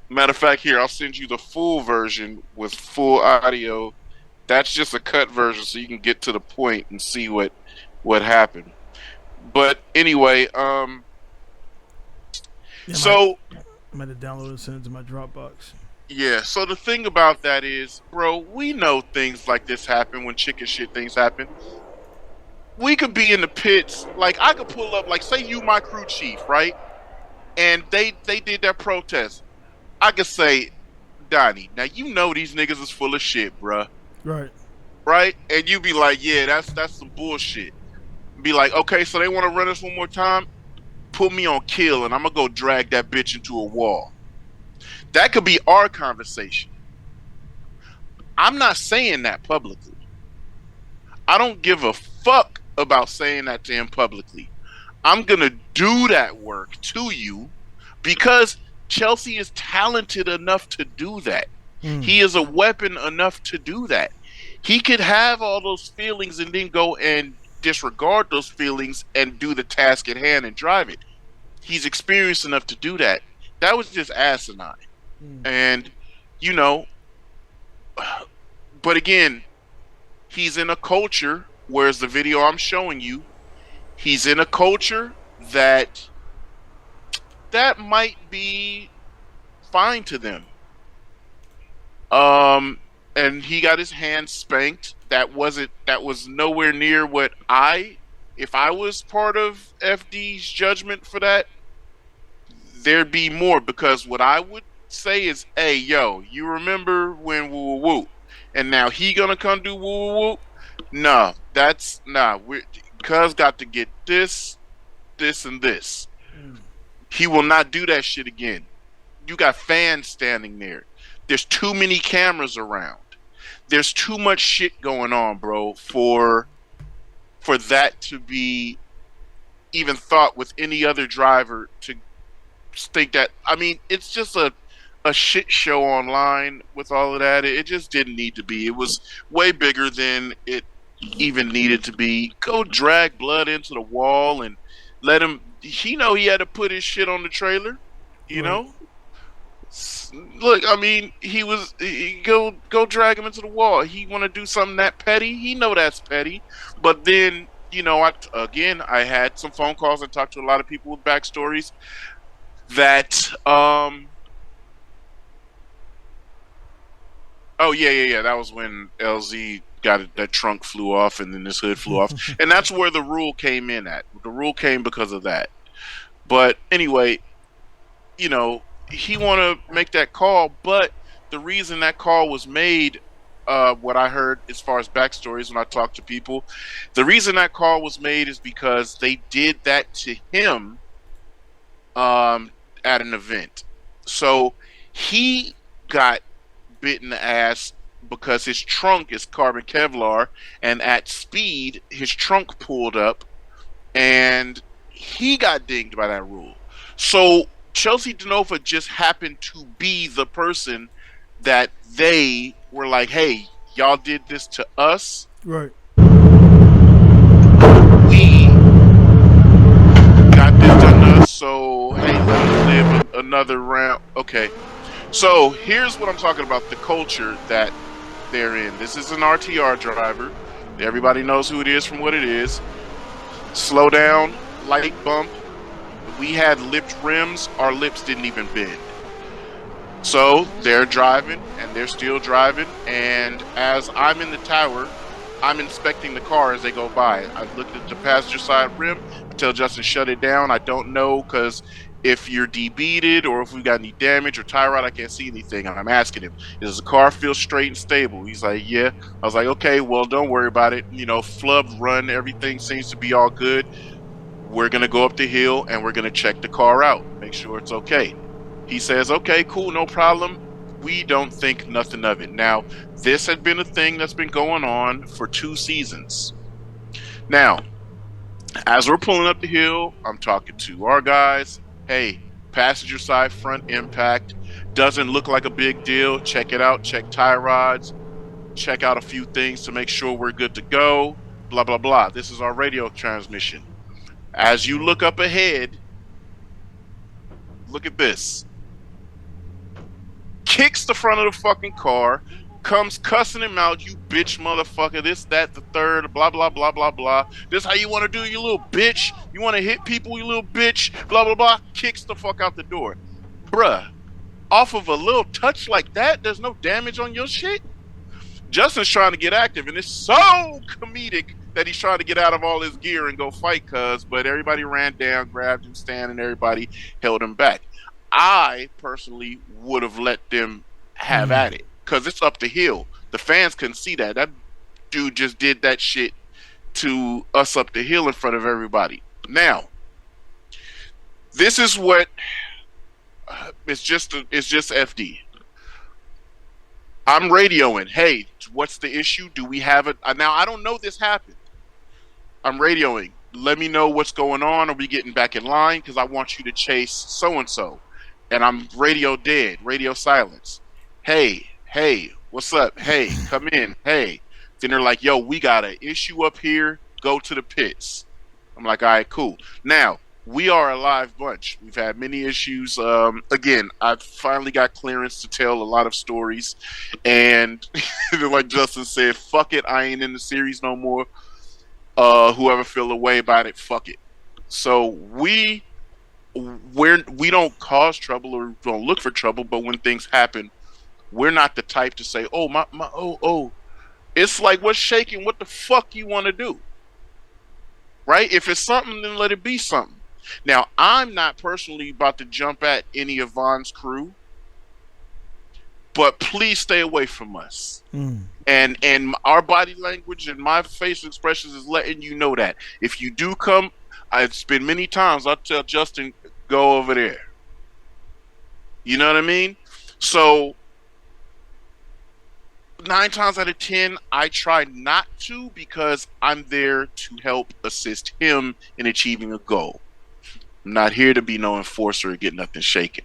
S2: Matter of fact, here I'll send you the full version with full audio. That's just a cut version, so you can get to the point and see what happened. But anyway,
S1: I'm gonna download and send it to my Dropbox.
S2: Yeah, so the thing about that is, bro, we know things like this happen when chicken shit things happen. We could be in the pits, like I could pull up, like say you my crew chief, right? And they did that protest. I could say, Donnie, now you know these niggas is full of shit, bruh. Right? And you be like, yeah, that's some bullshit. Be like, okay, so they want to run us one more time? put me on kill and I'm gonna go drag that bitch into a wall. That could be our conversation. I'm not saying that publicly. I don't give a fuck about saying that to him publicly. I'm gonna do that work to you because Chelsea is talented enough to do that. He is a weapon enough to do that. He could have all those feelings and then go and disregard those feelings and do the task at hand and drive it. He's experienced enough to do that. That was just asinine. And, you know, but again, he's in a culture, whereas the video I'm showing you, he's in a culture that might be fine to them. And he got his hand spanked. That was nowhere near what if I was part of FD's judgment for that, there'd be more, because what I would say is, hey, yo, you remember when woo woo woo, and now he gonna come do woo woo woo? No, cuz got to get this, and this. He will not do that shit again. You got fans standing there. There's too many cameras around. There's too much shit going on, bro, for that to be even thought with any other driver to think that. I mean, it's just a shit show online with all of that. It just didn't need to be. It was way bigger than it even needed to be. Go drag blood into the wall and let him. He had to put his shit on the trailer, you know. Look, I mean, go drag him into the wall. He want to do something that petty. He know that's petty, but then I had some phone calls and talked to a lot of people with backstories that that was when LZ got that trunk flew off and then this hood flew off, and that's where the rule came in at. The rule came because of that. But anyway, he want to make that call, but the reason that call was made, what I heard as far as backstories when I talked to people, the reason that call was made is because they did that to him at an event. So he got bit in the ass because his trunk is carbon Kevlar, and at speed his trunk pulled up and he got dinged by that rule. So Chelsea DeNova just happened to be the person that they were like, hey, y'all did this to us.
S1: Right.
S2: We got this done to us, so hey, let's live another round. Okay. So here's what I'm talking about, the culture that they're in. This is an RTR driver. Everybody knows who it is from what it is. Slow down, light bump. We had lipped rims. Our lips didn't even bend. So they're driving, and they're still driving. And as I'm in the tower, I'm inspecting the car as they go by. I looked at the passenger side rim. I tell Justin, shut it down. I don't know, because if you're debeaded or if we got any damage or tie rod, I can't see anything. And I'm asking him, does the car feel straight and stable? He's like, yeah. I was like, okay, well, don't worry about it. Flub run, everything seems to be all good. We're going to go up the hill and we're going to check the car out, make sure it's okay. He says, okay, cool, no problem. We don't think nothing of it. Now, this had been a thing that's been going on for 2 seasons. Now, as we're pulling up the hill, I'm talking to our guys. Hey, passenger side front impact. Doesn't look like a big deal. Check it out. Check tie rods. Check out a few things to make sure we're good to go. Blah, blah, blah. This is our radio transmission. As you look up ahead, look at this. Kicks the front of the fucking car, comes cussing him out, you bitch motherfucker, this, that, the third, blah, blah, blah, blah, blah. This how you want to do, you little bitch? You want to hit people, you little bitch? Blah, blah, blah. Kicks the fuck out the door. Bruh, off of a little touch like that, there's no damage on your shit? Justin's trying to get active, and it's so comedic that he's trying to get out of all his gear and go fight, but everybody ran down, grabbed him, and everybody held him back. I personally would have let them have at it, because it's up the hill. The fans couldn't see that. That dude just did that shit to us up the hill in front of everybody. Now, This is what it's just FD. I'm radioing. Hey, what's the issue? Do we have it? Now I don't know this happened. I'm radioing. Let me know what's going on. Are we getting back in line? Because I want you to chase so and so. And I'm radio dead, radio silence. Hey, what's up? Hey, come in. Hey. Then they're like, yo, we got an issue up here. Go to the pits. I'm like, all right, cool. Now, we are a live bunch. We've had many issues. Again, I finally got clearance to tell a lot of stories. And like Justin said, fuck it. I ain't in the series no more. Whoever feel a way about it, fuck it. So we don't cause trouble or don't look for trouble, but when things happen, we're not the type to say, oh, oh. It's like, what's shaking? What the fuck you want to do? Right? If it's something, then let it be something. Now, I'm not personally about to jump at any of Von's crew, but please stay away from us. And our body language and my facial expressions is letting you know that. If you do come, it's been many times, I'll tell Justin, go over there. You know what I mean? So 9 times out of 10, I try not to because I'm there to help assist him in achieving a goal. I'm not here to be no enforcer or get nothing shaken.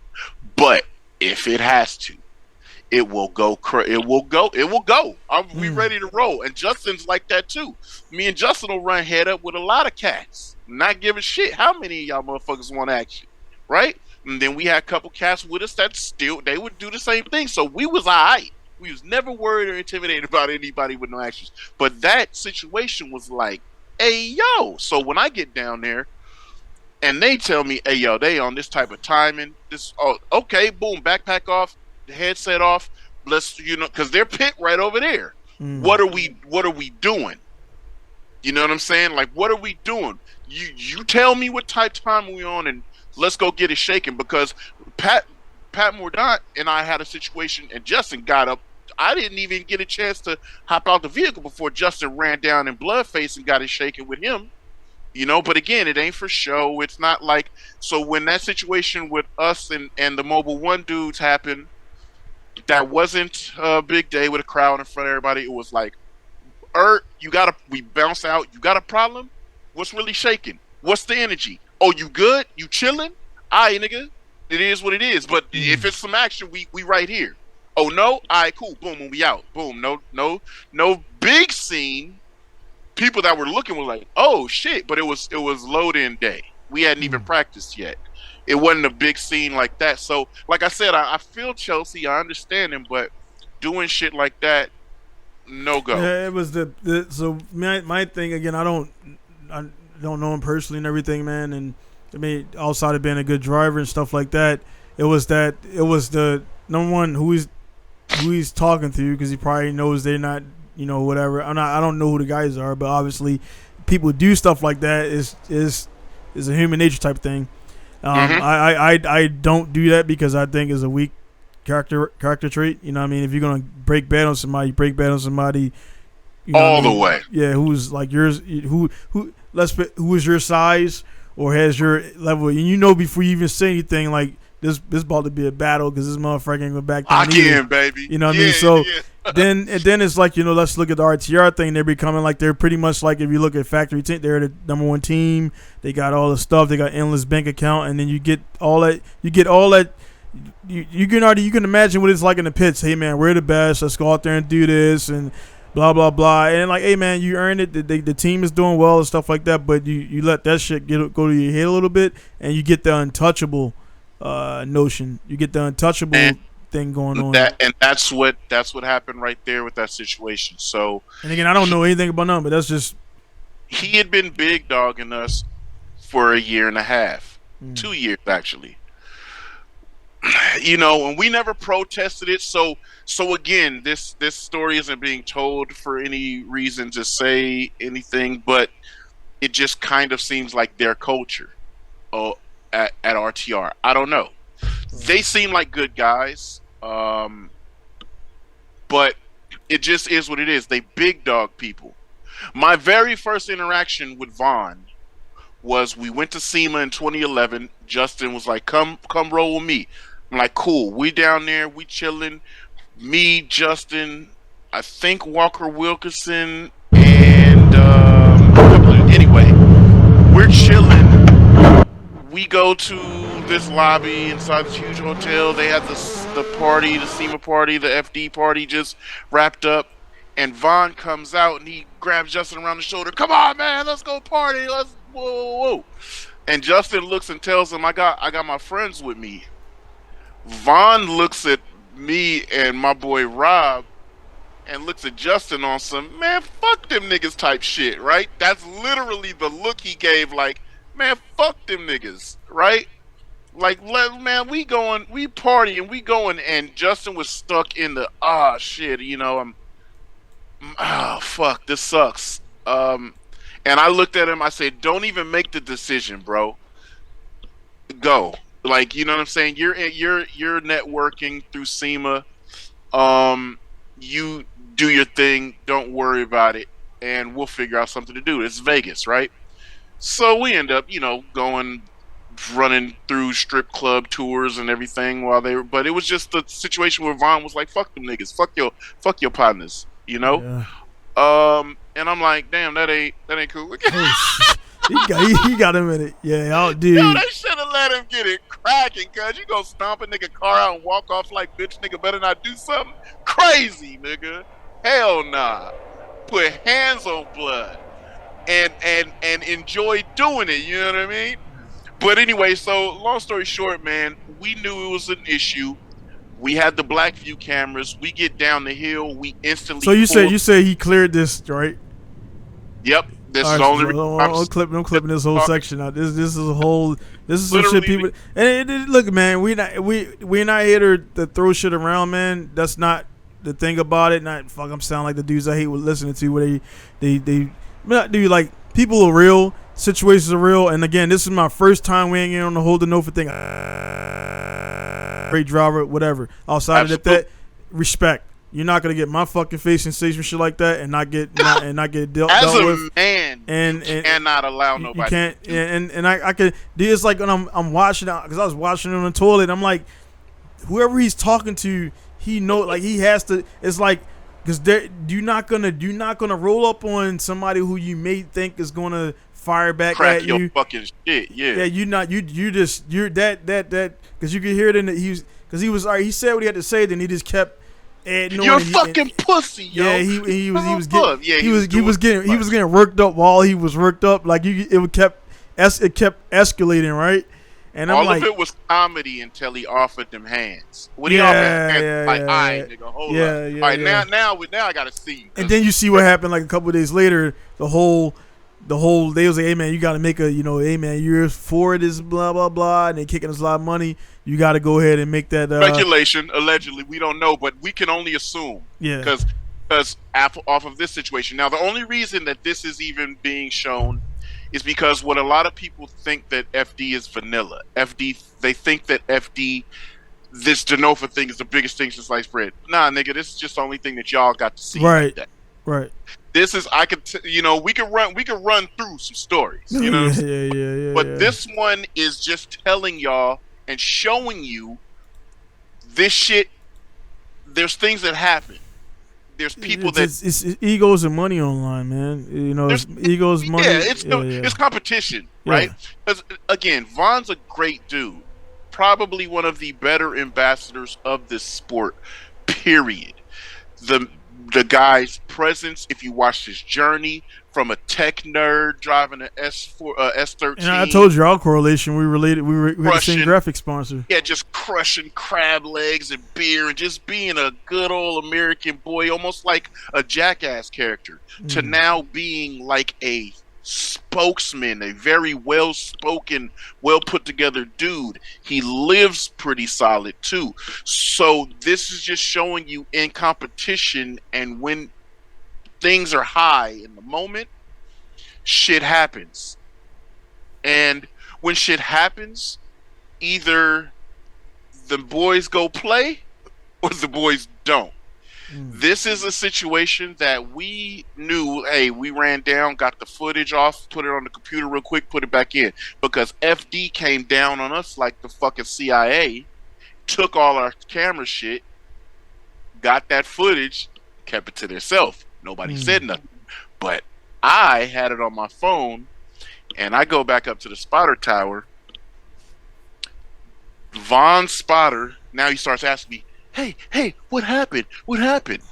S2: But if it has to, it will go. It will go. We ready to roll. And Justin's like that too. Me and Justin will run head up with a lot of cats, not giving shit how many of y'all motherfuckers want action, right? And then we had a couple cats with us that still they would do the same thing. So we was alright. We was never worried or intimidated about anybody with no actions. But that situation was like, hey, yo. So when I get down there and they tell me, hey, yo, they on this type of timing, okay, boom, backpack off, the headset off. Let's, because they're pit right over there. What are we doing? You know what I'm saying? Like, what are we doing? You tell me what type time we on and let's go get it shaken because Pat Mordaunt and I had a situation and Justin got up. I didn't even get a chance to hop out the vehicle before Justin ran down in bloodface and got it shaken with him. But again, it ain't for show. It's not like, so when that situation with us and the Mobile One dudes happened, that wasn't a big day with a crowd in front of everybody. It was like, we bounce out. You got a problem? What's really shaking? What's the energy? Oh, you good? You chilling? Aye, nigga. It is what it is. But if it's some action, we right here. Oh no? All right, cool. Boom, and we out. Boom. No big scene. People that were looking were like, oh shit. But it was load-in day. We hadn't even practiced yet. It wasn't a big scene like that. So, like I said, I feel Chelsea. I understand him, but doing shit like that, no go.
S1: Yeah, it was so my thing again. I don't know him personally and everything, man. And I mean, outside of being a good driver and stuff like that, it was the number one who he's talking to because he probably knows they're not, whatever. I don't know who the guys are, but obviously, people do stuff like that is a human nature type thing. I don't do that because I think it's a weak character trait. You know what I mean? If you're gonna break bad on somebody, break bad on somebody.
S2: All the way.
S1: Yeah, who's like yours? Who is your size or has your level? And before you even say anything, like this about to be a battle because this motherfucker ain't going back down.
S2: Again, baby.
S1: You know what I mean? So then it's like let's look at the RTR thing. They're becoming like they're pretty much like if you look at Factory Team, they're the number one team. They got all the stuff. They got endless bank account, and then you get all that. You can imagine what it's like in the pits. Hey man, we're the best. Let's go out there and do this and blah blah blah. And like, hey man, you earned it. The team is doing well and stuff like that. But you let that shit go to your head a little bit, and you get the untouchable notion. You get the untouchable thing going on.
S2: That's what happened right there with that situation. So,
S1: and again, I don't know anything about them, but that's just
S2: he had been big dogging us for a year and a half, 2 years actually. And we never protested it. So again, this story isn't being told for any reason to say anything, but it just kind of seems like their culture at RTR. I don't know. They seem like good guys, but it just is what it is. They big dog people. My very first interaction with Vaughn was we went to SEMA in 2011. Justin was like, come roll with me. I'm like, cool. We down there, we chilling. Me, Justin, I think Walker Wilkerson, and anyway, we're chilling. We go to this lobby inside this huge hotel. They had the party, the SEMA party, the FD party just wrapped up. And Vaughn comes out and he grabs Justin around the shoulder. Come on, man, let's go party. Let's whoa. And Justin looks and tells him, I got my friends with me. Vaughn looks at me and my boy Rob and looks at Justin on some, man, fuck them niggas type shit, right? That's literally the look he gave, like, man, fuck them niggas, right? Like, man, we partying, we going, and Justin was stuck in the, shit, fuck, this sucks. And I looked at him, I said, don't even make the decision, bro. Go. Like, you know what I'm saying? You're networking through SEMA. You do your thing, don't worry about it, and we'll figure out something to do. It's Vegas, right? So we end up, going running through strip club tours and everything but it was just the situation where Vaughn was like, fuck them niggas, fuck your partners, Yeah. And I'm like, damn, that ain't cool.
S1: he got him in it. Yeah, dude.
S2: Yo, they should have let him get it cracking, cuz you gonna stomp a nigga car out and walk off like, bitch, nigga better not do something crazy, nigga. Hell nah. Put hands on blood and enjoy doing it, you know what I mean? But anyway, so long story short, man, we knew it was an issue. We had the black view cameras. We get down the hill. We instantly.
S1: So you say he cleared this, right?
S2: Yep. This is only.
S1: I'm clipping this whole section out. This is a whole. This is some shit people. And look, man, we're not here to throw shit around, man. That's not the thing about it. Not fuck. I'm sounding like the dudes I hate listening to where they not do like people are real. Situations are real, and again, this is my first time weighing in on the hold the no for thing. Great driver, whatever. Outside of that, respect. You're not gonna get my fucking face and say some shit like that, and not get dealt with.
S2: As a man, and cannot allow nobody.
S1: You can't, and I could. It's like when I'm watching it because I was watching it on the toilet. I'm like, whoever he's talking to, he know like he has to. It's like. Because you're not gonna roll up on somebody who you may think is gonna fire back
S2: crack
S1: at
S2: your
S1: you.
S2: Fucking shit, yeah.
S1: Yeah, you're that because you could hear it in the he said what he had to say, then he just kept adding.
S2: You're a fucking pussy, yo.
S1: Yeah, he was getting worked up while he was worked up. Like it kept escalating, right? And I'm
S2: all
S1: like,
S2: of it was comedy until he offered them hands. When he offered hands, all right, nigga, hold up. All right, now I gotta see you.
S1: And then you see what happened like a couple of days later. The whole they was like, hey man, you gotta make hey man, you're for this blah blah blah, and they kicking us a lot of money. You gotta go ahead and make that
S2: speculation. Allegedly, we don't know, but we can only assume.
S1: Yeah,
S2: because off of this situation. Now, the only reason that this is even being shown is because what a lot of people think that FD is vanilla. They think that FD, this Denofa thing is the biggest thing since sliced bread. Nah, nigga, this is just the only thing that y'all got to see.
S1: Right. Right.
S2: This is we could run through some stories. You know.
S1: Yeah.
S2: But this one is just telling y'all and showing you this shit. There's things that happen. There's people
S1: it's egos and money online, man. It's egos, money.
S2: Yeah, it's competition, right? Because again, Von's a great dude, probably one of the better ambassadors of this sport. Period. The guy's presence. If you watch his journey from a tech nerd driving an S13.
S1: And I told you our correlation. We related. We were the same graphic sponsor.
S2: Yeah, just crushing crab legs and beer and just being a good old American boy, almost like a Jackass character, to now being like a spokesman, a very well-spoken, well-put-together dude. He lives pretty solid too. So this is just showing you in competition, and when things are high in the moment, shit happens. And when shit happens, either the boys go play or the boys don't. This is a situation that we knew, hey, we ran down, got the footage off, put it on the computer real quick, put it back in. Because FD came down on us like the fucking CIA, took all our camera shit, got that footage, kept it to themselves. Nobody said nothing. But I had it on my phone, and I go back up to the spotter tower. Von's spotter, now he starts asking me, hey, what happened? What happened?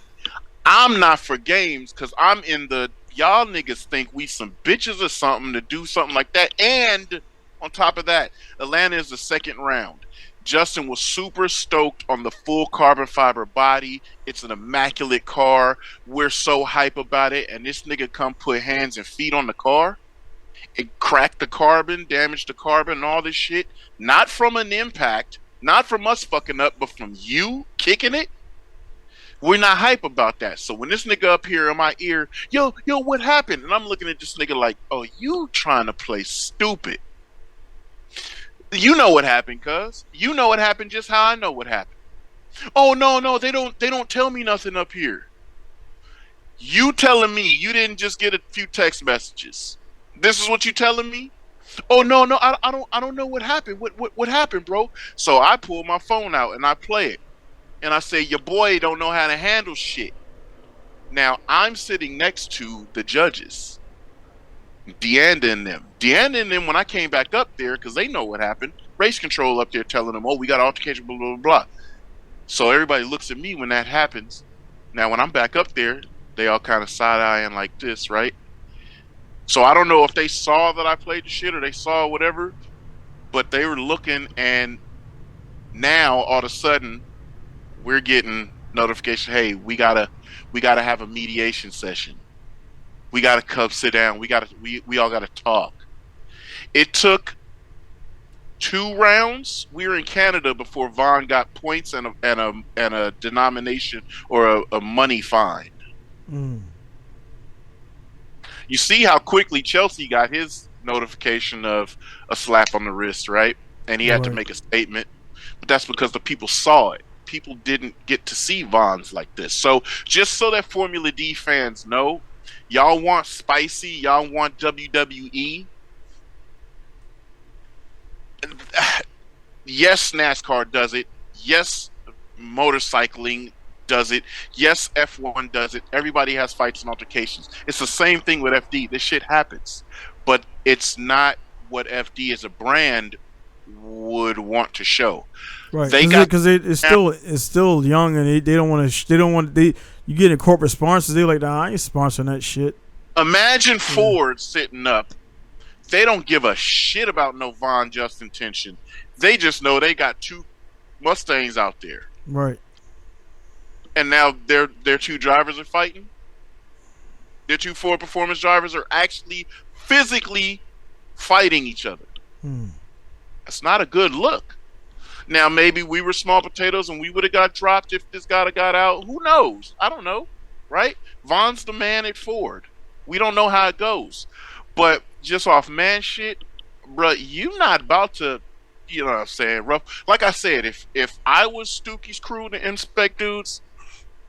S2: I'm not for games because I'm in the, y'all niggas think we some bitches or something to do something like that. And on top of that, Atlanta is the second round. Justin was super stoked on the full carbon fiber body. It's an immaculate car. We're so hype about it. And this nigga come put hands and feet on the car. It cracked the carbon, damaged the carbon, and all this shit. Not from an impact, not from us fucking up, but from you kicking it. We're not hype about that. So when this nigga up here in my ear, yo, what happened? And I'm looking at this nigga like, oh, you trying to play stupid. You know what happened, cuz. You know what happened just how I know what happened. Oh, no, they don't tell me nothing up here. You telling me you didn't just get a few text messages. This is what you telling me? Oh no, I don't know what happened. What happened, bro? So I pull my phone out and I play it. And I say, your boy don't know how to handle shit. Now I'm sitting next to the judges. Deanda and them, when I came back up there, because they know what happened, race control up there telling them, oh, we got altercation, blah, blah, blah. So everybody looks at me when that happens. Now when I'm back up there, they all kind of side-eyeing like this, right? So I don't know if they saw that I played the shit or they saw whatever, but they were looking, and now all of a sudden we're getting notification, hey, we gotta have a mediation session. We gotta come sit down. We all gotta talk. It took 2 rounds. We were in Canada before Von got points and a denomination or a money fine. You see how quickly Chelsea got his notification of a slap on the wrist, right? And he had to make a statement. But that's because the people saw it. People didn't get to see Vons like this. So just so that Formula D fans know, y'all want spicy, y'all want WWE. Yes, NASCAR does it. Yes, motorcycling does it. Yes, F1 does it. Everybody has fights and altercations. It's the same thing with FD. This shit happens. But it's not what FD as a brand would want to show.
S1: Right. Because it's still young, and they don't want you get in corporate sponsors, they're like, nah, I ain't sponsoring that shit.
S2: Imagine Ford sitting up. They don't give a shit about no Von Justin tension. They just know they got 2 Mustangs out there.
S1: Right.
S2: And now their 2 drivers are fighting. Their 2 Ford Performance drivers are actually physically fighting each other. That's not a good look. Now maybe we were small potatoes and we would have got dropped if this guy got out. Who knows? I don't know. Right? Von's the man at Ford. We don't know how it goes. But just off man shit, bruh, you not about to, you know what I'm saying, rough. Like I said, if I was Stooky's crew to inspect dudes,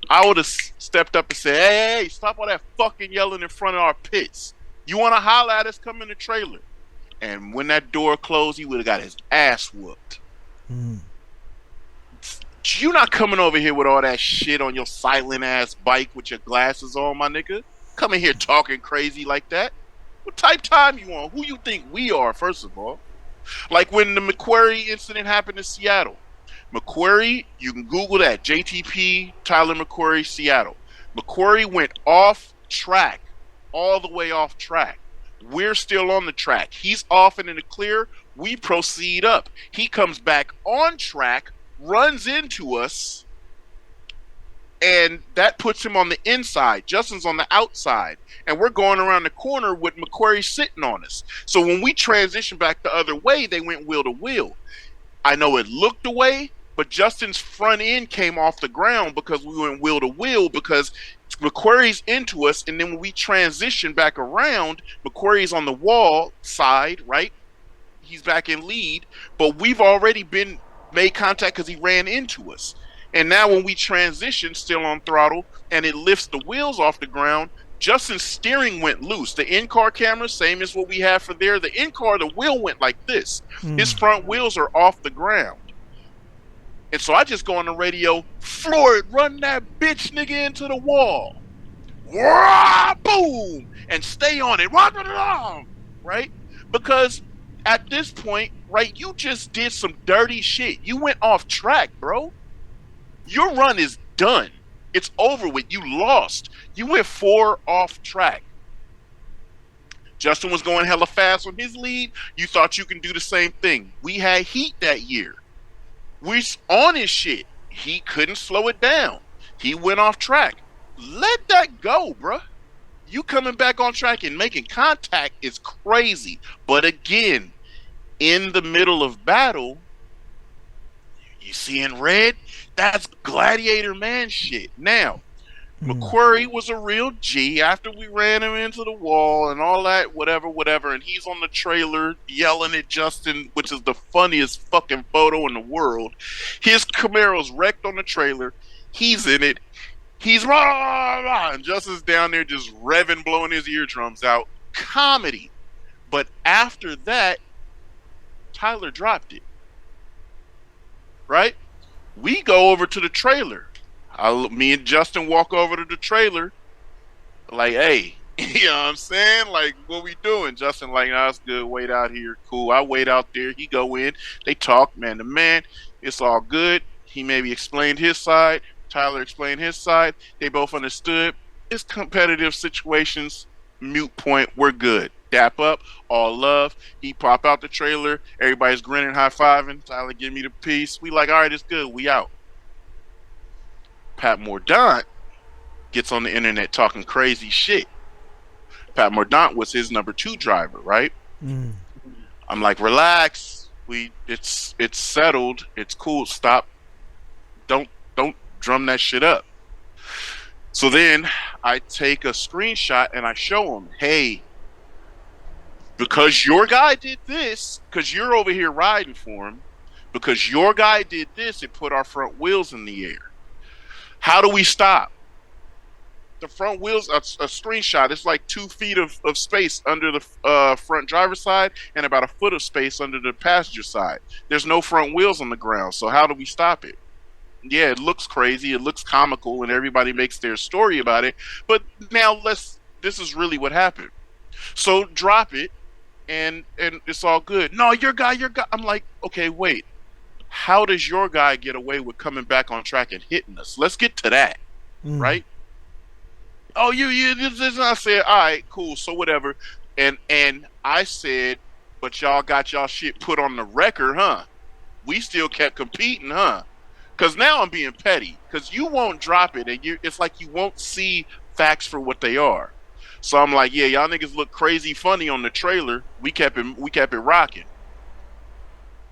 S2: I would have stepped up and said, hey, stop all that fucking yelling in front of our pits. You want to holler at us, come in the trailer. And when that door closed, he would have got his ass whooped. You not coming over here with all that shit on your silent ass bike with your glasses on, my nigga. Coming here talking crazy like that. What type time you on? Who you think we are, first of all? Like when the McQuarrie incident happened in Seattle. McQuarrie, you can Google that. JTP, Tyler McQuarrie, Seattle. McQuarrie went off track, all the way off track. We're still on the track. He's off and in the clear. We proceed up. He comes back on track, runs into us, and that puts him on the inside. Justin's on the outside, and we're going around the corner with McQuarrie sitting on us. So when we transitioned back the other way, they went wheel to wheel. I know it looked away, but Justin's front end came off the ground because we went wheel to wheel because McQuarrie's into us, and then when we transition back around, McQuarrie's on the wall side, right? He's back in lead, but we've already been made contact because he ran into us. And now when we transition, still on throttle, and it lifts the wheels off the ground, Justin's steering went loose. The in-car camera, same as what we have for there. The in-car, the wheel went like this. His front wheels are off the ground. And so I just go on the radio, floor it, run that bitch nigga into the wall. Wah, boom! And stay on it. Right? Because at this point, right, you just did some dirty shit. You went off track, bro. Your run is done. It's over with. You lost. You went 4 off track. Justin was going hella fast on his lead. You thought you can do the same thing. We had heat that year. We on his shit. He couldn't slow it down. He went off track. Let that go, bruh. You coming back on track and making contact is crazy. But again, in the middle of battle, you seeing red? That's gladiator man shit. Now, McQuarrie was a real G after we ran him into the wall and all that, whatever. And he's on the trailer yelling at Justin, which is the funniest fucking photo in the world. His Camaro's wrecked on the trailer. He's in it. He's rah, and Justin's down there just revving, blowing his eardrums out. Comedy. But after that, Tyler dropped it. Right? We go over to the trailer. Me and Justin walk over to the trailer. Like, hey, you know what I'm saying? Like, what we doing? Justin like, nah, it's good. Wait out here. Cool. I wait out there. He go in. They talk man to man. It's all good. He maybe explained his side. Tyler explained his side. They both understood. It's competitive situations. Mute point. We're good. Dap up. All love. He pop out the trailer. Everybody's grinning, high-fiving. Tyler give me the piece. We like, all right, it's good. We out. Pat Mordaunt gets on the internet talking crazy shit. Pat Mordaunt was his number 2 driver, right? I'm like, relax. It's settled. It's cool. Stop. Don't drum that shit up. So then I take a screenshot and I show him, hey, because your guy did this, because you're over here riding for him, because your guy did this, it put our front wheels in the air. How do we stop? The front wheels, a screenshot, it's like 2 feet of space under the front driver's side and about a foot of space under the passenger side. There's no front wheels on the ground, so how do we stop it? Yeah, it looks crazy, it looks comical, and everybody makes their story about it. But now this is really what happened. So drop it, and it's all good. No, your guy. I'm like, okay, wait. How does your guy get away with coming back on track and hitting us? Let's get to that, right? Oh, I said, all right, cool, so whatever. And I said, but y'all got y'all shit put on the record, huh? We still kept competing, huh? Because now I'm being petty. Because you won't drop it, and it's like you won't see facts for what they are. So I'm like, yeah, y'all niggas look crazy funny on the trailer. We kept it rocking.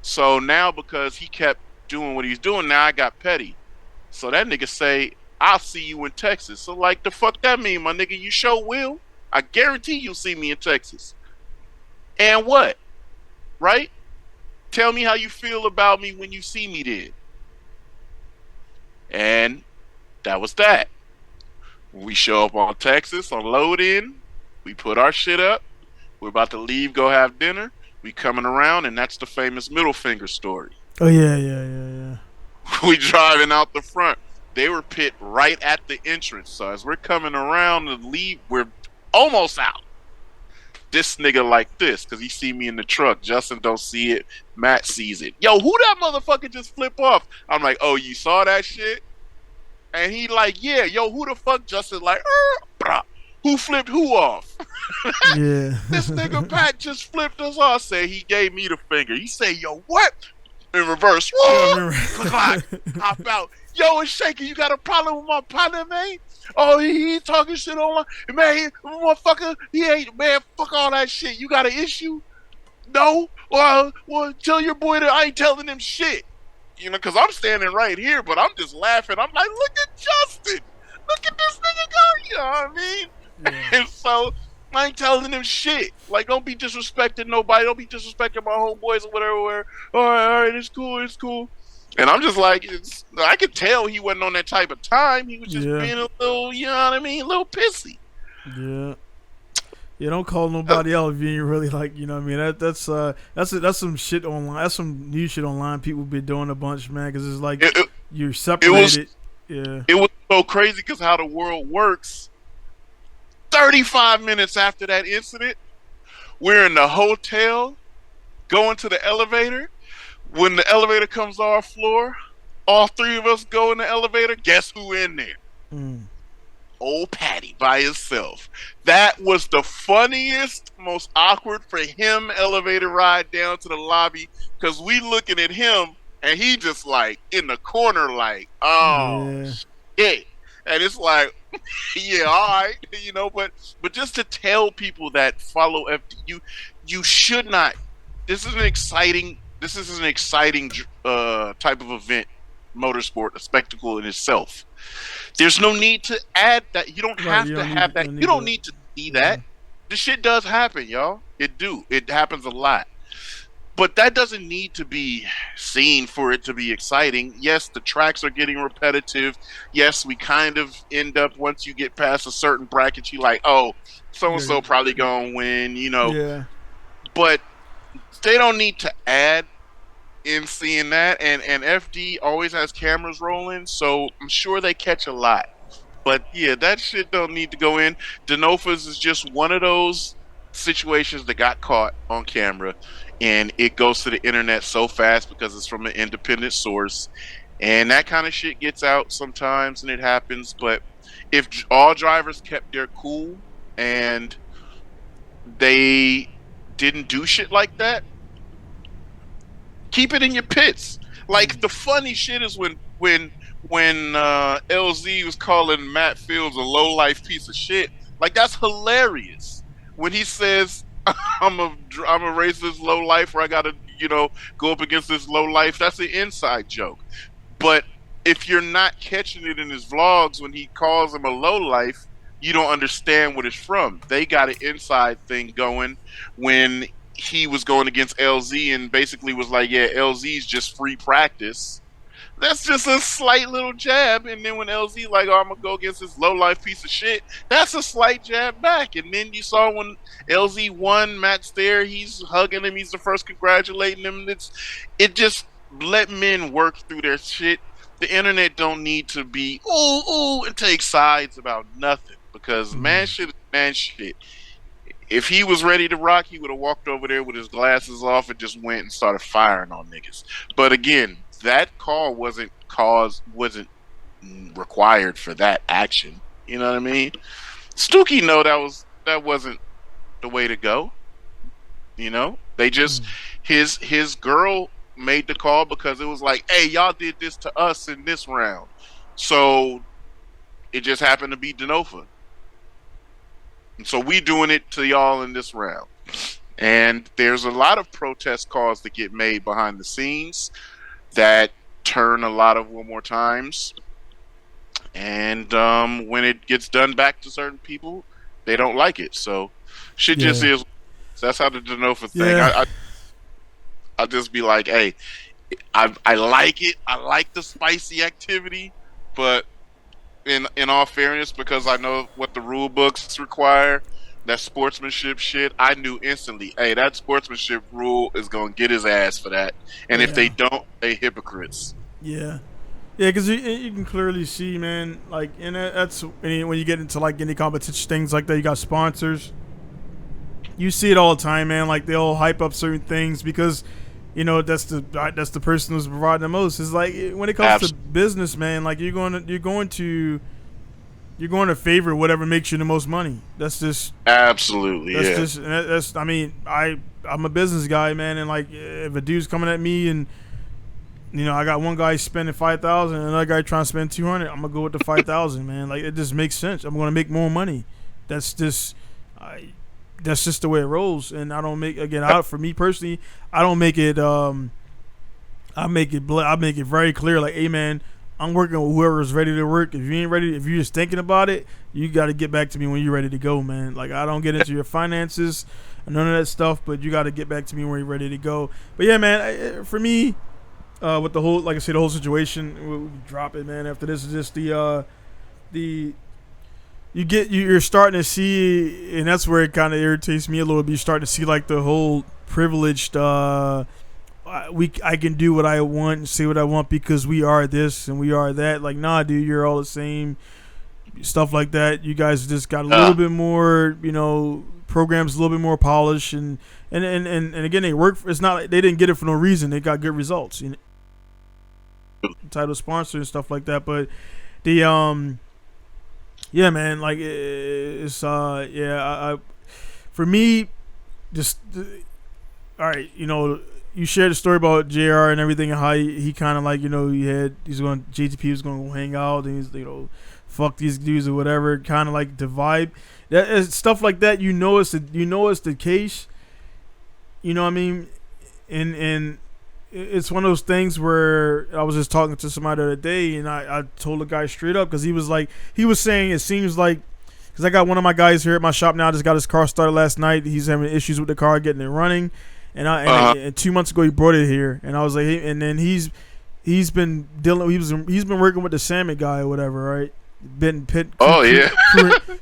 S2: So now because he kept doing what he's doing, now I got petty. So that nigga say, I'll see you in Texas. So like, the fuck that mean, my nigga? You sure will. I guarantee you'll see me in Texas. And what? Right? Tell me how you feel about me when you see me then. And that was that. We show up on Texas on load in. We put our shit up. We're about to leave, go have dinner. We coming around, and that's the famous middle finger story.
S1: Oh, yeah.
S2: We driving out the front. They were pit right at the entrance. So as we're coming around to leave, we're almost out. This nigga like this, because he see me in the truck. Justin don't see it. Matt sees it. Yo, who that motherfucker just flip off? I'm like, oh, you saw that shit? And he like, yeah. Yo, who the fuck? Justin like, brah. Who flipped who off?
S1: Yeah.
S2: This nigga Pat just flipped us off. Say he gave me the finger. He say, yo, what? In reverse. Hop out. Yo, it's shaking. You got a problem with my partner, man? Oh, he talking shit online. Man, motherfucker, he ain't, man, fuck all that shit. You got an issue? No? Well, tell your boy that I ain't telling him shit. You know, because I'm standing right here, but I'm just laughing. I'm like, look at Justin. Look at this nigga go. You know what I mean? Yeah. And so I ain't telling him shit. Like, don't be disrespecting nobody. Don't be disrespecting my homeboys or whatever. All right, it's cool. And I'm just like, I could tell he wasn't on that type of time. He was just
S1: Yeah.
S2: being a little, you know what I mean, a little pissy.
S1: Yeah. Yeah, don't call nobody out if you ain't really like, you know what I mean? That's some shit online. That's some new shit online people be doing a bunch, man, because it's like you're separated.
S2: It was so crazy because how the world works. 35 minutes after that incident, we're in the hotel, going to the elevator. When the elevator comes to our floor, all three of us go in the elevator. Guess who in there? Old Patty by himself. That was the funniest, most awkward for him elevator ride down to the lobby because we looking at him and he just like in the corner like, oh shit. And it's like, yeah, all right, you know, but just to tell people that follow FD, you should not. This is an exciting type of event, motorsport, a spectacle in itself. There's no need to add that. You don't have to have that. You don't need to see that. The shit does happen, y'all. It happens a lot. But that doesn't need to be seen for it to be exciting. Yes, the tracks are getting repetitive. Yes, we kind of end up, once you get past a certain bracket, you're like, oh, so-and-so probably going to win, you know.
S1: Yeah.
S2: But they don't need to add in seeing that. And FD always has cameras rolling, so I'm sure they catch a lot. But, yeah, that shit don't need to go in. Denofa's is just one of those situations that got caught on camera. And it goes to the internet so fast because it's from an independent source. And that kind of shit gets out sometimes and it happens. But if all drivers kept their cool and they didn't do shit like that, keep it in your pits. Like the funny shit is when LZ was calling Matt Fields a low-life piece of shit. Like that's hilarious. When he says, I'm a race this low life where I gotta, you know, go up against this low life. That's an inside joke. But if you're not catching it in his vlogs when he calls him a low life, you don't understand what it's from. They got an inside thing going when he was going against LZ and basically was like, yeah, LZ's just free practice. That's just a slight little jab. And then when LZ like, oh, I'm going to go against this low-life piece of shit, that's a slight jab back. And then you saw when LZ won, Matt's there, he's hugging him, he's the first congratulating him. It just let men work through their shit. The internet don't need to be, ooh, and take sides about nothing. Because man shit is man shit. If he was ready to rock, he would have walked over there with his glasses off and just went and started firing on niggas. But again, that call wasn't required for that action. You know what I mean? Stookie know that wasn't the way to go. You know? They just his girl made the call because it was like, hey, y'all did this to us in this round. So it just happened to be Denofa. And so we doing it to y'all in this round. And there's a lot of protest calls that get made behind the scenes that turn a lot of one more times. And when it gets done back to certain people, they don't like it. So shit just is. So that's how the Denofa thing. Yeah. I'll just be like, hey, I like it. I like the spicy activity, but in all fairness, because I know what the rule books require, that sportsmanship shit, I knew instantly, hey, that sportsmanship rule is going to get his ass for that. And if they don't, they hypocrites.
S1: Yeah. Yeah, because you can clearly see, man, like, and that's when you get into, like, any competition, things like that, you got sponsors. You see it all the time, man. Like, they'll hype up certain things because, you know, that's the person who's providing the most. It's like, when it comes to business, man, like, you're going to favor whatever makes you the most money. That's just
S2: absolutely.
S1: That's just that's. I mean, I'm a business guy, man, and like if a dude's coming at me and you know I got one guy spending $5,000 and another guy trying to spend $200, I'm gonna go with the $5,000, man. Like it just makes sense. I'm gonna make more money. That's just the way it rolls. And I don't make for me personally, I don't make it. I make it very clear. Like, hey, man, I'm working with whoever's ready to work. If you ain't ready, if you're just thinking about it, you got to get back to me when you're ready to go, man. Like, I don't get into your finances and none of that stuff, but you got to get back to me when you're ready to go. But yeah, man, for me, with the whole, like I said, the whole situation. We'll drop it, man. After this is just you're starting to see, and that's where it kind of irritates me a little bit. You're starting to see like the whole privileged. I can do what I want and say what I want because we are this and we are that. Like, nah, dude, you're all the same. Stuff like that. You guys just got a little bit more, programs a little bit more polished and again, they work. It's not like they didn't get it for no reason. They got good results. Title sponsor and stuff like that. But the yeah, man, like it's I for me, just all right, you shared the story about JR and everything and how he kind of like JTP was going to hang out and he's fuck these dudes or whatever, kind of like the vibe. That is stuff like that. It's the case. You know what I mean? And it's one of those things where I was just talking to somebody the other day, and I told the guy straight up because he was saying it seems like, because I got one of my guys here at my shop now. Just got his car started last night. He's having issues with the car getting it running, and 2 months ago he brought it here, and I was like, and then he's been working with the Salmon guy or whatever, right?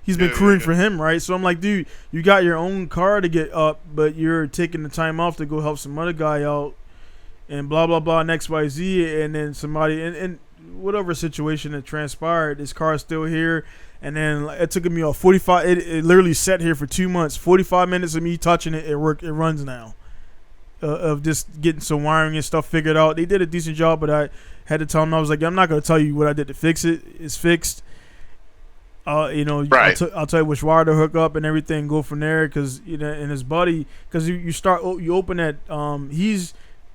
S1: He's been crewing for him, right? So I'm like, dude, you got your own car to get up, but you're taking the time off to go help some other guy out, and blah blah blah, and XYZ, and then somebody and whatever situation that transpired, his car is still here, and then it took me a 45. It literally sat here for 2 months, 45 minutes of me touching it. It worked. It runs now. Of just getting some wiring and stuff figured out. They did a decent job, but I had to tell them, I was like, I'm not going to tell you what I did to fix it. It's fixed.
S2: Right.
S1: I'll tell you which wire to hook up and everything. Go from there, because and his buddy, because you open that. He's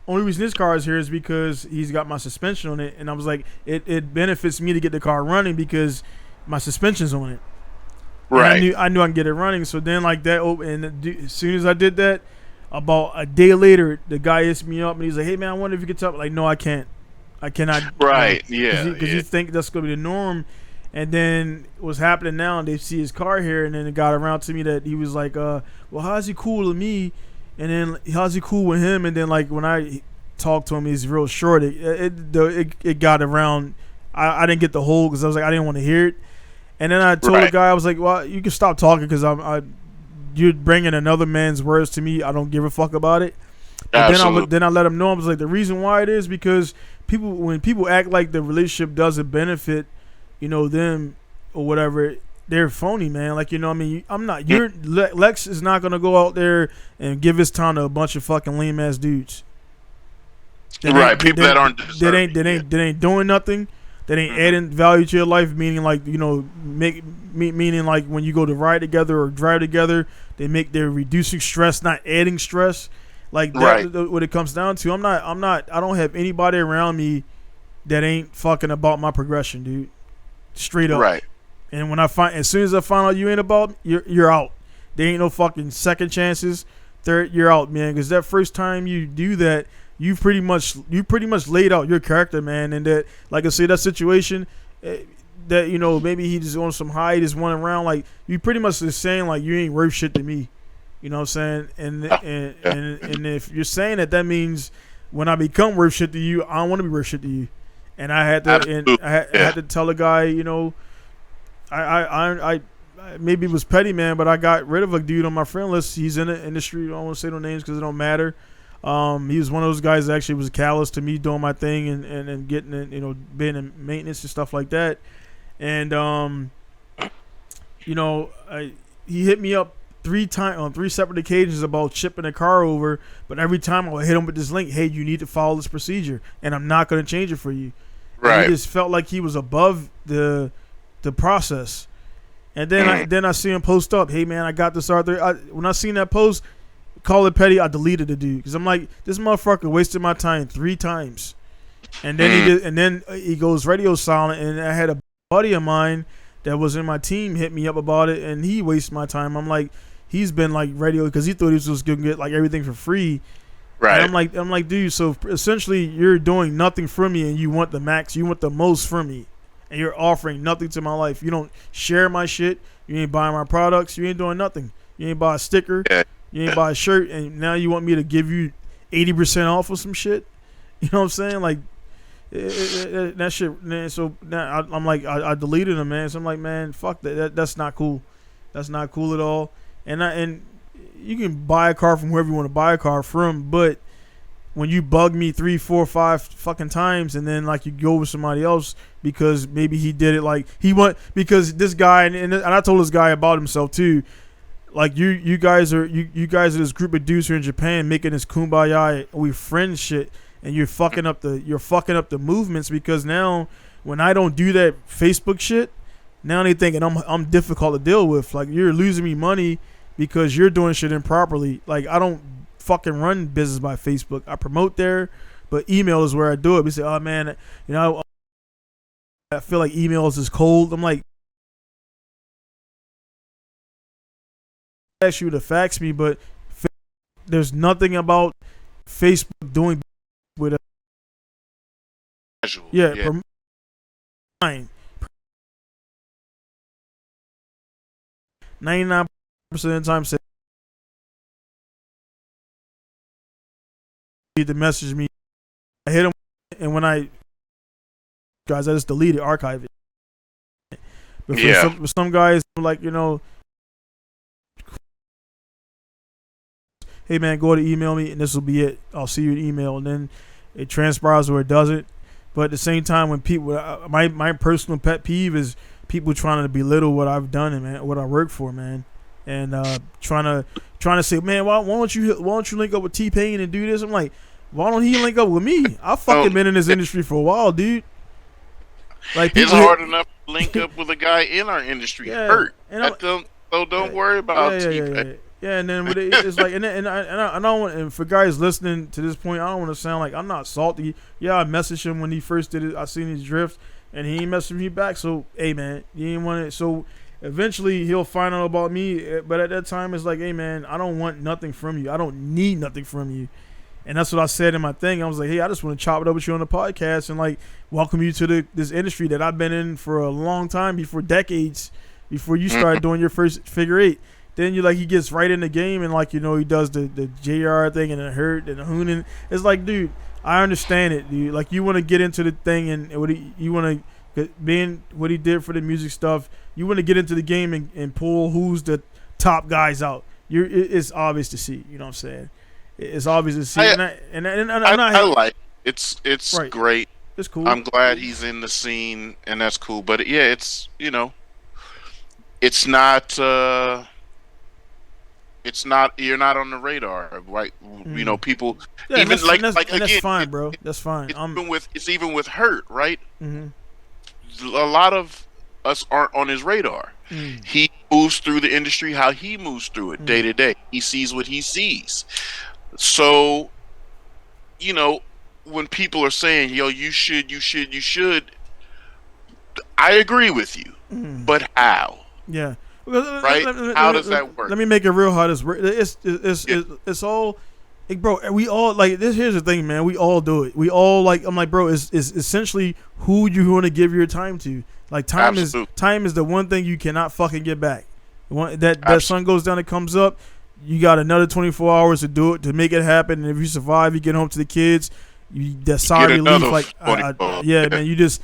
S1: only reason his car is here is because he's got my suspension on it, and I was like, it benefits me to get the car running because my suspension's on it.
S2: Right.
S1: And I knew I can get it running. So then like that, and as soon as I did that, about a day later, the guy hits me up and he's like, "Hey man, I wonder if you could tell." Like, no, I can't. I cannot.
S2: Right. Yeah.
S1: Because you think that's gonna be the norm. And then what's happening now, and they see his car here, and then it got around to me that he was like, well, how's he cool with me? And then how's he cool with him? And then like when I talked to him, he's real short. It got around. I didn't get the whole, because I was like, I didn't want to hear it. And then I told the guy, I was like, well, you can stop talking because you're bringing another man's words to me. I don't give a fuck about it. And then I let him know. I was like, the reason why it is because when people act like the relationship doesn't benefit, them or whatever, they're phony, man. Like, I mean, I'm not. Lex is not gonna go out there and give his time to a bunch of fucking lame ass dudes.
S2: People that aren't deserving.
S1: That ain't doing nothing. That ain't adding value to your life. Meaning like meaning like when you go to ride together or drive together, they're reducing stress, not adding stress. Like that, what it comes down to. I don't have anybody around me that ain't fucking about my progression, dude. Straight up.
S2: Right.
S1: And as soon as I find out you ain't about, you're out. There ain't no fucking second chances. Third, you're out, man. Because that first time you do that, you pretty much laid out your character, man. And that, like I said, that situation, that maybe he just on some high, he just went around, like you pretty much is saying like you ain't worth shit to me. You know what I'm saying? And if you're saying that means when I become worth shit to you, I don't want to be worth shit to you. And I had to, I had to tell the guy, I maybe it was petty, man, but I got rid of a dude on my friend list. He's in the industry. I don't want to say no names because it don't matter. He was one of those guys that actually was callous to me doing my thing and getting in, being in maintenance and stuff like that. And he hit me up 3 times on 3 separate occasions about shipping a car over, but every time I would hit him with this link, hey, you need to follow this procedure, and I'm not going to change it for you. Right. He just felt like he was above the process. And then I see him post up, hey man, I got this Arthur. When I seen that post, call it petty, I deleted the dude because I'm like, this motherfucker wasted my time 3 times. And then he goes radio silent, and I had a buddy of mine that was in my team hit me up about it, and he wasted my time. I'm like, he's been like radio because he thought he was just gonna get like everything for free. Right. And I'm like, dude, so essentially you're doing nothing for me, and you want the max, you want the most from me, and you're offering nothing to my life. You don't share my shit. You ain't buying my products. You ain't doing nothing. You ain't buy a sticker. You ain't buy a shirt, and now you want me to give you 80% off of some shit. You know what I'm saying? Like that shit. Man, so now I'm like, I deleted him, man. So I'm like, man, fuck that. That's not cool. That's not cool at all. And you can buy a car from whoever you want to buy a car from, but when you bug me 3, 4, 5 fucking times, and then like you go with somebody else because maybe he did it like because this guy and I told this guy about himself too. Like you guys are this group of dudes here in Japan making this kumbaya we friends shit, and you're fucking up the movements, because now when I don't do that Facebook shit, now they thinking I'm difficult to deal with. Like, you're losing me money because you're doing shit improperly. Like, I don't fucking run business by Facebook. I promote there, but email is where I do it. We say, oh man, you know, I feel like emails is cold. I'm like, I ask you to fax me, but there's nothing about Facebook doing with a
S2: casual.
S1: Yeah. 99% of the time say to message me. I hit them, and when I just delete it, archive it. But for some guys, like, you know, hey man, go to email me and this will be it. I'll see your email, and then it transpires or it doesn't. But at the same time, when people, my personal pet peeve is people trying to belittle what I've done and man, what I work for, man, and trying to say, man, why don't you link up with T-Pain and do this? I'm like, why don't he link up with me? I've fucking been in this industry for a while, dude. Like,
S2: it's hard enough to link up with a guy in our industry. Hurt. So don't worry about T-Pain.
S1: Yeah, and then it's like, and I don't want, and for guys listening to this point, I don't want to sound like I'm not salty. Yeah, I messaged him when he first did it. I seen his drift, and he ain't messaged me back. So, hey man, you ain't want it. So eventually he'll find out about me. But at that time, it's like, hey man, I don't want nothing from you. I don't need nothing from you. And that's what I said in my thing. I was like, hey, I just want to chop it up with you on the podcast and like welcome you to this industry that I've been in for a long time, decades before you started doing your first figure eight. Then he gets right in the game, and like, you know, he does the JR thing and the hurt and the hooning. It's like, dude, I understand it, dude. Like, you want to get into the thing, and you want to, being what he did for the music stuff, you want to get into the game and pull who's the top guys out. It's obvious to see. You know what I'm saying? It's obvious to see. I
S2: like it. It's right. Great.
S1: It's cool.
S2: I'm glad he's in the scene, and that's cool. But yeah, it's, you know, it's not. It's not. You're not on the radar, right? You know, people.
S1: Yeah,
S2: even
S1: like
S2: again,
S1: that's fine, bro. That's fine.
S2: It's even with Hurt, right?
S1: Mm-hmm.
S2: A lot of us aren't on his radar. He moves through the industry how he moves through it day to day. He sees what he sees. So, you know, when people are saying, "Yo, you should," I agree with you, but how?
S1: Yeah.
S2: Right? How does that work?
S1: Let me make it real hard. It's all, like, bro. We all like this. Here's the thing, man. We all do it. We all like. I'm like, bro. It's essentially who you want to give your time to. Like, time is the one thing you cannot fucking get back. That sun goes down, it comes up. You got another 24 hours to do it, to make it happen. And if you survive, you get home to the kids. That sigh of relief, like, yeah, man. You just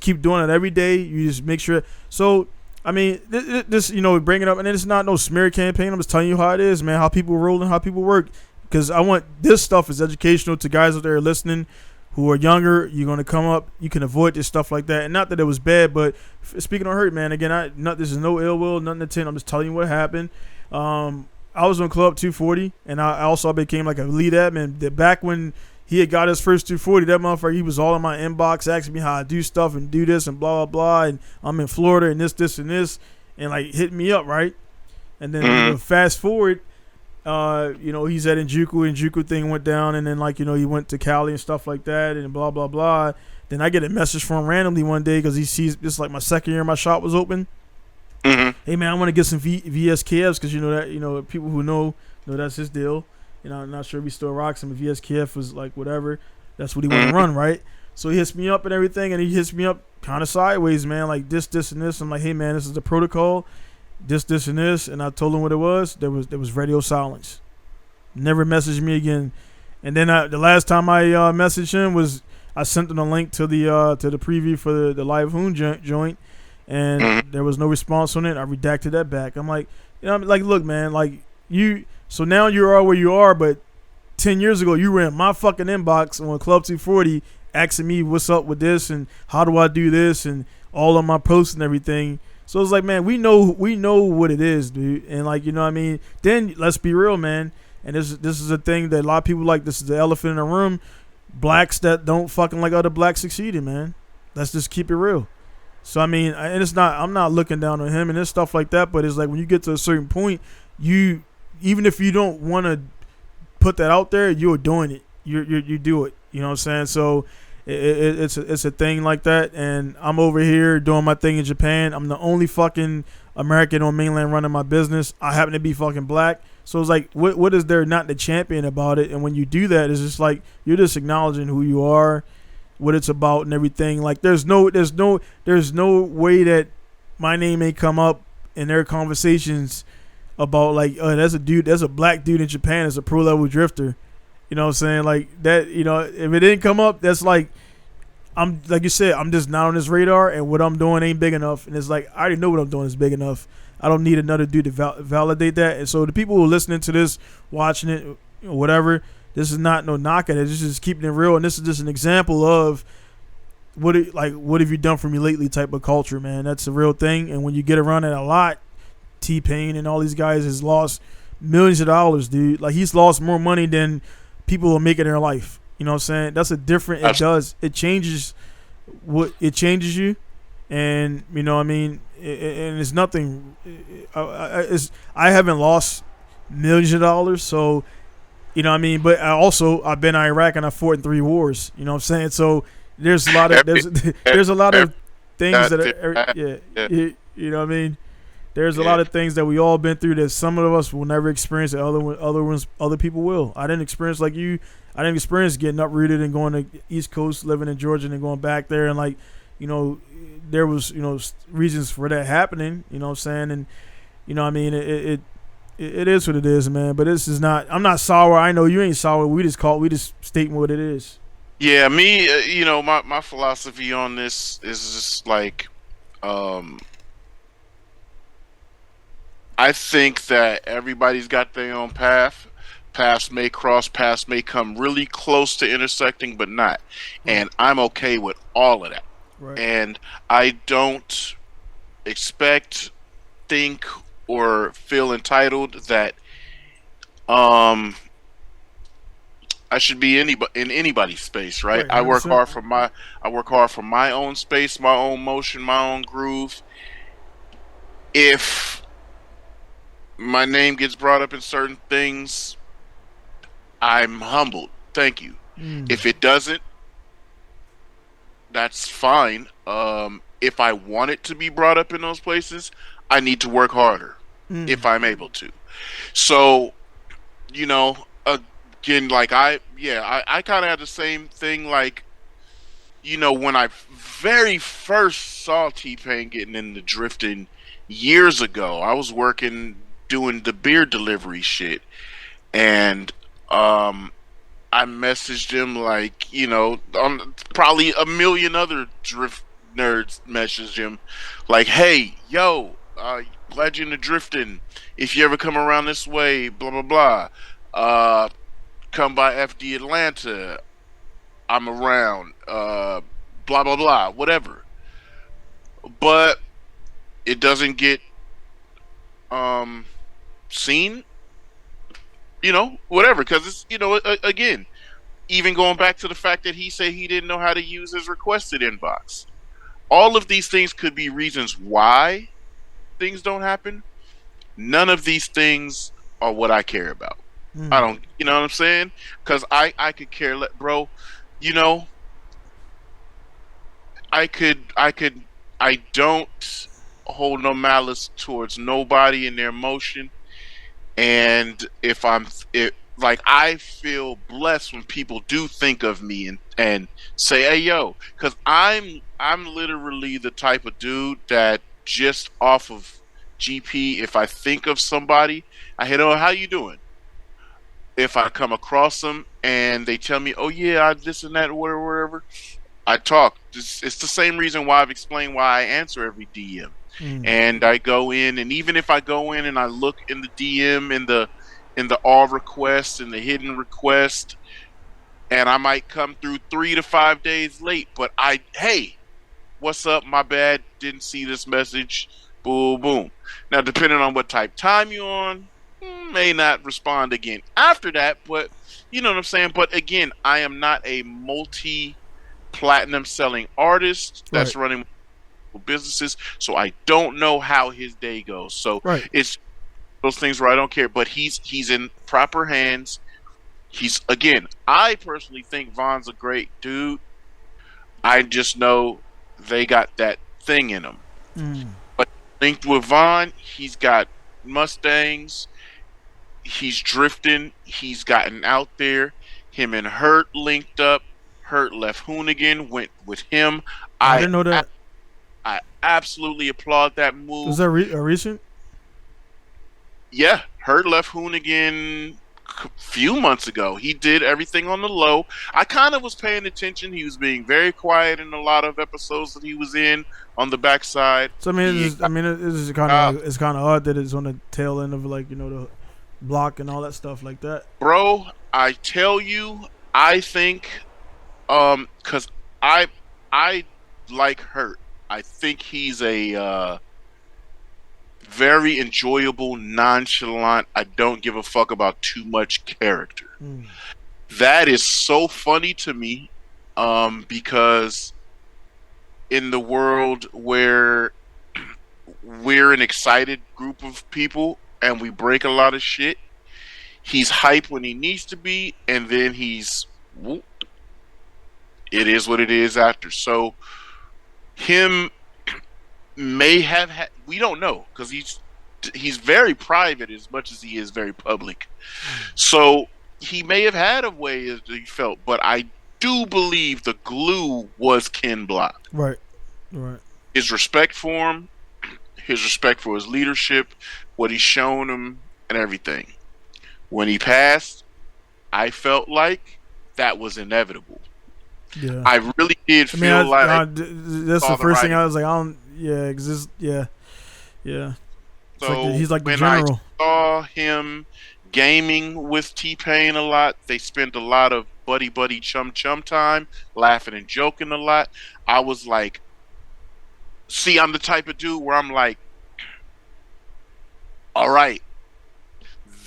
S1: keep doing it every day. You just make sure. So, I mean, this, you know, bring it up, and it's not no smear campaign. I'm just telling you how it is, man. How people roll and how people work. Because I want this stuff is educational to guys out there listening who are younger. You're gonna come up, you can avoid this stuff like that. And not that it was bad, but speaking of Hurt, man. Again, this is no ill will, nothing to ten. I'm just telling you what happened. I was on Club 240, and I also became like a lead admin. Back when he had got his first 240, that motherfucker, he was all in my inbox asking me how I do stuff and do this and blah, blah, blah. And I'm in Florida and this, and like hitting me up, right? And then you know, fast forward, you know, he's at Injuku thing went down. And then, like, you know, he went to Cali and stuff like that and blah, blah, blah. Then I get a message from him randomly one day because he sees this, like, my second year my shop was open. Hey, man, I want to get some VSKFs because, you know, people who know that's his deal. You know, I'm not sure if he still rocks him. If VSKF was like whatever, that's what he want to run, right? So he hits me up and everything, and he hits me up kind of sideways, man, like this, and this. I'm like, hey, man, this is the protocol, this, and this. And I told him what it was. There was radio silence. Never messaged me again. And then the last time I messaged him was I sent him a link to the preview for the live Hoon joint, and there was no response on it. I redacted that back. I'm like, like, look, man, like you. So now you are where you are, but 10 years ago you were in my fucking inbox on Club 240 asking me what's up with this and how do I do this and all of my posts and everything. So it's like, man, we know what it is, dude. And like, what I mean? Then let's be real, man. And this is a thing that a lot of people like. This is the elephant in the room. Blacks that don't fucking like other blacks succeeding, man. Let's just keep it real. So I mean, and it's not. I'm not looking down on him and this stuff like that. But it's like when you get to a certain point, even if you don't want to put that out there, you're doing it. You do it. You know what I'm saying? So it's a thing like that. And I'm over here doing my thing in Japan. I'm the only fucking American on mainland running my business. I happen to be fucking black. So it's like, what is there not the champion about it? And when you do that, it's just like you're just acknowledging who you are, what it's about, and everything. Like there's no way that my name may come up in their conversations about like, oh, there's a black dude in Japan that's a pro level drifter. You know what I'm saying? Like that. If it didn't come up, that's like, I'm like you said, I'm just not on this radar, and what I'm doing ain't big enough. And it's like I already know what I'm doing is big enough. I don't need another dude to validate that. And so the people who are listening to this, watching it, whatever, this is not no knock at it. This is just keeping it real. And this is just an example of what have you done for me lately type of culture, man. That's a real thing. And when you get around it a lot, T-Pain and all these guys has lost millions of dollars, dude. Like he's lost more money than people will make in their life. You know what I'm saying? That's a different. It changes you. And you know what I mean, and it's nothing. I haven't lost millions of dollars, so you know what I mean. But I've been in Iraq and I fought in 3 wars. You know what I'm saying? So there's a lot of there's a lot of things that you know what I mean. There's a lot of things that we all been through that some of us will never experience that other people will. I didn't experience like you. I didn't experience getting uprooted and going to East Coast, living in Georgia, and then going back there and like, there was, reasons for that happening, you know what I'm saying? And, I mean, it is what it is, man. But this is not, I'm not sour. I know you ain't sour. We just stating what it is.
S2: Yeah, me, my philosophy on this is just like, I think that everybody's got their own path. Paths may cross, paths may come really close to intersecting, but not. And I'm okay with all of that. Right. And I don't expect, think, or feel entitled that I should be in anybody's space, right? I work hard for my own space, my own motion, my own groove. If my name gets brought up in certain things, I'm humbled. Thank you. If it doesn't, that's fine. If I want it to be brought up in those places, I need to work harder if I'm able to. So, again, like I kind of had the same thing. Like, when I very first saw T-Pain getting into drifting years ago, I was working doing the beer delivery shit, and I messaged him like, probably a million other drift nerds messaged him like, hey, yo, glad you're into drifting. If you ever come around this way, blah, blah, blah, come by FD Atlanta. I'm around, blah, blah, blah, whatever. But it doesn't get seen, whatever, because it's, again, even going back to the fact that he said he didn't know how to use his requested inbox. All of these things could be reasons why things don't happen. None of these things are what I care about. I don't, you know what I'm saying? Because I could care, bro, I don't hold no malice towards nobody in their emotion. And I feel blessed when people do think of me and say, hey, yo, because I'm literally the type of dude that just off of GP, if I think of somebody, I hit, oh, how you doing? if I come across them and they tell me, "Oh yeah, I this and that, whatever, whatever," I talk. It's the same reason why I've explained why I answer every DM, and I go in, and even if I go in and I look in the DM in the all requests and the hidden request, and I might come through 3 to 5 days late, but hey, what's up? My bad, didn't see this message. Boom, boom. Now, depending on what type time you're on, may not respond again after that, but you know what I'm saying. But again, I am not a multi-platinum selling artist that's running businesses, so I don't know how his day goes. So it's those things where I don't care. But he's in proper hands. I personally think Von's a great dude. I just know they got that thing in them. But linked with Von, he's got Mustangs. He's drifting. He's gotten out there. Him and Hurt linked up. Hurt left Hoonigan, went with him.
S1: I didn't know that.
S2: I absolutely applaud that move.
S1: Was that a recent?
S2: Yeah, Hurt left Hoonigan a few months ago. He did everything on the low. I kind of was paying attention. He was being very quiet in a lot of episodes that he was in on the backside.
S1: So it's kind of odd that it's on the tail end of the block and all that stuff like that.
S2: Bro, I tell you, I think, because I like Hurt. I think he's a very enjoyable, nonchalant, I don't give a fuck about too much character. That is so funny to me, because in the world where we're an excited group of people and we break a lot of shit, he's hype when he needs to be, and then it is what it is after. So him may have had, we don't know, because he's very private as much as he is very public. So he may have had a way as he felt, but I do believe the glue was Ken Block.
S1: Right.
S2: His respect for him, his respect for his leadership, what he's shown him, and everything. When he passed, I felt like that was inevitable.
S1: Yeah.
S2: I really did feel like
S1: that's the first thing I was like, yeah.
S2: So
S1: he's like the
S2: when
S1: general.
S2: I saw him gaming with T-Pain a lot, they spent a lot of buddy chum time, laughing and joking a lot. I was like, see, I'm the type of dude where I'm like, all right,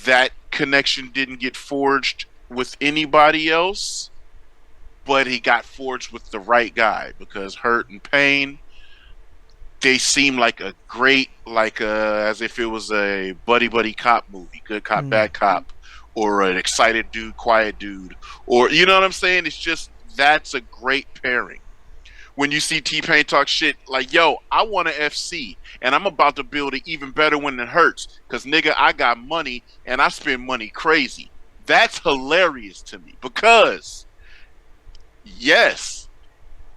S2: that connection didn't get forged with anybody else, but he got forged with the right guy, because Hurt and Pain, they seem like a great, as if it was a buddy cop movie, good cop, bad cop, or an excited dude, quiet dude, or you know what I'm saying? It's just, that's a great pairing. When you see T-Pain talk shit like, yo, I want an FC, and I'm about to build an even better one than Hurts, because nigga, I got money, and I spend money crazy. That's hilarious to me, because yes,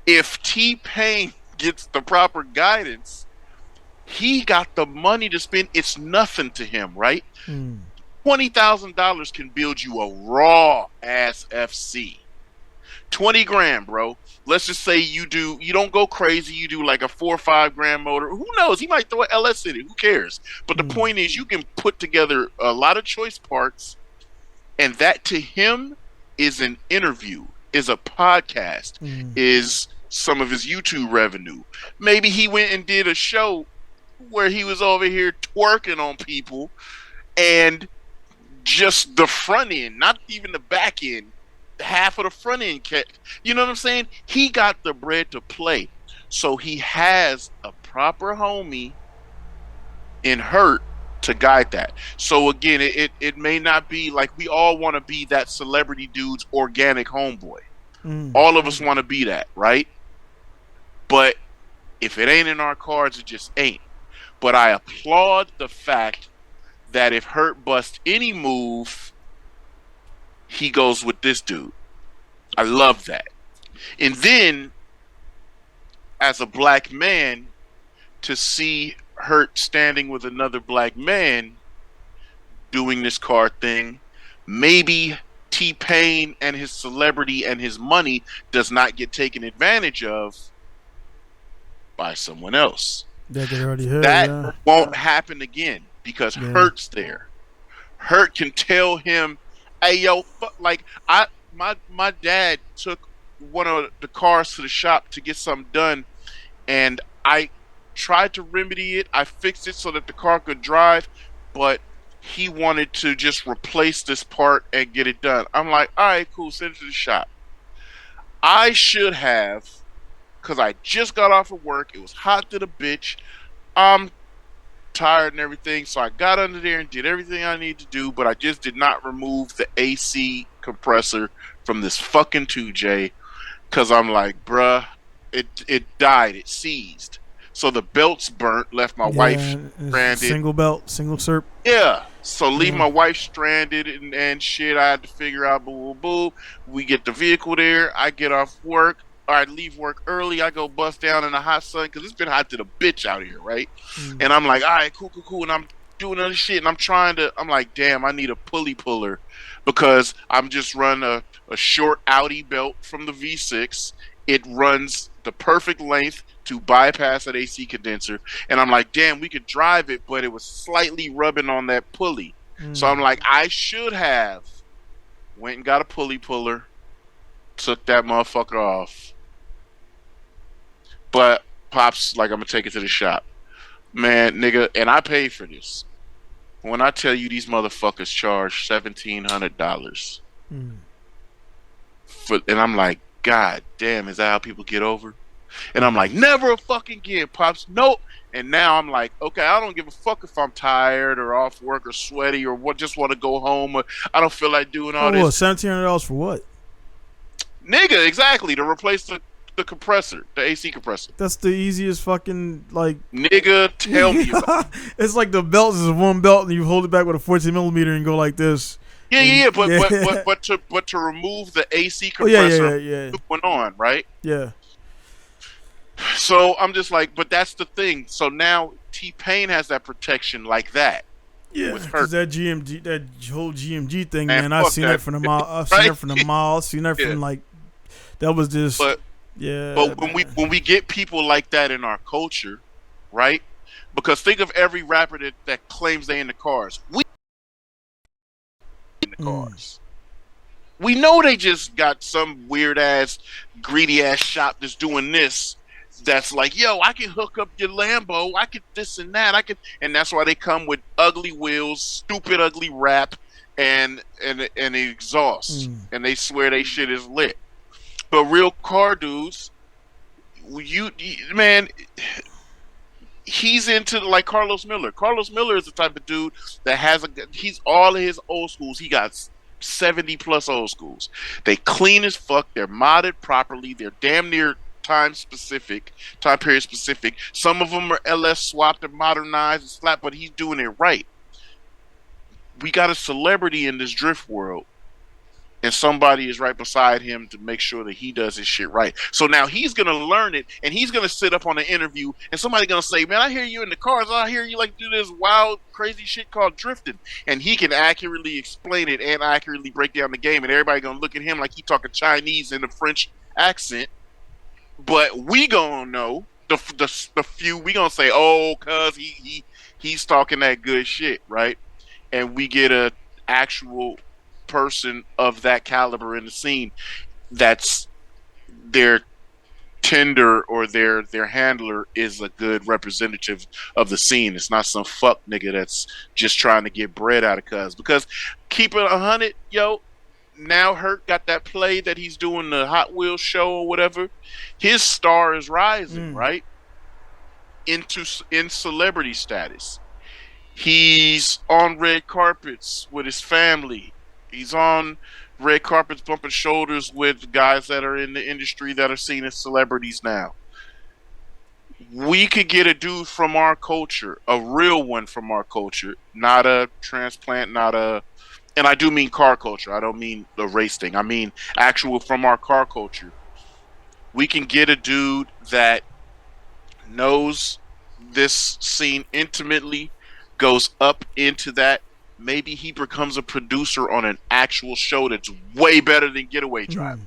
S2: if T-Pain gets the proper guidance, he got the money to spend. It's nothing to him, right? $20,000 can build you a raw ass FC. 20 grand, bro. Let's just say you don't go crazy. You do like a 4 or 5 grand motor. Who knows? He might throw an LS in it. Who cares? But the point is, you can put together a lot of choice parts, and that to him is an interview, is a podcast, is some of his YouTube revenue. Maybe he went and did a show where he was over here twerking on people, and just the front end, not even the back end, half of the front end, you know what I'm saying? He got the bread to play. So he has a proper homie in Hurt to guide that. So again, it may not be like we all want to be that celebrity dude's organic homeboy. All of us want to be that, right? But if it ain't in our cards, it just ain't. But I applaud the fact that if Hurt busts any move, he goes with this dude. I love that. And then, as a black man, to see Hurt standing with another black man doing this card thing, maybe T-Pain and his celebrity and his money does not get taken advantage of by someone else. That won't happen again because Hurt's there. Hurt can tell him, "Hey, yo, like my dad took one of the cars to the shop to get something done, and I tried to remedy it. I fixed it so that the car could drive, but he wanted to just replace this part and get it done." I'm like, "All right, cool, send it to the shop." I should have, because I just got off of work. It was hot to the bitch. I'm tired and everything, so I got under there and did everything I need to do, but I just did not remove the AC compressor from this fucking 2J, because I'm like, bruh, it died, it seized. So the belt's burnt, left my wife stranded.
S1: Single belt, single SERP.
S2: Yeah. So leave my wife stranded and shit. I had to figure out boo boo boo. We get the vehicle there. I get off work. I leave work early. I go bust down in the hot sun because it's been hot to the bitch out here, right? And I'm like, all right, cool. And I'm doing other shit, and I'm like, damn, I need a pulley puller because I'm just running a short Audi belt from the V6. It runs the perfect length to bypass that AC condenser. And I'm like, damn, we could drive it, but it was slightly rubbing on that pulley. So I'm like, I should have went and got a pulley puller, took that motherfucker off. But Pop's like, I'm gonna take it to the shop. Man, nigga, and I paid for this. When I tell you these motherfuckers charge $1,700 and I'm like, God damn, is that how people get over? And I'm like, never fucking again, Pops. Nope. And now I'm like, okay, I don't give a fuck if I'm tired or off work or sweaty or just want to go home or I don't feel like doing all this.
S1: $1,700 for what?
S2: Nigga, exactly, to replace the compressor, the AC compressor.
S1: That's the easiest fucking, like...
S2: Nigga, tell me about it.
S1: It's like the belt is one belt and you hold it back with a 14 millimeter and go like this.
S2: But to remove the AC compressor, went on, right?
S1: Yeah.
S2: So I'm just like, but that's the thing. So now T-Pain has that protection like that.
S1: Yeah, because that whole GMG thing, man. I've seen that from the mall. I've seen that from the mall. I've seen that from like, that was just.
S2: But when we get people like that in our culture, right? Because think of every rapper that claims they in the cars. We in the cars. We know they just got some weird ass, greedy ass shop that's doing this. That's like, yo, I can hook up your Lambo. I could this and that. And that's why they come with ugly wheels, stupid ugly wrap, and exhaust. And they swear they shit is lit. But real car dudes, man, he's into like Carlos Miller. Carlos Miller is the type of dude that he's all of his old schools. He got 70 plus old schools. They clean as fuck. They're modded properly. They're damn near time period specific. Some of them are LS swapped and modernized and slapped, but he's doing it right. We got a celebrity in this drift world, and somebody is right beside him to make sure that he does his shit right. So now he's gonna learn it, and he's gonna sit up on an interview, and somebody gonna say, "Man, I hear you in the cars. I hear you like do this wild, crazy shit called drifting," and he can accurately explain it and accurately break down the game, and everybody gonna look at him like he talking Chinese in a French accent. But we gonna know the few. We gonna say, "Oh, cuz he's talking that good shit," right? And we get a actual person of that caliber in the scene that's their tender or their handler is a good representative of the scene. It's not some fuck nigga that's just trying to get bread out of cuz. Because keep it 100, yo, now Hurt got that play that he's doing the Hot Wheels show or whatever. His star is rising, right? In celebrity status. He's on red carpets with his family. He's on red carpets bumping shoulders with guys that are in the industry that are seen as celebrities now. We could get a dude from our culture, a real one from our culture, not a transplant, and I do mean car culture. I don't mean the race thing. I mean actual from our car culture. We can get a dude that knows this scene intimately, goes up into that maybe he becomes a producer on an actual show that's way better than Getaway Driver.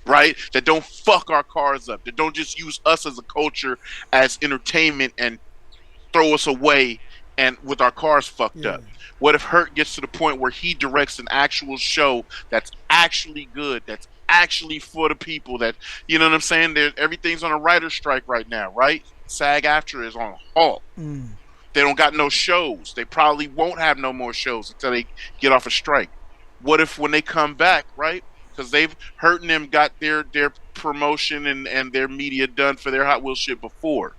S2: Right? That don't fuck our cars up. That don't just use us as a culture as entertainment and throw us away and with our cars fucked up. What if Hurt gets to the point where he directs an actual show that's actually good, that's actually for the people, that, you know what I'm saying? Everything's on a writer's strike right now, right? SAG-AFTRA is on a halt. They don't got no shows. They probably won't have no more shows until they get off a strike. What if when they come back, right? Because they've hurting them got their promotion and their media done for their Hot Wheels shit before.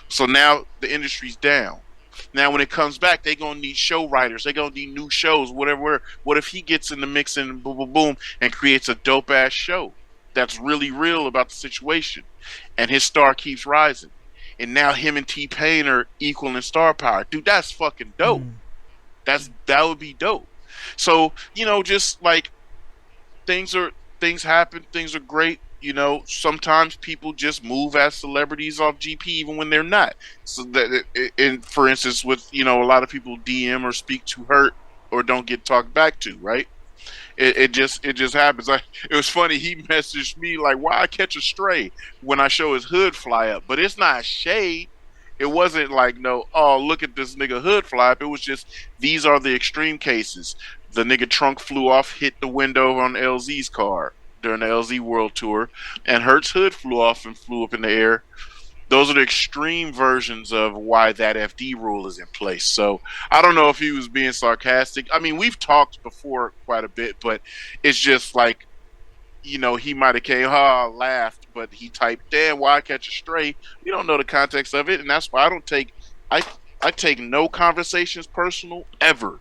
S2: So now the industry's down. Now when it comes back, they're going to need show writers. They're going to need new shows, whatever. What if he gets in the mix and boom, boom, boom, and creates a dope-ass show that's really real about the situation, and his star keeps rising? And now him and T-Pain are equal in star power. Dude, that's fucking dope. That would be dope. So, you know, just like things happen, things are great. You know, sometimes people just move as celebrities off GP even when they're not. So that, and for instance, with, you know, a lot of people DM or speak to Hurt or don't get talked back to, right? It just happens. It was funny. He messaged me like, "Why I catch a stray when I show his hood fly up?" But it's not shade. It wasn't like, no, oh, look at this nigga hood fly up. It was just, these are the extreme cases. The nigga trunk flew off, hit the window on LZ's car during the LZ World Tour, and Hurt's hood flew off and flew up in the air. Those are the extreme versions of why that FD rule is in place. So I don't know if he was being sarcastic. I mean, we've talked before quite a bit, but it's just like, you know, he might have came, laughed, but he typed, "Damn, why I catch a stray?" We don't know the context of it, and that's why I take no conversations personal ever,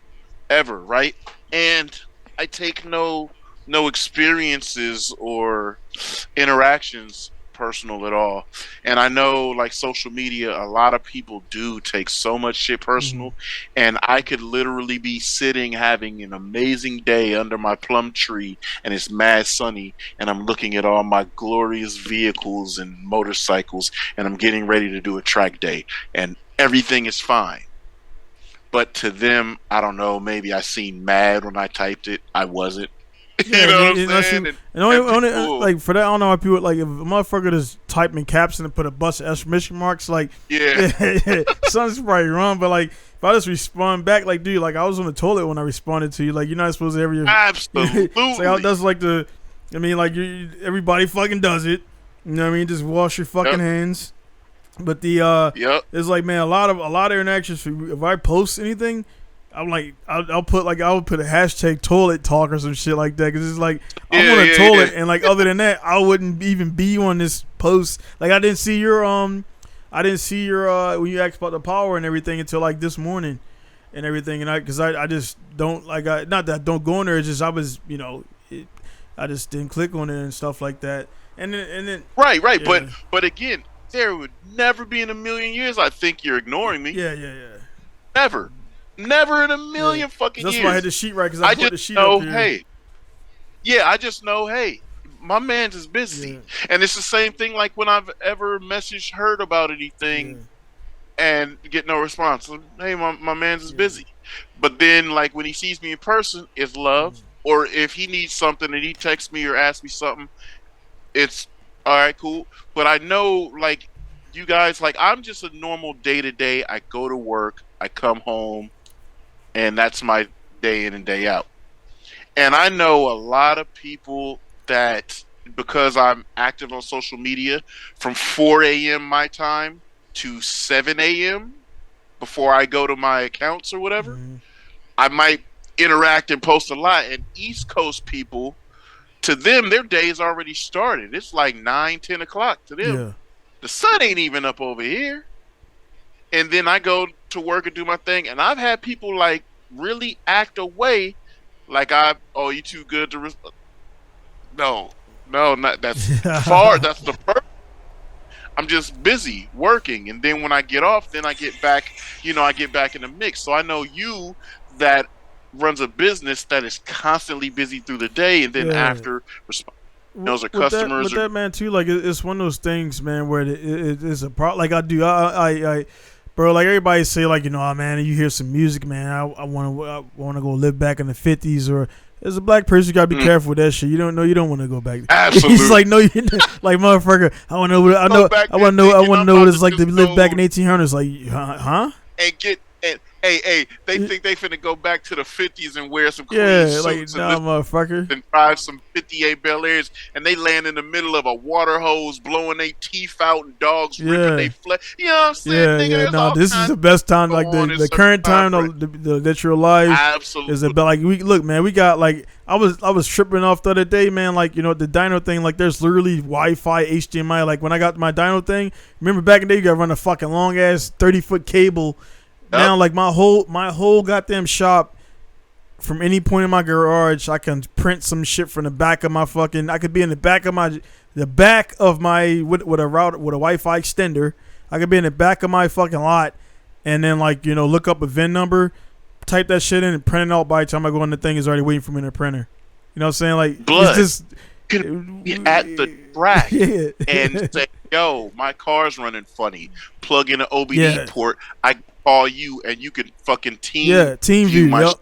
S2: right? And I take no experiences or interactions personal at all. And I know, like, social media, a lot of people do take so much shit personal, and I could literally be sitting having an amazing day under my plum tree and it's mad sunny, and I'm looking at all my glorious vehicles and motorcycles, and I'm getting ready to do a track day and everything is fine. But to them, I don't know, maybe I seemed mad when I typed it. I wasn't. You know what I'm saying?
S1: Like, for that, I don't know why people, like, if a motherfucker just type in caps and put a bunch of exclamation marks, like, something's probably wrong. But, like, if I just respond back, like, dude, like, I was on the toilet when I responded to you. Like, you're not supposed to ever.
S2: Absolutely.
S1: That's like I mean, like, everybody fucking does it. You know what I mean? Just wash your fucking hands. But it's like, man, a lot of interactions. If I post anything, I'm like, I'll put a hashtag toilet talk or some shit like that, because it's like, I'm on a toilet, and like, other than that, I wouldn't even be on this post. Like, I didn't see your when you asked about the power and everything until like this morning and everything, and I just don't, like, not that I don't go in there, it's just I was, you know, I just didn't click on it and stuff like that, and then
S2: right, yeah. But again, there would never be in a million years I think you're ignoring me. Never in a million fucking years.
S1: That's why I had the sheet right, because I put the sheet up here.
S2: I just know, hey, my man's is busy. And it's the same thing like when I've ever messaged Hurt about anything and get no response. So, hey, my man's is busy. But then, like, when he sees me in person, it's love. Or if he needs something and he texts me or asks me something, it's all right, cool. But I know, like, you guys, like, I'm just a normal day-to-day. I go to work, I come home, and that's my day in and day out. And I know a lot of people that, because I'm active on social media from 4 a.m. my time to 7 a.m. before I go to my accounts or whatever, I might interact and post a lot. And East Coast people, to them, their day's already started. It's like 9, 10 o'clock to them. The sun ain't even up over here. And then I go to work and do my thing, and I've had people like really act away, like you too good to. No, not that's far. That's the purpose. I'm just busy working, and then when I get off, then I get back. You know, I get back in the mix. So I know you that runs a business that is constantly busy through the day, and then after those are customers.
S1: With that, man, too, like, it's one of those things, man, where it is a problem. Like, I Bro, like everybody say, like, oh, man, you hear some music, man. I want to go live back in the 50s, or as a black person, you gotta be careful with that shit. You don't want to go back.
S2: Absolutely.
S1: He's like, no, like, motherfucker. I want to know. I want to know what it's like to live back in 1800s. Like, huh?
S2: And get. Hey, they think they finna go back to the 50s and wear some clean suits
S1: motherfucker.
S2: And drive some 58 Bel Airs, and they land in the middle of a water hose, blowing their teeth out, and dogs ripping their flesh. You know what I'm saying?
S1: Yeah. No, this is the best time, like the current time that you're alive.
S2: Absolutely.
S1: Is about, like, we got, like, I was tripping off the other day, man. Like, the dyno thing, like, there's literally Wi-Fi, HDMI. Like, when I got my dyno thing, remember back in the day, you got to run a fucking long ass 30-foot cable. Now, like, my whole goddamn shop, from any point in my garage, I can print some shit from the back of my fucking. I could be in the back of my with a router, with a Wi-Fi extender. I could be in the back of my fucking lot, and then, like, look up a VIN number, type that shit in, and print it out. By the time I go in, the thing is already waiting for me in the printer. You know what I'm saying? Like,
S2: Blood.
S1: It's just
S2: Be at the track and say, "Yo, my car's running funny." Plug in an OBD port. I call you, and you can fucking team
S1: view.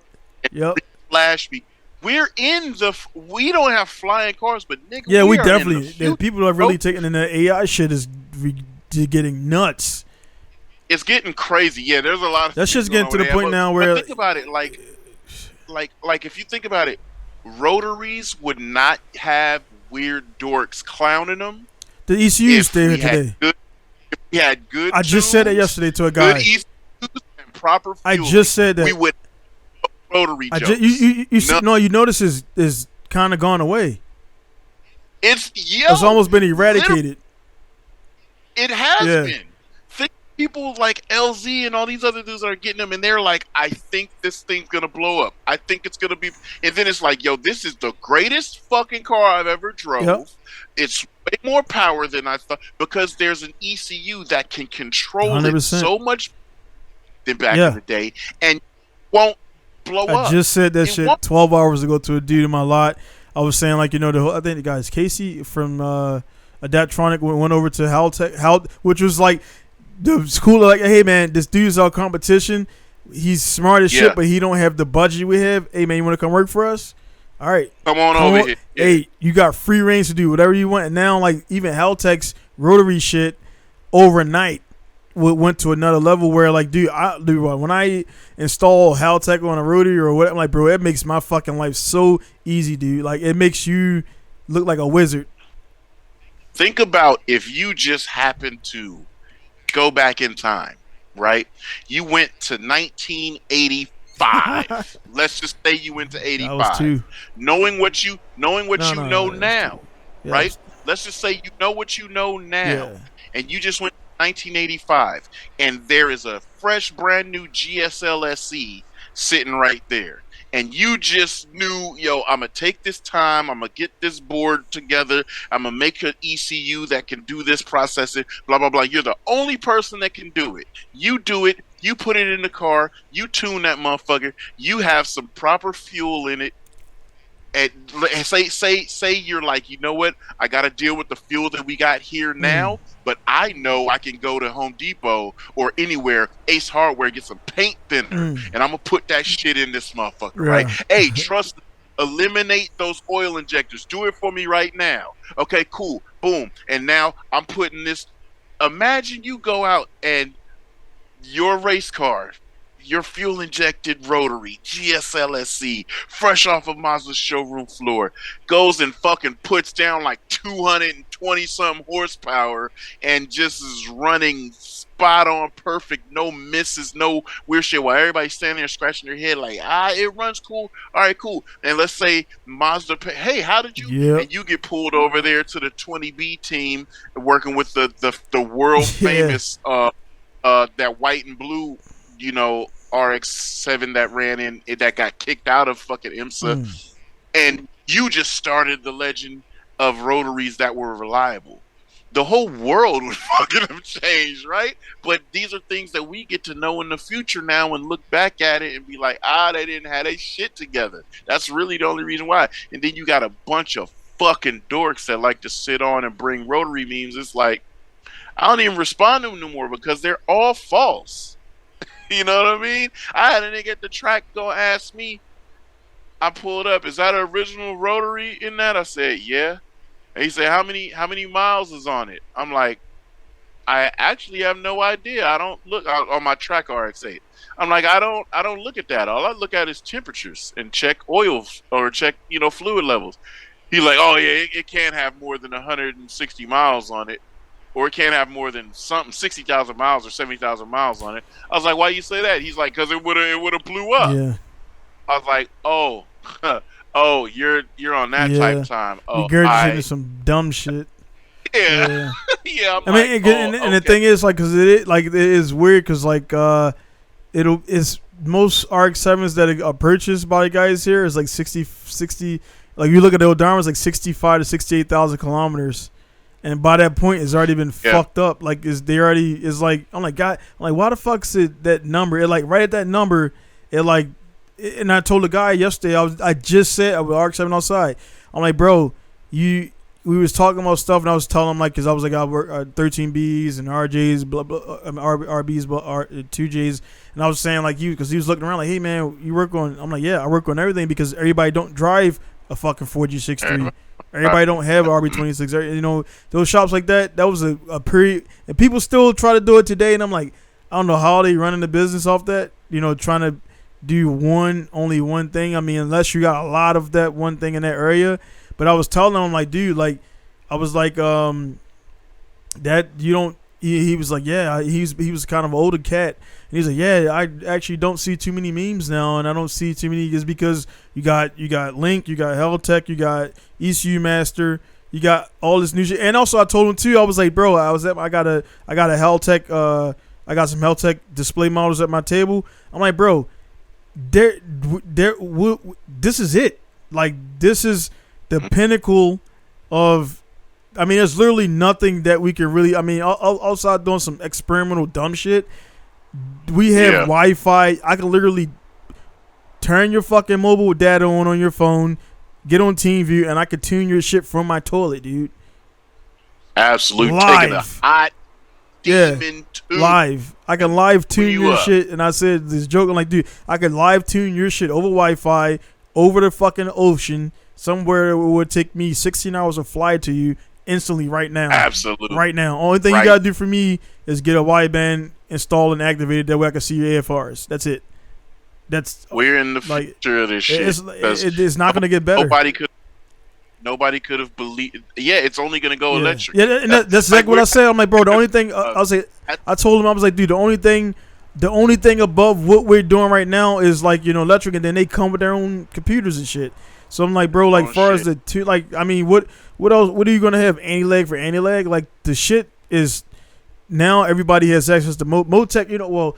S1: Yep.
S2: Flash me. We don't have flying cars, but nigga,
S1: we definitely. People are really taking in the AI shit is getting nuts.
S2: It's getting crazy. Yeah, there's a lot of
S1: that shit's getting to the point now where,
S2: think about it, like if you think about it, rotaries would not have weird dorks clowning them.
S1: The ECUs stay today.
S2: If we had good.
S1: I just said that yesterday to a guy.
S2: Good ECUs and proper fueling,
S1: I just said that
S2: we would rotary jokes.
S1: You notice is kind of gone away.
S2: It's
S1: almost been eradicated.
S2: It has been. Think people like LZ and all these other dudes are getting them, and they're like, I think this thing's gonna blow up. I think it's gonna be, and then it's like, yo, this is the greatest fucking car I've ever drove. Yep. It's way more power than I thought, because there's an ECU that can control 100%. It so much than back in the day, and won't blow up.
S1: I just said that shit 12 hours ago to a dude in my lot. I was saying, like, I think the guy's Casey from Adaptronic went over to Haltech, which was like the school. Like, hey man, this dude's our competition. He's smart as shit, but he don't have the budget we have. Hey man, you want to come work for us? All right,
S2: come on over here. Yeah.
S1: Hey, you got free reigns to do whatever you want. And now, like, even Haltech's rotary shit overnight went to another level where, like, dude, when I install Haltech on a rotary or whatever, I'm like, bro, it makes my fucking life so easy, dude. Like, it makes you look like a wizard.
S2: Think about if you just happened to go back in time, right? You went to 1985. Let's just say you went to 85. Knowing what you know now, right? Let's just say you know what you know now, and you just went 1985, and there is a fresh, brand new GSL SE sitting right there, and you just knew, yo, I'm gonna take this time, I'm gonna get this board together, I'm gonna make an ECU that can do this processing, blah blah blah. You're the only person that can do it. You do it. You put it in the car. You tune that motherfucker. You have some proper fuel in it. And say you're like, you know what? I got to deal with the fuel that we got here now, but I know I can go to Home Depot or anywhere, Ace Hardware, get some paint thinner, and I'm gonna put that shit in this motherfucker, right? Hey, trust. Eliminate those oil injectors. Do it for me right now. Okay, cool. Boom. And now I'm putting this. Imagine you go out and your race car, your fuel injected rotary GSLSC, fresh off of Mazda's showroom floor, goes and fucking puts down like 220 some horsepower and just is running spot on, perfect, no misses, no weird shit, while everybody's standing there scratching their head like, it runs cool. All right, cool. And let's say Mazda, hey, how did you? And you get pulled over there to the 20B team, working with the world famous that white and blue, RX-7 that ran in, that got kicked out of fucking IMSA, and you just started the legend of rotaries that were reliable. The whole world would fucking have changed, right? But these are things that we get to know in the future now and look back at it and be like, they didn't have their shit together. That's really the only reason why. And then you got a bunch of fucking dorks that like to sit on and bring rotary memes. It's like, I don't even respond to them no more because they're all false. You know what I mean? I had a nigga at the track go ask me. I pulled up. Is that an original rotary in that? I said, yeah. And he said, how many miles is on it? I'm like, I actually have no idea. I don't look on my track RX-8. I'm like, I don't look at that. All I look at is temperatures and check oil or check, fluid levels. He's like, oh yeah, it can't have more than 160 miles on it, or it can't have more than 60,000 miles or 70,000 miles on it. I was like, why you say that? He's like, because it would have blew up.
S1: Yeah.
S2: I was like, oh, oh, you're on that type of time. Oh,
S1: you're into some dumb shit.
S2: Yeah, yeah.
S1: I mean, and the thing is, like, because it is weird, because like it's most RX-7s that are purchased by the guys here is like 60. Like you look at the Odometer, it's like 65 to 68,000 kilometers, and by that point, it's already been fucked up. Like, I'm like, God, I'm like, why the fuck's it that number? It like right at that number, and I told the guy yesterday, I just said I was RX-7 outside. I'm like, bro, we was talking about stuff, and I was telling him, like, because I was like, I work 13Bs and RJs, blah, blah, RBs, 2Js, and I was saying, like, because he was looking around like, hey man, you work on? I'm like, yeah, I work on everything, because everybody don't drive a fucking 4G63. Everybody don't have RB26. Those shops like that was a period, and people still try to do it today, and I'm like, I don't know how they running the business off that, trying to do only one thing. I mean, unless you got a lot of that one thing in that area. But I was telling him, like, dude, like, I was like, that you don't. He was like, yeah, he was kind of an older cat, and he's like, yeah, I actually don't see too many memes now, and I don't see too many just because you got Link, you got Helltech, you got ECU Master, you got all this new shit, and also I told him too, I was like, bro, I got a Helltech, I got some Helltech display models at my table. I'm like, bro, this is it, like, this is the pinnacle of. I mean, there's literally nothing that we can really. I mean, outside doing some experimental dumb shit, we have Wi-Fi. I can literally turn your fucking mobile data on your phone, get on TeamView, and I can tune your shit from my toilet, dude.
S2: Absolutely,
S1: live.
S2: Taking a hot demon
S1: live. I can live tune your shit, and I said this joke. I'm like, dude, I can live tune your shit over Wi-Fi, over the fucking ocean, somewhere it would take me 16 hours to fly to you. Instantly, right now.
S2: Absolutely.
S1: Right now. Only thing you gotta do for me is get a wideband installed and activated. That way I can see your AFRs. That's it.
S2: We're in the future of this shit.
S1: It's not gonna get better.
S2: Nobody could have believed. Yeah, it's only gonna go electric.
S1: Yeah, and that's exactly what I said. I'm like, bro, the only thing I told him, I was like, dude, the only thing above what we're doing right now is like, electric, and then they come with their own computers and shit. So I'm like, bro, like, far as the two, like, I mean, what else? What are you gonna have? Anti-lag for anti-lag? Like, the shit is now everybody has access to Motec. Well,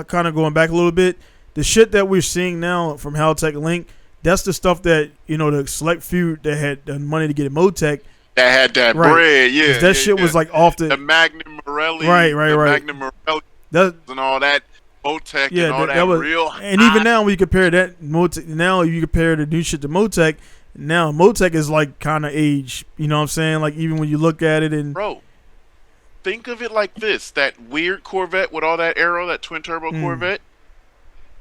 S1: kind of going back a little bit. The shit that we're seeing now from Helltech Link, that's the stuff that the select few that had the money to get a Motec.
S2: That had that bread, yeah.
S1: That shit was like off the
S2: Magnum Morelli,
S1: right.
S2: Magnum Morelli, and all that. Motec and all that was real.
S1: And even now, when you compare that Motec, now you compare the new shit to Motec. Now Motec is like kind of age. You know what I'm saying? Like, even when you look at it, and
S2: bro, think of it like this: that weird Corvette with all that aero, that twin turbo Corvette,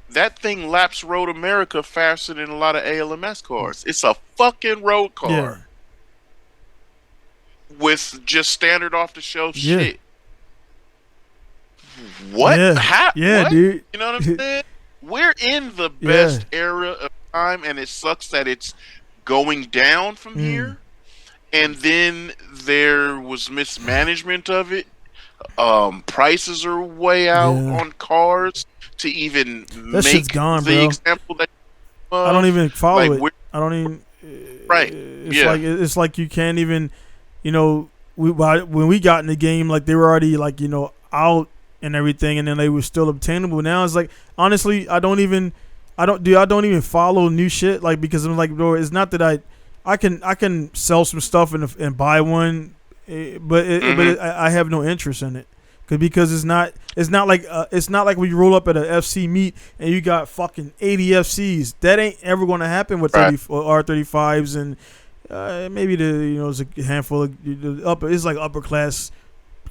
S2: that thing laps road America faster than a lot of ALMS cars. It's a fucking road car with just standard off the shelf shit. What?
S1: What? Dude.
S2: You know what I'm saying? We're in the best era of time, and it sucks that it's going down from here. And then there was mismanagement of it. Prices are way out on cars to even
S1: that
S2: make
S1: shit's gone,
S2: the
S1: bro.
S2: example that
S1: I don't even follow it. I don't even. It's like you can't even. When we got in the game, like, they were already like out and everything, and then they were still obtainable. Now it's like, honestly, I don't even follow new shit, like, because I'm like, bro, it's not that I can sell some stuff and buy one, but I have no interest in it, because it's not like when you roll up at a FC meet and you got fucking 80 FCs. That ain't ever going to happen with R35s and maybe it's a handful of it's like upper class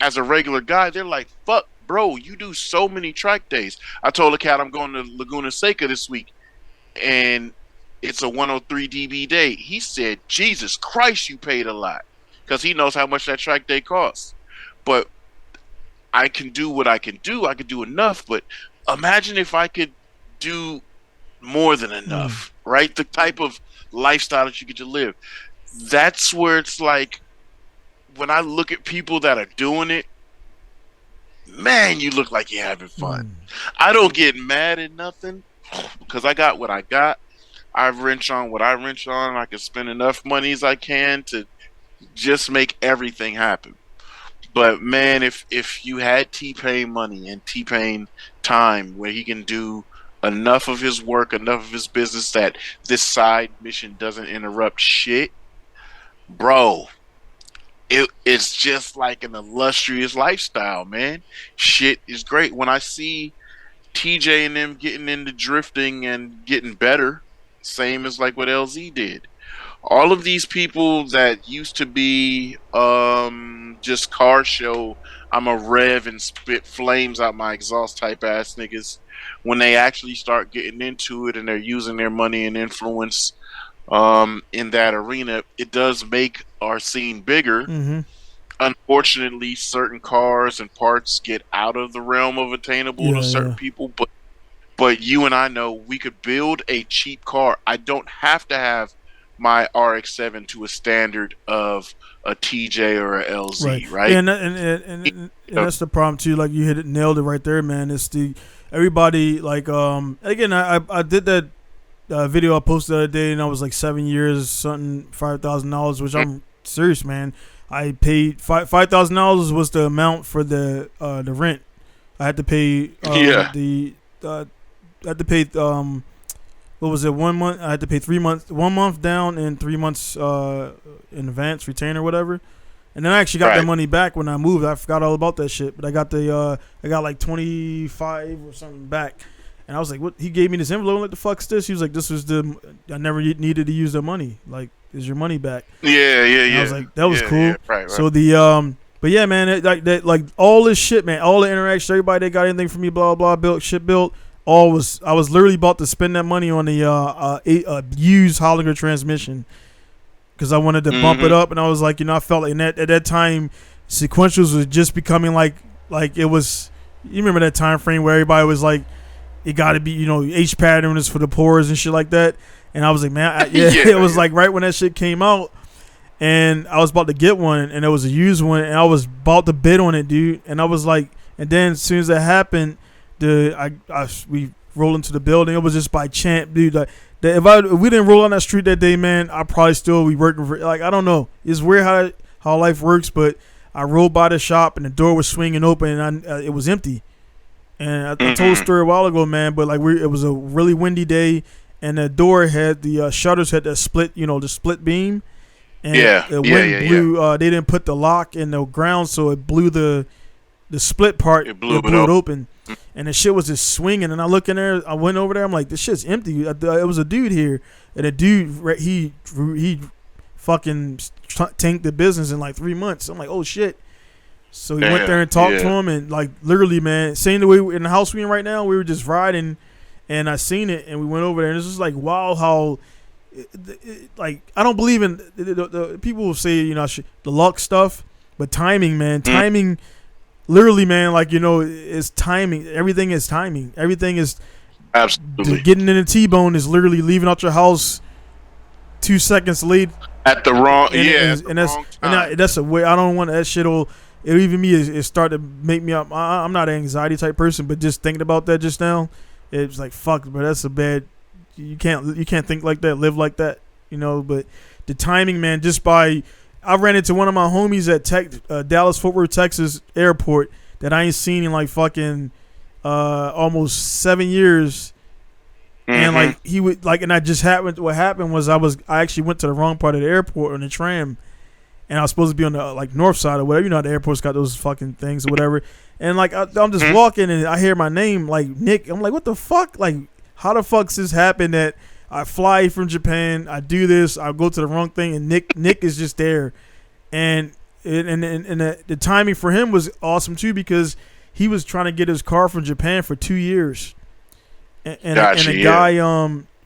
S2: as a regular guy, they're like, fuck, bro, you do so many track days. I told a cat I'm going to Laguna Seca this week, and it's a 103 dB day. He said, Jesus Christ, you paid a lot. Because he knows how much that track day costs. But I can do what I can do. I can do enough. But imagine if I could do more than enough, right? The type of lifestyle that you get to live. That's where it's like, when I look at people that are doing it, man, you look like you're having fun. I don't get mad at nothing because I got what I got. I wrench on what I wrench on. I can spend enough money as I can to just make everything happen. But man, if you had T-Pain money and T-Pain time where he can do enough of his work, enough of his business that this side mission doesn't interrupt shit, bro, it's just like an illustrious lifestyle, man. Shit is great. When I see TJ and them getting into drifting and getting better, same as like what LZ did. All of these people that used to be just car show, I'm a rev and spit flames out my exhaust type ass niggas, when they actually start getting into it and they're using their money and influence in that arena, it does make our scene bigger. Unfortunately, certain cars and parts get out of the realm of attainable to certain people, but you and I know we could build a cheap car. I don't have to have my RX-7 to a standard of a TJ or a LZ, right?
S1: Yeah, and that's the problem too. Like you nailed it right there, man. It's everybody like again. I did that video I posted the other day, and I was like 7 years, something $5,000, which I'm serious, man. I paid $5,000 was the amount for the rent. I had to pay I had to pay what was it, 1 month? I had to pay 3 months, 1 month down and 3 months in advance, retainer, whatever. And then I actually got that money back when I moved. I forgot all about that shit, but I got I got like 25 or something back. And I was like, what? He gave me this envelope. What the fuck's this? He was like, I never needed to use the money. Like, is your money back?
S2: Yeah.
S1: I was like, that was cool.
S2: Yeah, right.
S1: So but yeah, man, like all this shit, man, all the interactions, everybody that got anything from me, blah blah, built. I was literally about to spend that money on the used Hollinger transmission because I wanted to bump it up, and I was like, I felt like at that time, sequentials was just becoming like it was. You remember that time frame where everybody was like, it got to be, H pattern is for the pores and shit like that. And I was like, man, it was like right when that shit came out, and I was about to get one, and it was a used one, and I was about to bid on it, dude. And I was like, and then as soon as that happened, we rolled into the building. It was just by chance, dude. Like, if we didn't roll on that street that day, man, I probably still be working for. Like, I don't know. It's weird how life works, but I rolled by the shop and the door was swinging open, and it was empty. And I told a story a while ago, man, but like it was a really windy day, and the door had the shutters had that split, the split beam, and the wind blew. They didn't put the lock in the ground, so it blew the split part. It blew it open, and the shit was just swinging. And I look in there, I went over there, I'm like, this shit's empty. It was a dude here, and a dude he fucking tanked the business in like 3 months. I'm like, oh shit. So we went there and talked to him, and like literally, man, same the way in the house we in right now, we were just riding, and I seen it, and we went over there, and it's just like, wow, how, like, I don't believe in the people will say, the luck stuff, but timing, man, timing, literally, man, like, is timing. Everything is timing. Everything is
S2: absolutely
S1: getting in a T-bone is literally leaving out your house 2 seconds late
S2: at the wrong,
S1: that's a way. I don't want that shit'll. Even me it start to make me up. I'm not an anxiety type person, but just thinking about that just now, it's like fuck. But that's a bad. You can't think like that, live like that, But the timing, man. I ran into one of my homies at Dallas Fort Worth, Texas airport that I ain't seen in like fucking almost 7 years, and like he would like, and I just happened. What happened was I actually went to the wrong part of the airport on the tram. And I was supposed to be on the like north side or whatever. The airport's got those fucking things or whatever. And like I'm just walking and I hear my name like Nick. I'm like, what the fuck? Like, how the fuck's this happen that I fly from Japan, I do this, I go to the wrong thing, and Nick is just there. And the timing for him was awesome too, because he was trying to get his car from Japan for 2 years, and a guy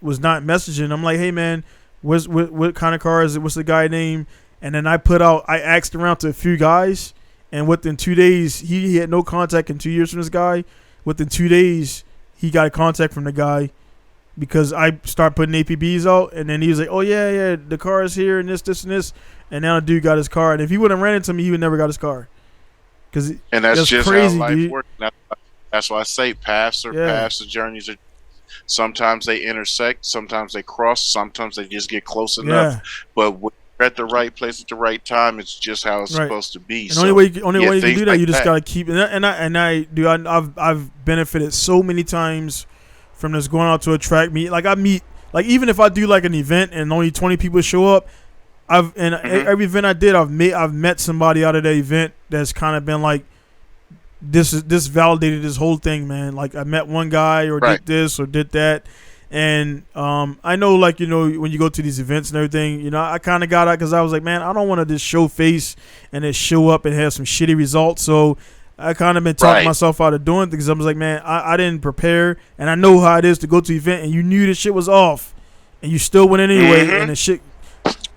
S1: was not messaging. I'm like, hey man, what kind of car is it? What's the guy name? And then I asked around to a few guys, and within 2 days, he had no contact in 2 years from this guy. Within 2 days, he got a contact from the guy, because I started putting APBs out, and then he was like, oh yeah, the car is here, and this, and this. And now the dude got his car. And if he wouldn't have ran into me, he would never got his car.
S2: And that's just
S1: crazy,
S2: how life
S1: dude.
S2: works. That's why I say paths are paths, and journeys are. Sometimes they intersect, sometimes they cross, sometimes they just get close enough. But when you're at the right place at the right time, it's just how it's supposed to be.
S1: And the only way you can do that, you just gotta keep. I've benefited so many times from this going out to a track meet. Like even if I do like an event and only 20 people show up, every event I did, I've met somebody out of that event that's kind of been like, this validated this whole thing, man. Like I met one guy or did this or did that, and I know, like, when you go to these events and everything, I kind of got out because I was like, man, I don't want to just show face and then show up and have some shitty results. So I kind of been talking myself out of doing things. I was like, man, I didn't prepare, and I know how it is to go to an event and you knew the shit was off, and you still went anyway, and the shit.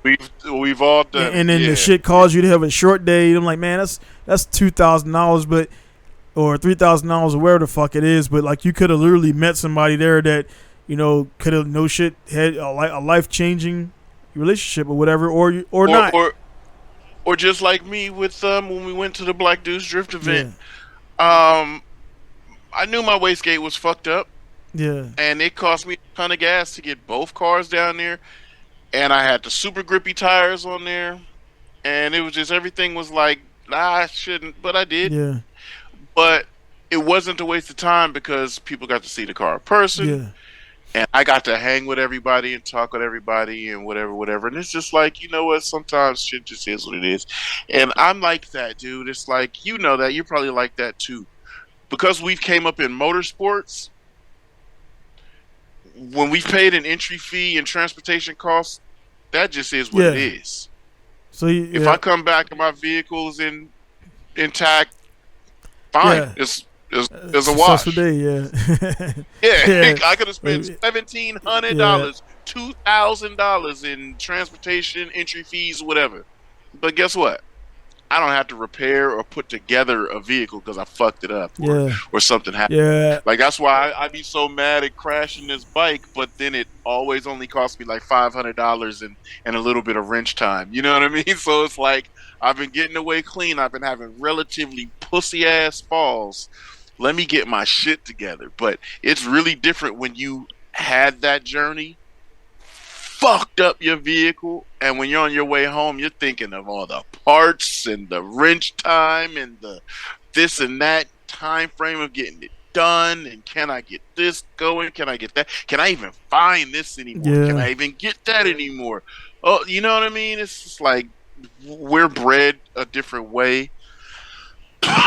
S2: We've all done.
S1: And then the shit caused you to have a short day. I'm like, man, that's $2,000, or $3,000 or wherever the fuck it is. But like, you could have literally met somebody there that could have had a life changing relationship or whatever, or not,
S2: or just like me with when we went to the Black Dudes Drift event. I knew my wastegate was fucked up.
S1: Yeah, and
S2: it cost me a ton of gas to get both cars down there. And I had the super grippy tires on there, and it was just, everything was like, I shouldn't, but I did.
S1: Yeah.
S2: But it wasn't a waste of time, because people got to see the car in person.
S1: Yeah.
S2: And I got to hang with everybody and talk with everybody and whatever. And it's just like, what? Sometimes shit just is what it is. And I'm like that, dude. It's like, that. You're probably like that too. Because we've came up in motorsports, when we've paid an entry fee and transportation costs, that just is what it is.
S1: So
S2: if I come back and my vehicle's intact, fine. It's a wash.
S1: Day,
S2: I could have spent $1,700, $2,000 in transportation, entry fees, whatever. But guess what? I don't have to repair or put together a vehicle because I fucked it up or something happened.
S1: Yeah.
S2: Like, that's why I'd be so mad at crashing this bike, but then it always only cost me like $500 and a little bit of wrench time. You know what I mean? So it's like, I've been getting away clean. I've been having relatively pussy-ass falls. Let me get my shit together. But it's really different when you had that journey, fucked up your vehicle, and when you're on your way home, you're thinking of all the parts and the wrench time and the this and that time frame of getting it done, and can I get this going? Can I get that? Can I even find this anymore? Can I even get that anymore? Oh, you know what I mean? It's just like, we're bred a different way.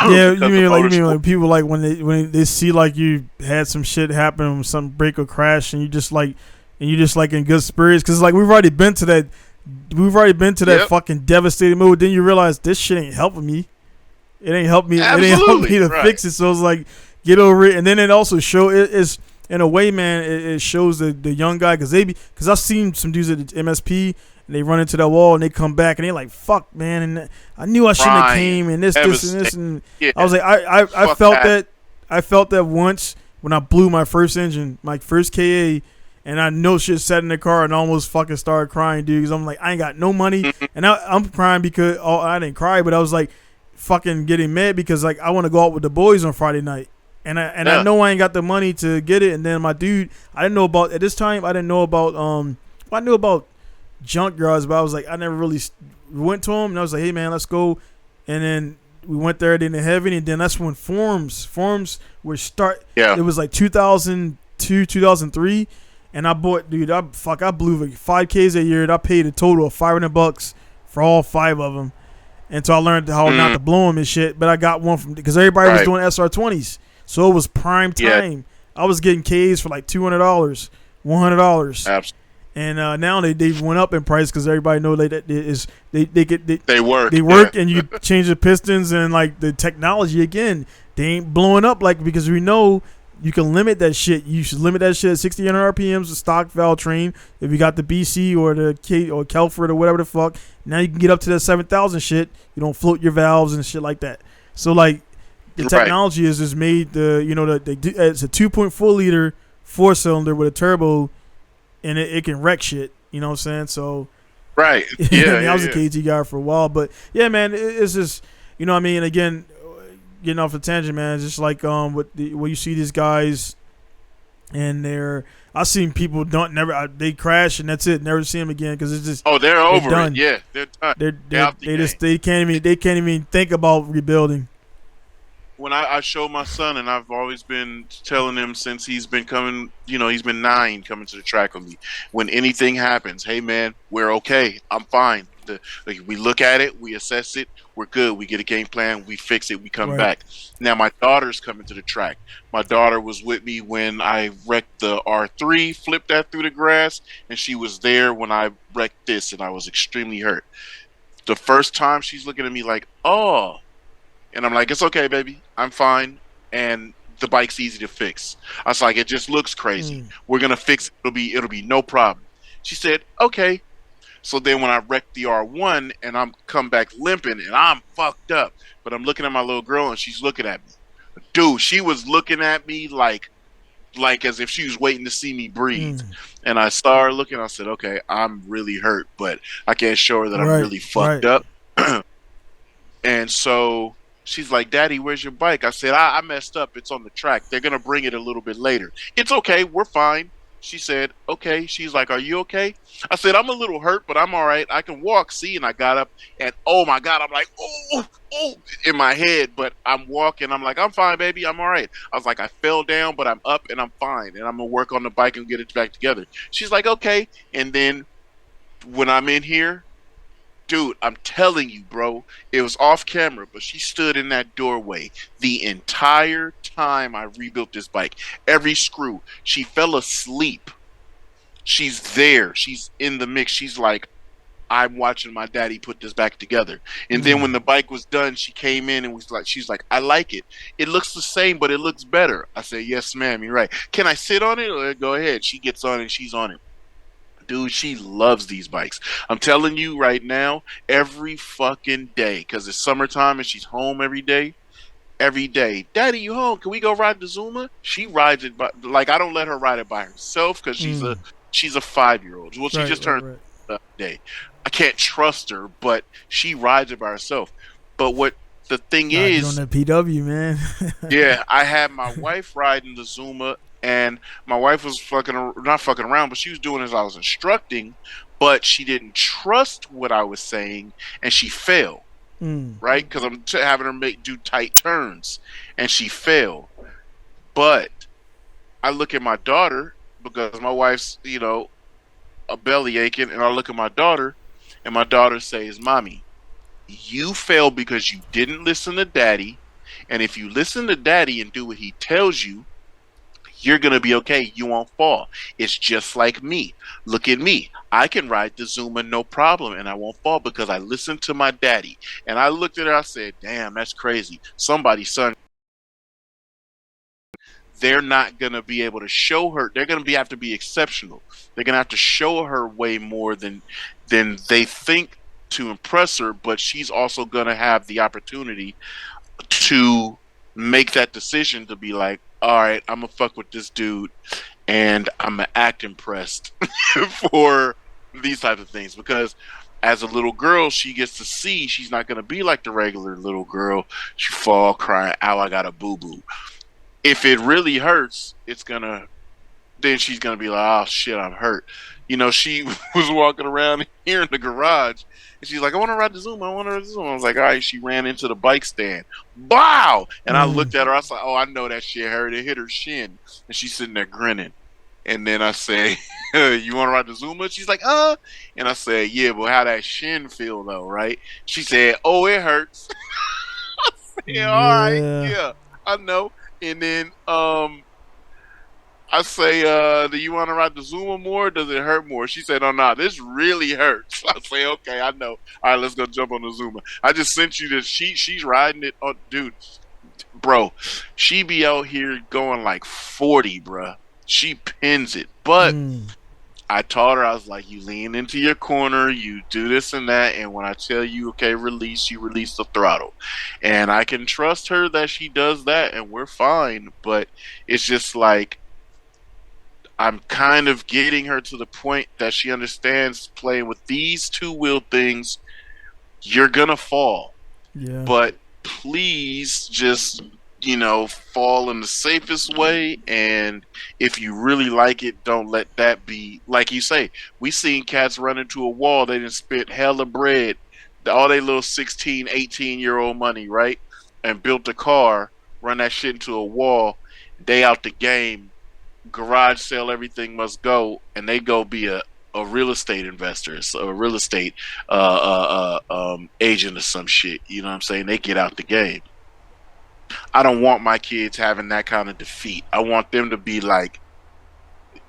S1: You mean like people, like when they see like you had some shit happen, some break or crash, and you just like in good spirits, because like we've already been to that fucking devastating mood. Then you realize this shit ain't helping me. It ain't helping me.
S2: Absolutely.
S1: It ain't helping me to fix it. So it's like, get over it. And then it also is in a way, man. It shows the young guy, because I've seen some dudes at the MSP, and they run into that wall and they come back and they're like, fuck, man, and I knew I shouldn't have came, and this and this, and I was like, I felt that. I felt that once when I blew my first engine, my first KA. And I know shit sat in the car and almost fucking started crying, dude. Because I'm like, I ain't got no money. And I'm crying because, I didn't cry, but I was like fucking getting mad because like I want to go out with the boys on Friday night. And I know I ain't got the money to get it. And then my dude, I didn't know about, at this time, I didn't know about, I knew about junkyards, but I was like, I never really went to him. And I was like, hey man, let's go. And then we went there, didn't have any. And then that's when forums were start. Yeah. It was like 2002, 2003. And I bought, dude, I blew 5Ks a year, and I paid a total of $500 for all 5 of them. And so I learned how not to blow them and shit. But I got one from, because everybody was doing SR20s. So it was prime time. I was getting Ks for like $200, $100.
S2: Absolutely.
S1: And now they went up in price because everybody know they
S2: work.
S1: They work, and you change the pistons and like the technology again. They ain't blowing up like because we know you can limit that shit. You should limit that shit at 6,800 RPMs. The stock valve train. If you got the BC or the K or Kelford or whatever the fuck, now you can get up to that 7,000 shit. You don't float your valves and shit like that. So like the technology is just made it's a 2.4 liter 4-cylinder with a turbo. And it can wreck shit, you know what I'm saying? So,
S2: right, yeah.
S1: I was a KT guy for a while, but yeah, man, it's just, you know what I mean? Again, getting off the tangent, man, it's just like when you see these guys, and I've seen people they crash and that's it, never see them again because it's just
S2: they're over it, yeah, they're done.
S1: They can't even think about rebuilding.
S2: When I show my son, and I've always been telling him since he's been coming, he's been 9 coming to the track with me. When anything happens, hey man, we're okay. I'm fine. We look at it, we assess it, we're good. We get a game plan, we fix it, we come back. Now my daughter's coming to the track. My daughter was with me when I wrecked the R3, flipped that through the grass, and she was there when I wrecked this, and I was extremely hurt. The first time she's looking at me like, oh. And I'm like, it's okay, baby. I'm fine. And the bike's easy to fix. I was like, it just looks crazy. We're going to fix it. It'll be no problem. She said, okay. So then when I wrecked the R1 and I'm come back limping and I'm fucked up, but I'm looking at my little girl and she's looking at me. Dude, she was looking at me like as if she was waiting to see me breathe. And I saw her looking. I said, okay, I'm really hurt, but I can't show her that I'm really fucked up. And so she's like, Daddy, where's your bike? I said, I messed up. It's on the track. They're going to bring it a little bit later. It's okay. We're fine. She said, okay. She's like, are you okay? I said, I'm a little hurt, but I'm all right. I can walk. See, and I got up and, oh my God, I'm like, oh, in my head, but I'm walking. I'm like, I'm fine, baby. I'm all right. I was like, I fell down, but I'm up and I'm fine. And I'm going to work on the bike and get it back together. She's like, okay. And then when I'm in here, dude, I'm telling you, bro, it was off camera, but she stood in that doorway the entire time I rebuilt this bike. Every screw. She fell asleep. She's there. She's in the mix. She's like, I'm watching my daddy put this back together. And then when the bike was done, she came in and she's like, I like it. It looks the same, but it looks better. I said, yes, ma'am, you're right. Can I sit on it? Or go ahead. She gets on it. She's on it. Dude, she loves these bikes. I'm telling you right now, every fucking day, because it's summertime and she's home every day. Every day, Daddy, you home? Can we go ride the Zuma? She rides it, I don't let her ride it by herself because she's a 5-year-old. Well, she just turned a day. I can't trust her, but she rides it by herself. But what the thing is,
S1: on the PW, man.
S2: yeah, I had my wife riding the Zuma. And my wife was not fucking around, but she was doing as I was instructing, but she didn't trust what I was saying, and she fell, right? Because I'm having her do tight turns, and she fell. But I look at my daughter, because my wife's, a belly aching, and I look at my daughter, and my daughter says, Mommy, you fell because you didn't listen to Daddy, and if you listen to Daddy and do what he tells you, you're going to be okay. You won't fall. It's just like me. Look at me. I can ride the Zuma no problem, and I won't fall because I listened to my daddy. And I looked at her. I said, damn, that's crazy. Somebody's son. They're not going to be able to show her. They're going to have to be exceptional. They're going to have to show her way more than they think to impress her, but she's also going to have the opportunity to make that decision to be like, all right, I'm going to fuck with this dude and I'm going to act impressed for these types of things. Because as a little girl, she gets to see she's not going to be like the regular little girl. She fall crying, ow, I got a boo-boo. If it really hurts, then she's going to be like, oh, shit, I'm hurt. She was walking around here in the garage, and she's like, I want to ride the Zuma. I was like, all right. She ran into the bike stand. Wow! And I looked at her. I was like, oh, I know that shit hurt. It hit her shin. And she's sitting there grinning. And then I say, you want to ride the Zuma? She's like, And I said, yeah, but how that shin feel, though, right? She said, oh, it hurts. I said, all right, yeah, I know. And then I I say, do you want to ride the Zuma more? Or does it hurt more? She said, oh, no, this really hurts. I say, okay, I know. All right, let's go jump on the Zuma. I just sent you this. She's riding it. Oh, dude, bro, she be out here going like 40, bro. She pins it. But I taught her, I was like, you lean into your corner, you do this and that, and when I tell you, okay, release, you release the throttle. And I can trust her that she does that, and we're fine. But it's just like, I'm kind of getting her to the point that she understands playing with these two-wheel things, you're going to fall.
S1: Yeah.
S2: But please just, fall in the safest way. And if you really like it, don't let that be, like you say, we seen cats run into a wall. They didn't spit hella bread, all they little 16, 18-year-old money, right? And built a car, run that shit into a wall, they out the game, garage sale, everything must go, and they go be a real estate investor, so a real estate agent or some shit. You know what I'm saying? They get out the game. I don't want my kids having that kind of defeat. I want them to be like,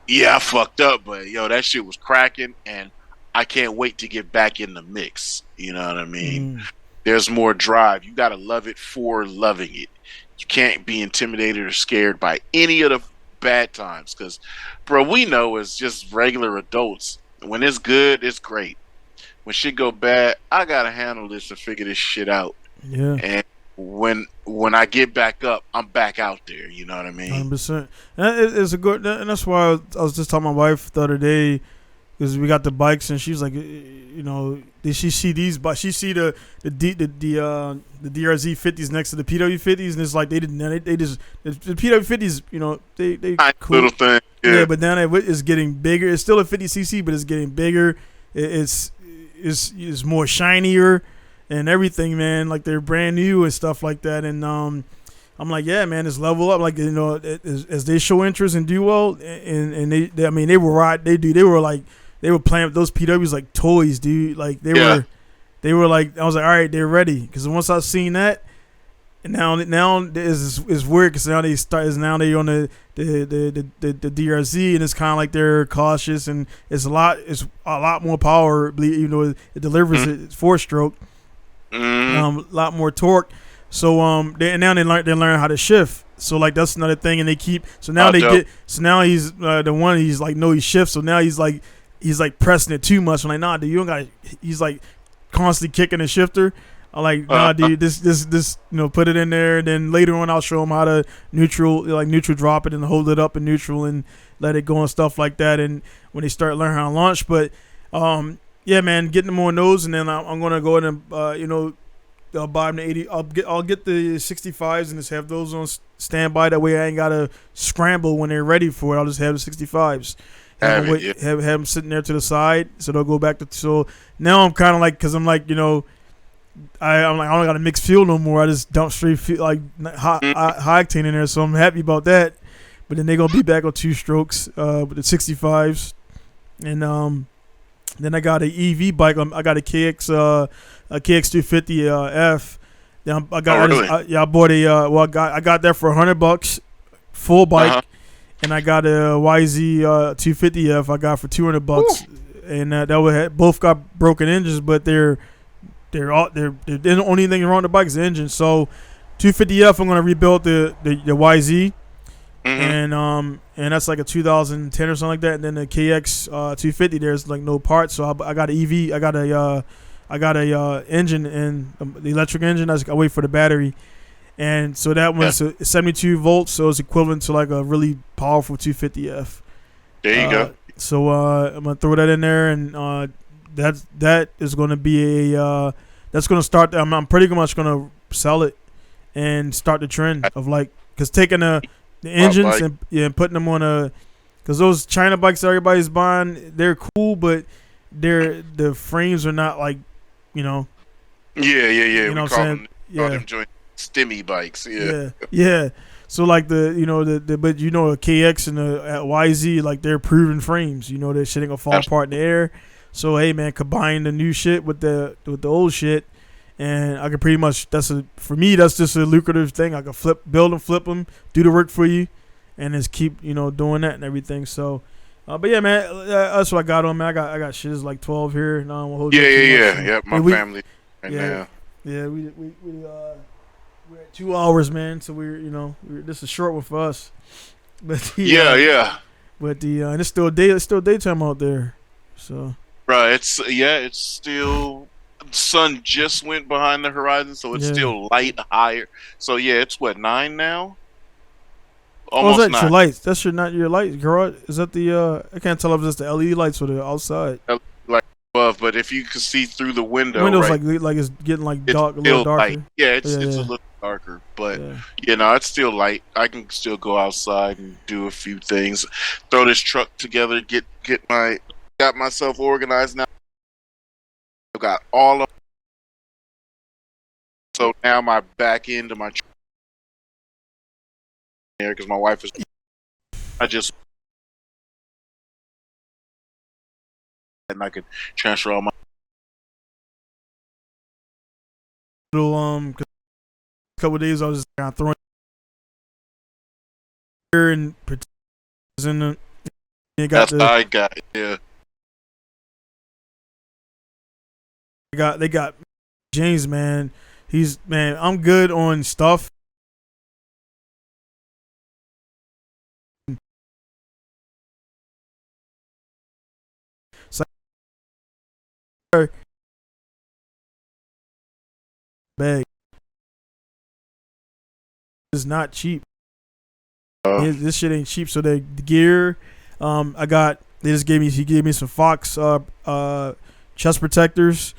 S2: yeah, I fucked up, but yo, that shit was cracking, and I can't wait to get back in the mix. You know what I mean? There's more drive. You got to love it for loving it. You can't be intimidated or scared by any of the bad times, because, bro, we know as just regular adults, when it's good, it's great. When shit go bad, I got to handle this and figure this shit out.
S1: Yeah.
S2: And when I get back up, I'm back out there. You know what I mean?
S1: 100%. It's a good, and that's why I was just telling my wife the other day, because we got the bikes, and she was like, did she see these? But she see the DRZ 50s next to the PW 50s, and it's like they just the PW 50s, they cool.
S2: Little thing, yeah.
S1: But then it's getting bigger. It's still a 50cc, but it's getting bigger. It's more shinier and everything, man. Like they're brand new and stuff like that. And I'm like, yeah, man, it's level up. Like as they show interest and do well, and they were right. They were playing with those PWs like toys, dude. Like they were like, I was like, all right, they're ready. Because once I seen that, and now it's weird because now they on the DRZ, and it's kind of like they're cautious, and it's a lot more power. Even though it delivers it 4-stroke, a lot more torque. So they learn how to shift. So like that's another thing, and they keep. So now So now he's the one. He's like, no, he shifts. So now he's like pressing it too much. I'm like, nah, dude, you don't got. He's like constantly kicking the shifter. I'm like, nah, dude, this, put it in there. And then later on, I'll show him how to neutral drop it and hold it up in neutral and let it go and stuff like that. And when they start learning how to launch, but yeah, man, getting them on those, and then I'm gonna go ahead and I'll buy them the 80. I'll get the 65s and just have those on standby. That way, I ain't gotta scramble when they're ready for it. I'll just have the 65s. Have them sitting there to the side, so they'll go back to. So now I'm kind of like, because I'm like, I'm like, I don't got to mix fuel no more. I just dump straight fuel, like high octane in there. So I'm happy about that. But then they're gonna be back on 2 strokes with the 65s, and then I got an EV bike. I got a KX250 F. Then I bought I got that for $100 full bike. And I got a YZ 250F. I got for $200, and both got broken engines, but they're the only thing wrong with the bike is the engine. So 250F, I'm gonna rebuild the YZ, and that's like a 2010 or something like that. And then the KX 250, there's like no parts, so I got an EV. I got a engine and the electric engine. I wait for the battery. And so that one's 72 volts, so it's equivalent to like a really powerful 250F.
S2: There you go.
S1: So I'm gonna throw that in there, and that is gonna be that's gonna start. I'm pretty much gonna sell it and start the trend of like, because taking the engines and putting them on because those China bikes everybody's buying, they're cool, but the frames are not like,
S2: Yeah.
S1: You know what I'm saying?
S2: Yeah. Stimmy bikes,
S1: yeah. So like but a KX and a YZ, like they're proven frames. That shit ain't gonna fall apart in the air. So hey, man, combine the new shit with the old shit, and I can pretty much. For me, that's just a lucrative thing. I can build them, flip them, do the work for you, and just keep doing that and everything. So, but yeah, man, that's what I got on, man. I got shit is like 12 here. No, I won't hold you too much, so.
S2: Yeah. My family right now.
S1: Yeah, we're at 2 hours, man. So this is a short one for us. But But and it's still daytime out there. So
S2: right, it's still sun just went behind the horizon, so it's still light higher. So yeah, it's what 9 now. Almost
S1: is that
S2: 9.
S1: your lights? That's not your lights, girl. Is that the I can't tell if it's the LED lights or the outside.
S2: Like above, but if you can see through the window,
S1: window's
S2: right,
S1: like it's getting like
S2: it's
S1: dark, a little darker.
S2: Light. Yeah, it's a little darker, but it's still light. I can still go outside and do a few things. Throw this truck together, got myself organized now. I've got all of. So now my back end of my truck there because my wife is. And I could transfer all my
S1: little a couple of days I was just kind of throwing here and in the.
S2: That's how I got it. Yeah.
S1: They got James, man. I'm good on stuff. Bag is not cheap. This shit ain't cheap. So the gear, he gave me some Fox chest protectors,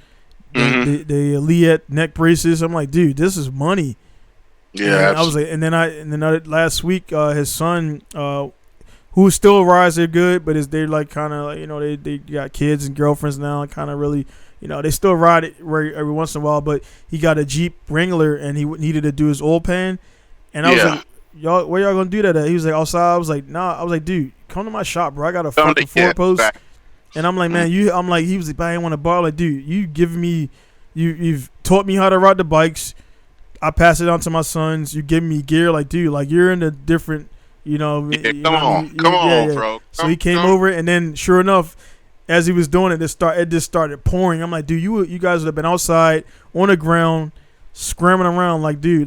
S1: the Elite neck braces. I'm like, dude, this is money.
S2: Yeah,
S1: and I was like, and then last week, his son, who's still rise, they're good, but they're like kind of like, they got kids and girlfriends now, and kind of really. They still ride it every once in a while, but he got a Jeep Wrangler and he needed to do his oil pan. And I was like, y'all, where y'all gonna do that at? He was like, outside. I was like, nah. I was like, dude, come to my shop, bro. I got a fucking 4-post. And I'm like, man, he was like, but I didn't want to borrow. Like, dude, you've taught me how to ride the bikes. I pass it on to my sons. You give me gear. Like, dude, like you're in a different,
S2: come on, bro.
S1: So he came over, and then sure enough, as he was doing it, it just started pouring. I'm like, dude, you guys would have been outside on the ground, scrambling around. Like, dude,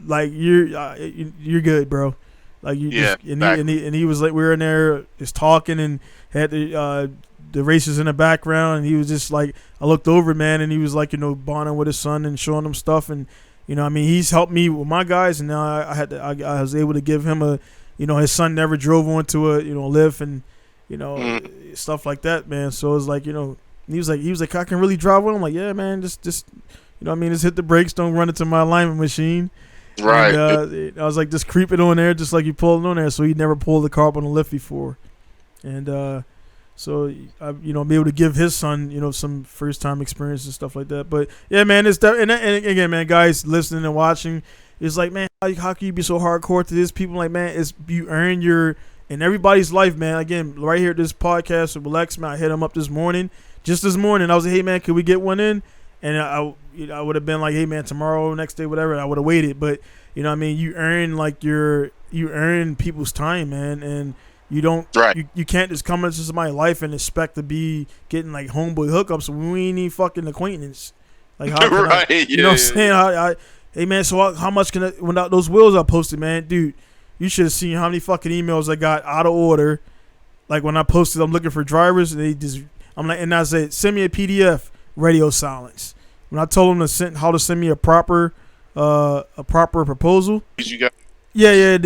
S1: you're good, bro. Like and he was like, we were in there just talking and had the races in the background, and he was just like, I looked over, man, and he was like, bonding with his son and showing him stuff, and he's helped me with my guys, and now I was able to give him his son never drove onto a lift and. Stuff like that, man. So it was like, he was like, I can really drive one. I'm like, yeah, man, just just hit the brakes, don't run into my alignment machine.
S2: Right.
S1: And, I was like, just creep it on there, just like you pulled it on there. So he never pulled the car up on a lift before, and so I be able to give his son some first time experience and stuff like that. But yeah, man, it's that, and again, man, guys listening and watching, it's like, man, how can you be so hardcore to this? People like, man, it's you earn your. In everybody's life, man. Again, right here at this podcast with Lexis, man, I hit him up this morning. Just this morning, I was like, hey, man, could we get one in? And I would have been like, hey, man, tomorrow, next day, whatever. I would have waited. But, you earn you earn people's time, man. And you don't, you can't just come into somebody's life and expect to be getting like homeboy hookups when we ain't even fucking acquaintance. Like, how can I, you know what I'm saying? Hey, man, so how much can without those wheels I posted, man, dude. You should have seen how many fucking emails I got out of order. Like when I posted, I'm looking for drivers, and I said, send me a PDF, radio silence. When I told them how to send me a proper proposal.
S2: You got.
S1: Yeah,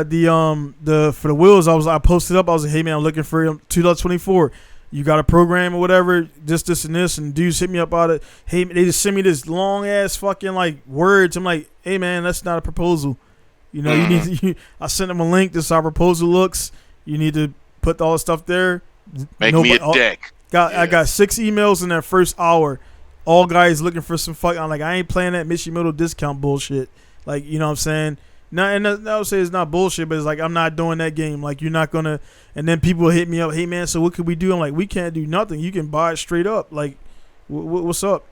S1: for the wheels, I posted up. I was like, hey man, I'm looking for 2024. You got a program or whatever, this and this, and dudes hit me up out of. Hey, they just send me this long ass fucking like words. I'm like, hey man, that's not a proposal. You need to. I sent them a link. This is how our proposal looks. You need to put all the stuff there.
S2: Make me a deck.
S1: I got 6 emails in that first hour. All guys looking for some fuck. I'm like, I ain't playing that Mishimoto discount bullshit. Like, you know what I'm saying? And I would say it's not bullshit, but it's like, I'm not doing that game. Like, you're not gonna. And then people hit me up. Hey man, so what could we do? I'm like, we can't do nothing. You can buy it straight up. Like, what's up?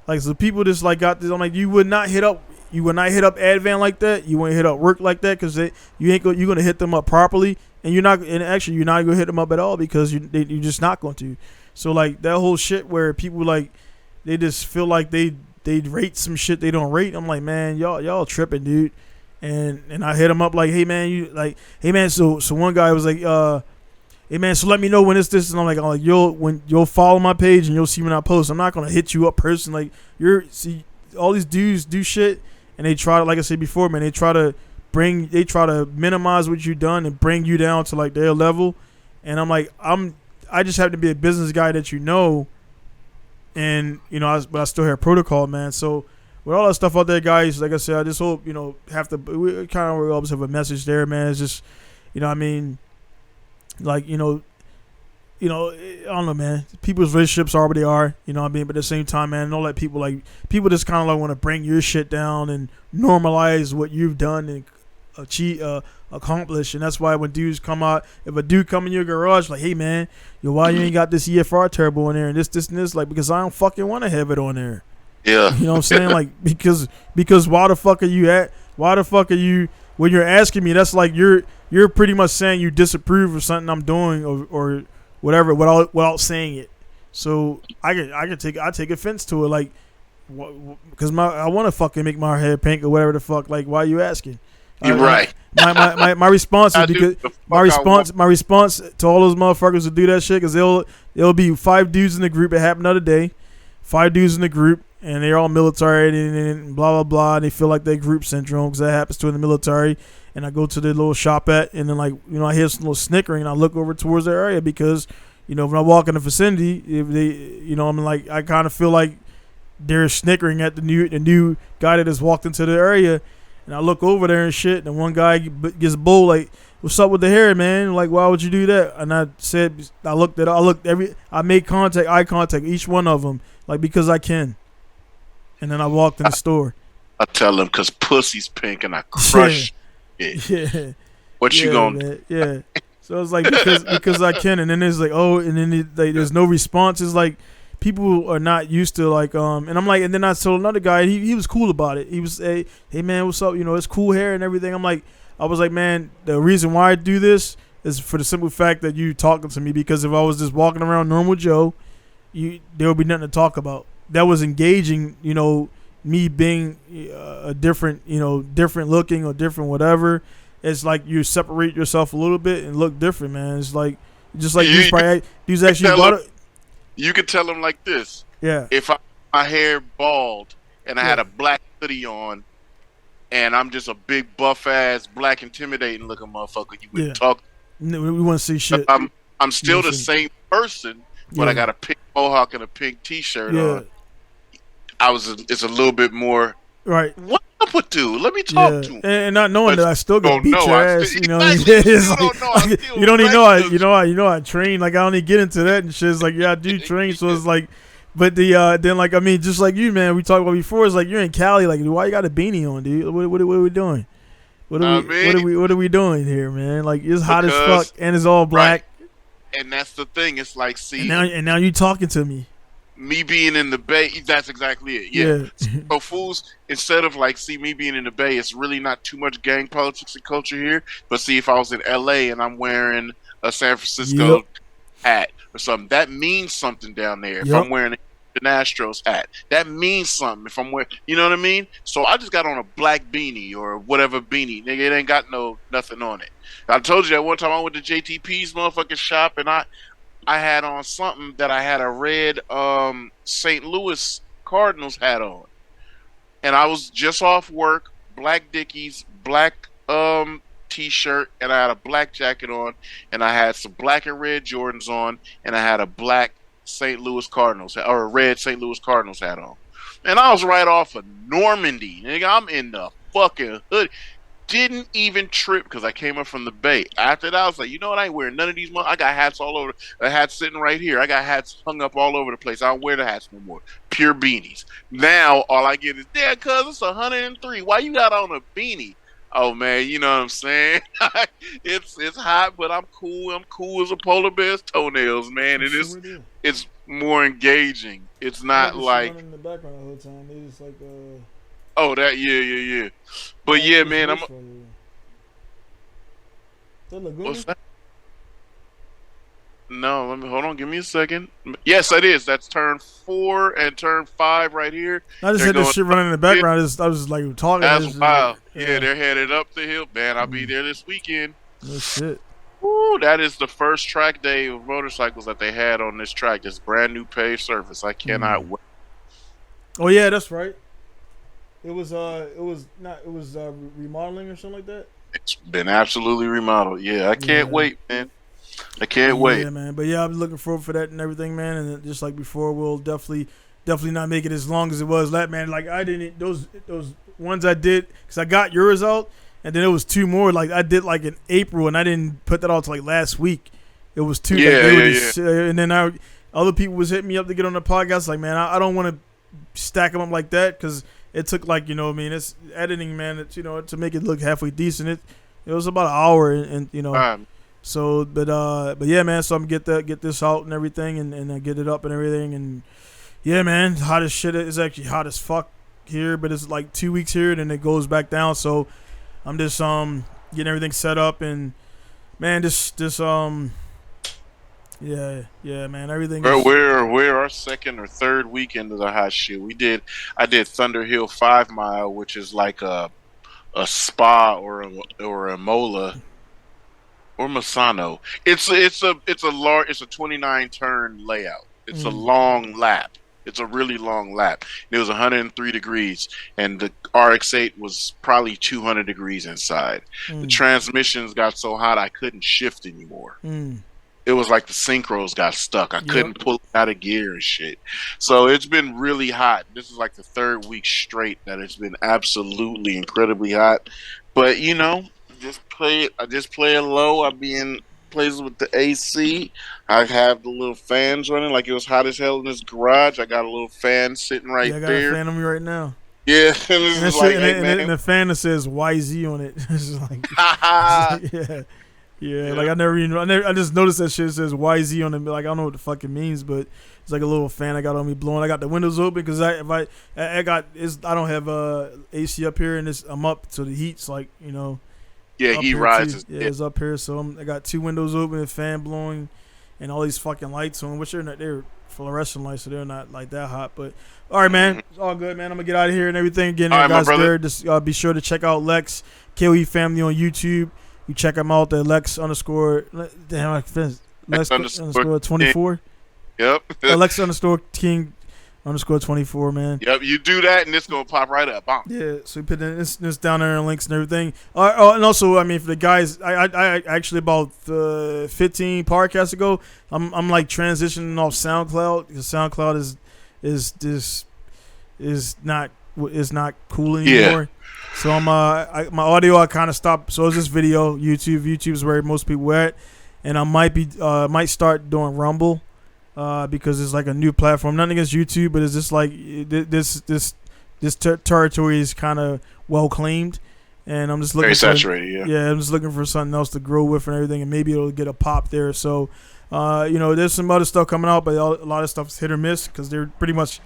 S1: Like, so people just like got this. I'm like, you would not hit up. you will not hit up Advan like that. You won't hit up work like that because you're gonna hit them up properly, and you're not gonna hit them up at all because you're just not going to. So like that whole shit where people like they just feel like they rate some shit they don't rate. I'm like, man, y'all tripping, dude. And I hit him up like, hey man, so one guy was like, hey man, so let me know when it's this, and I'm like, you'll follow my page and you'll see when I post. I'm not gonna hit you up personally. Like all these dudes do shit and they try to, like I said before, man, they try to minimize what you've done and bring you down to like their level. And I'm like, I just happen to be a business guy that you know, and but I still have protocol, man. So with all that stuff out there, guys, like I said, I just hope we kind of always have a message there, man. It's just I mean, like I don't know, man. People's relationships are what they are, what I mean. But at the same time, man, don't let people just kind of like want to bring your shit down and normalize what you've done and accomplish. And that's why when dudes come out, if a dude come in your garage like, hey man, why you ain't got this EFR turbo in there and this and this, like, because I don't fucking want to have it on there.
S2: Yeah.
S1: You know what I'm saying? Like, because why the fuck are you when you're asking me, that's like you're pretty much saying you disapprove of something I'm doing or whatever without saying it. So I take offense to it, like, because I want to fucking make my hair pink or whatever the fuck. Like, why are you asking?
S2: You're right.
S1: My response is because my response to all those motherfuckers who do that shit, because there'll be 5 dudes in the group. It happened the other day. 5 dudes in the group, and they're all military and blah blah blah. And they feel like they group syndrome because that happens to in the military. And I go to the little shop and then I hear some little snickering, and I look over towards their area because when I walk in the vicinity, if they I'm like, I kind of feel like they're snickering at the new guy that has walked into the area. And I look over there and shit, and one guy gets bold, like, what's up with the hair, man? Like, why would you do that? And I said, I made eye contact, each one of them, like, because I can. And then I walked in the store.
S2: I tell them, because pussy's pink and I crush it.
S1: Yeah.
S2: What you gonna do?
S1: Yeah. So it's like, because I can. And then there's like, there's no response. It's like, people are not used to like and I'm like, and then I told another guy, and he was cool about it. He was hey man, what's up? It's cool hair and everything. I was like, man, the reason why I do this is for the simple fact that you talking to me, because if I was just walking around normal Joe, there would be nothing to talk about. That was engaging, me being a different, different looking or different whatever. It's like you separate yourself a little bit and look different, man. It's like just like these actually.
S2: You could tell them like this.
S1: Yeah.
S2: If my hair bald and I had a black hoodie on, and I'm just a big buff ass black intimidating looking motherfucker, you wouldn't talk.
S1: We want to see shit.
S2: I'm still the same person, but I got a pink mohawk and a pink T-shirt on. It's a little bit more. Right. What up with dude? Let me talk to him. And
S1: not knowing that I still gonna beat your ass. You don't even know I train. Like, I don't even get into that and shit. It's like, yeah, I do train. So it's like, but then like, I mean, just like you, man, we talked about before. It's like, you're in Cali. Like, why you got a beanie on, dude? What are we doing? What are we doing here, man? Like, it's hot as fuck and it's all black.
S2: Right. And that's the thing. It's like, see,
S1: and now you talking to me.
S2: Me being in the Bay, that's exactly it. Yeah. So fools, instead of like, see, me being in the Bay, it's really not too much gang politics and culture here. But see, if I was in LA and I'm wearing a San Francisco hat or something, that means something down there. If I'm wearing the Astros hat, that means something. If I'm wearing, you know what I mean? So I just got on a black beanie or whatever beanie. Nigga, it ain't got nothing on it. I told you that one time I went to JTP's motherfucking shop and I had on something that I had a red St. Louis Cardinals hat on. And I was just off work, black Dickies, black T-shirt, and I had a black jacket on, and I had some black and red Jordans on, and I had a black St. Louis Cardinals, or a red St. Louis Cardinals hat on. And I was right off of Normandy. Nigga, I'm in the fucking hood. Didn't even trip because I came up from the Bay. After that, I was like, you know what? I ain't wearing none of these. I got hats all over. A hat sitting right here. I got hats hung up all over the place. I don't wear the hats no more. Pure beanies. Now, all I get is, yeah, cuz it's 103. Why you got on a beanie? Oh, man, you know what I'm saying? It's hot, but I'm cool. I'm cool as a polar bear's toenails, man. And it's more engaging. It's not like...
S1: in the background the whole time. They just like...
S2: Oh, that yeah. But yeah, man, I'm. What's that? No, let me hold on. Give me a second. Yes, it is. That's turn 4 and turn 5 right here.
S1: I just had this shit running in the background. I was just like talking.
S2: That's wild. Yeah, they're headed up the hill. Man, I'll be there this weekend.
S1: No shit.
S2: Woo, that is the first track day of motorcycles that they had on this track. This brand new paved surface. I cannot wait.
S1: Oh yeah, that's right. It was remodeling or something like that.
S2: It's been absolutely remodeled. Yeah, I can't wait, man. I can't wait.
S1: Yeah, man. But yeah, I'm looking forward for that and everything, man. And just like before, we'll definitely not make it as long as it was. That man, like I didn't those ones I did because I got yours out, and then it was 2 more. Like I did like in April, and I didn't put that out till like last week. It was 2.
S2: Yeah.
S1: And then other people was hitting me up to get on the podcast. Like, man, I don't want to stack them up like that because it took like it's editing, man. It's to make it look halfway decent. It was about an hour, and So, but yeah, man. So I'm get this out and everything, and get it up and everything, and yeah, man. Hot as shit. It's actually hot as fuck here, but it's like 2 weeks here, and then it goes back down. So I'm just getting everything set up, and man, yeah, man. Everything.
S2: We're our second or third weekend of the hot shit. I did Thunder Hill 5 Mile, which is like a spa or a mola. Or Masano. It's a 29 turn layout. It's a long lap. It's a really long lap. It was 103 degrees, and the RX-8 was probably 200 degrees inside. The transmissions got so hot I couldn't shift anymore. It was like the synchros got stuck. I couldn't pull it out of gear and shit. So it's been really hot. This is like the 3rd week straight that it's been absolutely incredibly hot. But I just play it low. I be in places with the AC. I have the little fans running like it was hot as hell in this garage. I got a little fan sitting right there.
S1: I got a fan on me right now.
S2: Yeah,
S1: and the fan that says YZ on it. It's just like, yeah. Like I just noticed that shit says YZ on it. Like I don't know what the fuck it means, but it's like a little fan I got on me blowing. I got the windows open because I don't have AC up here, and I'm up, so the heat's like
S2: Yeah, he rises.
S1: Yeah, it's up here, so I got 2 windows open, and fan blowing, and all these fucking lights on, which they're fluorescent lights, so they're not like that hot. But all right, man, it's all good, man. I'm gonna get out of here and everything. Again, guys, there. Just be sure to check out Lex KOE Family on YouTube. You check him out at Lex underscore. Damn, Lex underscore 24.
S2: Yep.
S1: Lex underscore King underscore 24, man.
S2: Yep, you do that and it's gonna pop right up. Bomb.
S1: Yeah, so we put this down there in links and everything. And also, I mean, for the guys, I actually about 15 podcasts ago, I'm like transitioning off SoundCloud because SoundCloud is not cool anymore.
S2: Yeah.
S1: So I'm my audio I kind of stopped. So it's this video. YouTube is where most people are at, and I might start doing Rumble. Because it's like a new platform. Nothing against YouTube, but it's just like this territory is kind of well claimed, and I'm just looking
S2: very saturated. Yeah,
S1: I'm just looking for something else to grow with and everything, and maybe it'll get a pop there. So, there's some other stuff coming out, but a lot of stuff is hit or miss because they're pretty much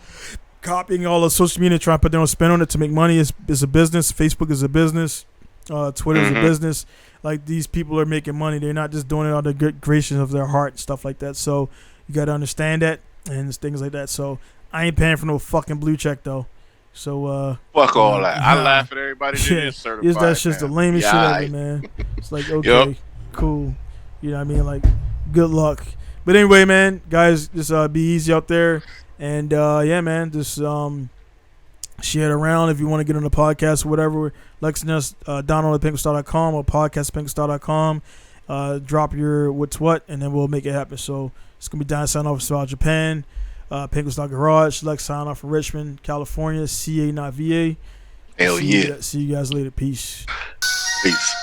S1: copying all of social media, trying to put their own spin on it to make money. It's a business. Facebook is a business. Twitter is a business. Like these people are making money. They're not just doing it out of the good graces of their heart and stuff like that. So. You gotta understand that and things like that. So I ain't paying for no fucking blue check though. So
S2: fuck all that. I laugh at everybody that is certified.
S1: That's just the lamest shit ever, man. It's like okay, cool. You know what I mean? Like good luck. But anyway, man, guys, just be easy out there, and yeah, man, just share it around if you want to get on the podcast or whatever. Lexis, download at pinkustar.com or podcast@pinkustar.com. Drop your what's what, and then we'll make it happen. So it's gonna be Don signing off from Japan, Pinku Star Garage, Lex signing off from Richmond, California, CA not VA.
S2: Hell yeah.
S1: See you guys later. Peace.
S2: Peace.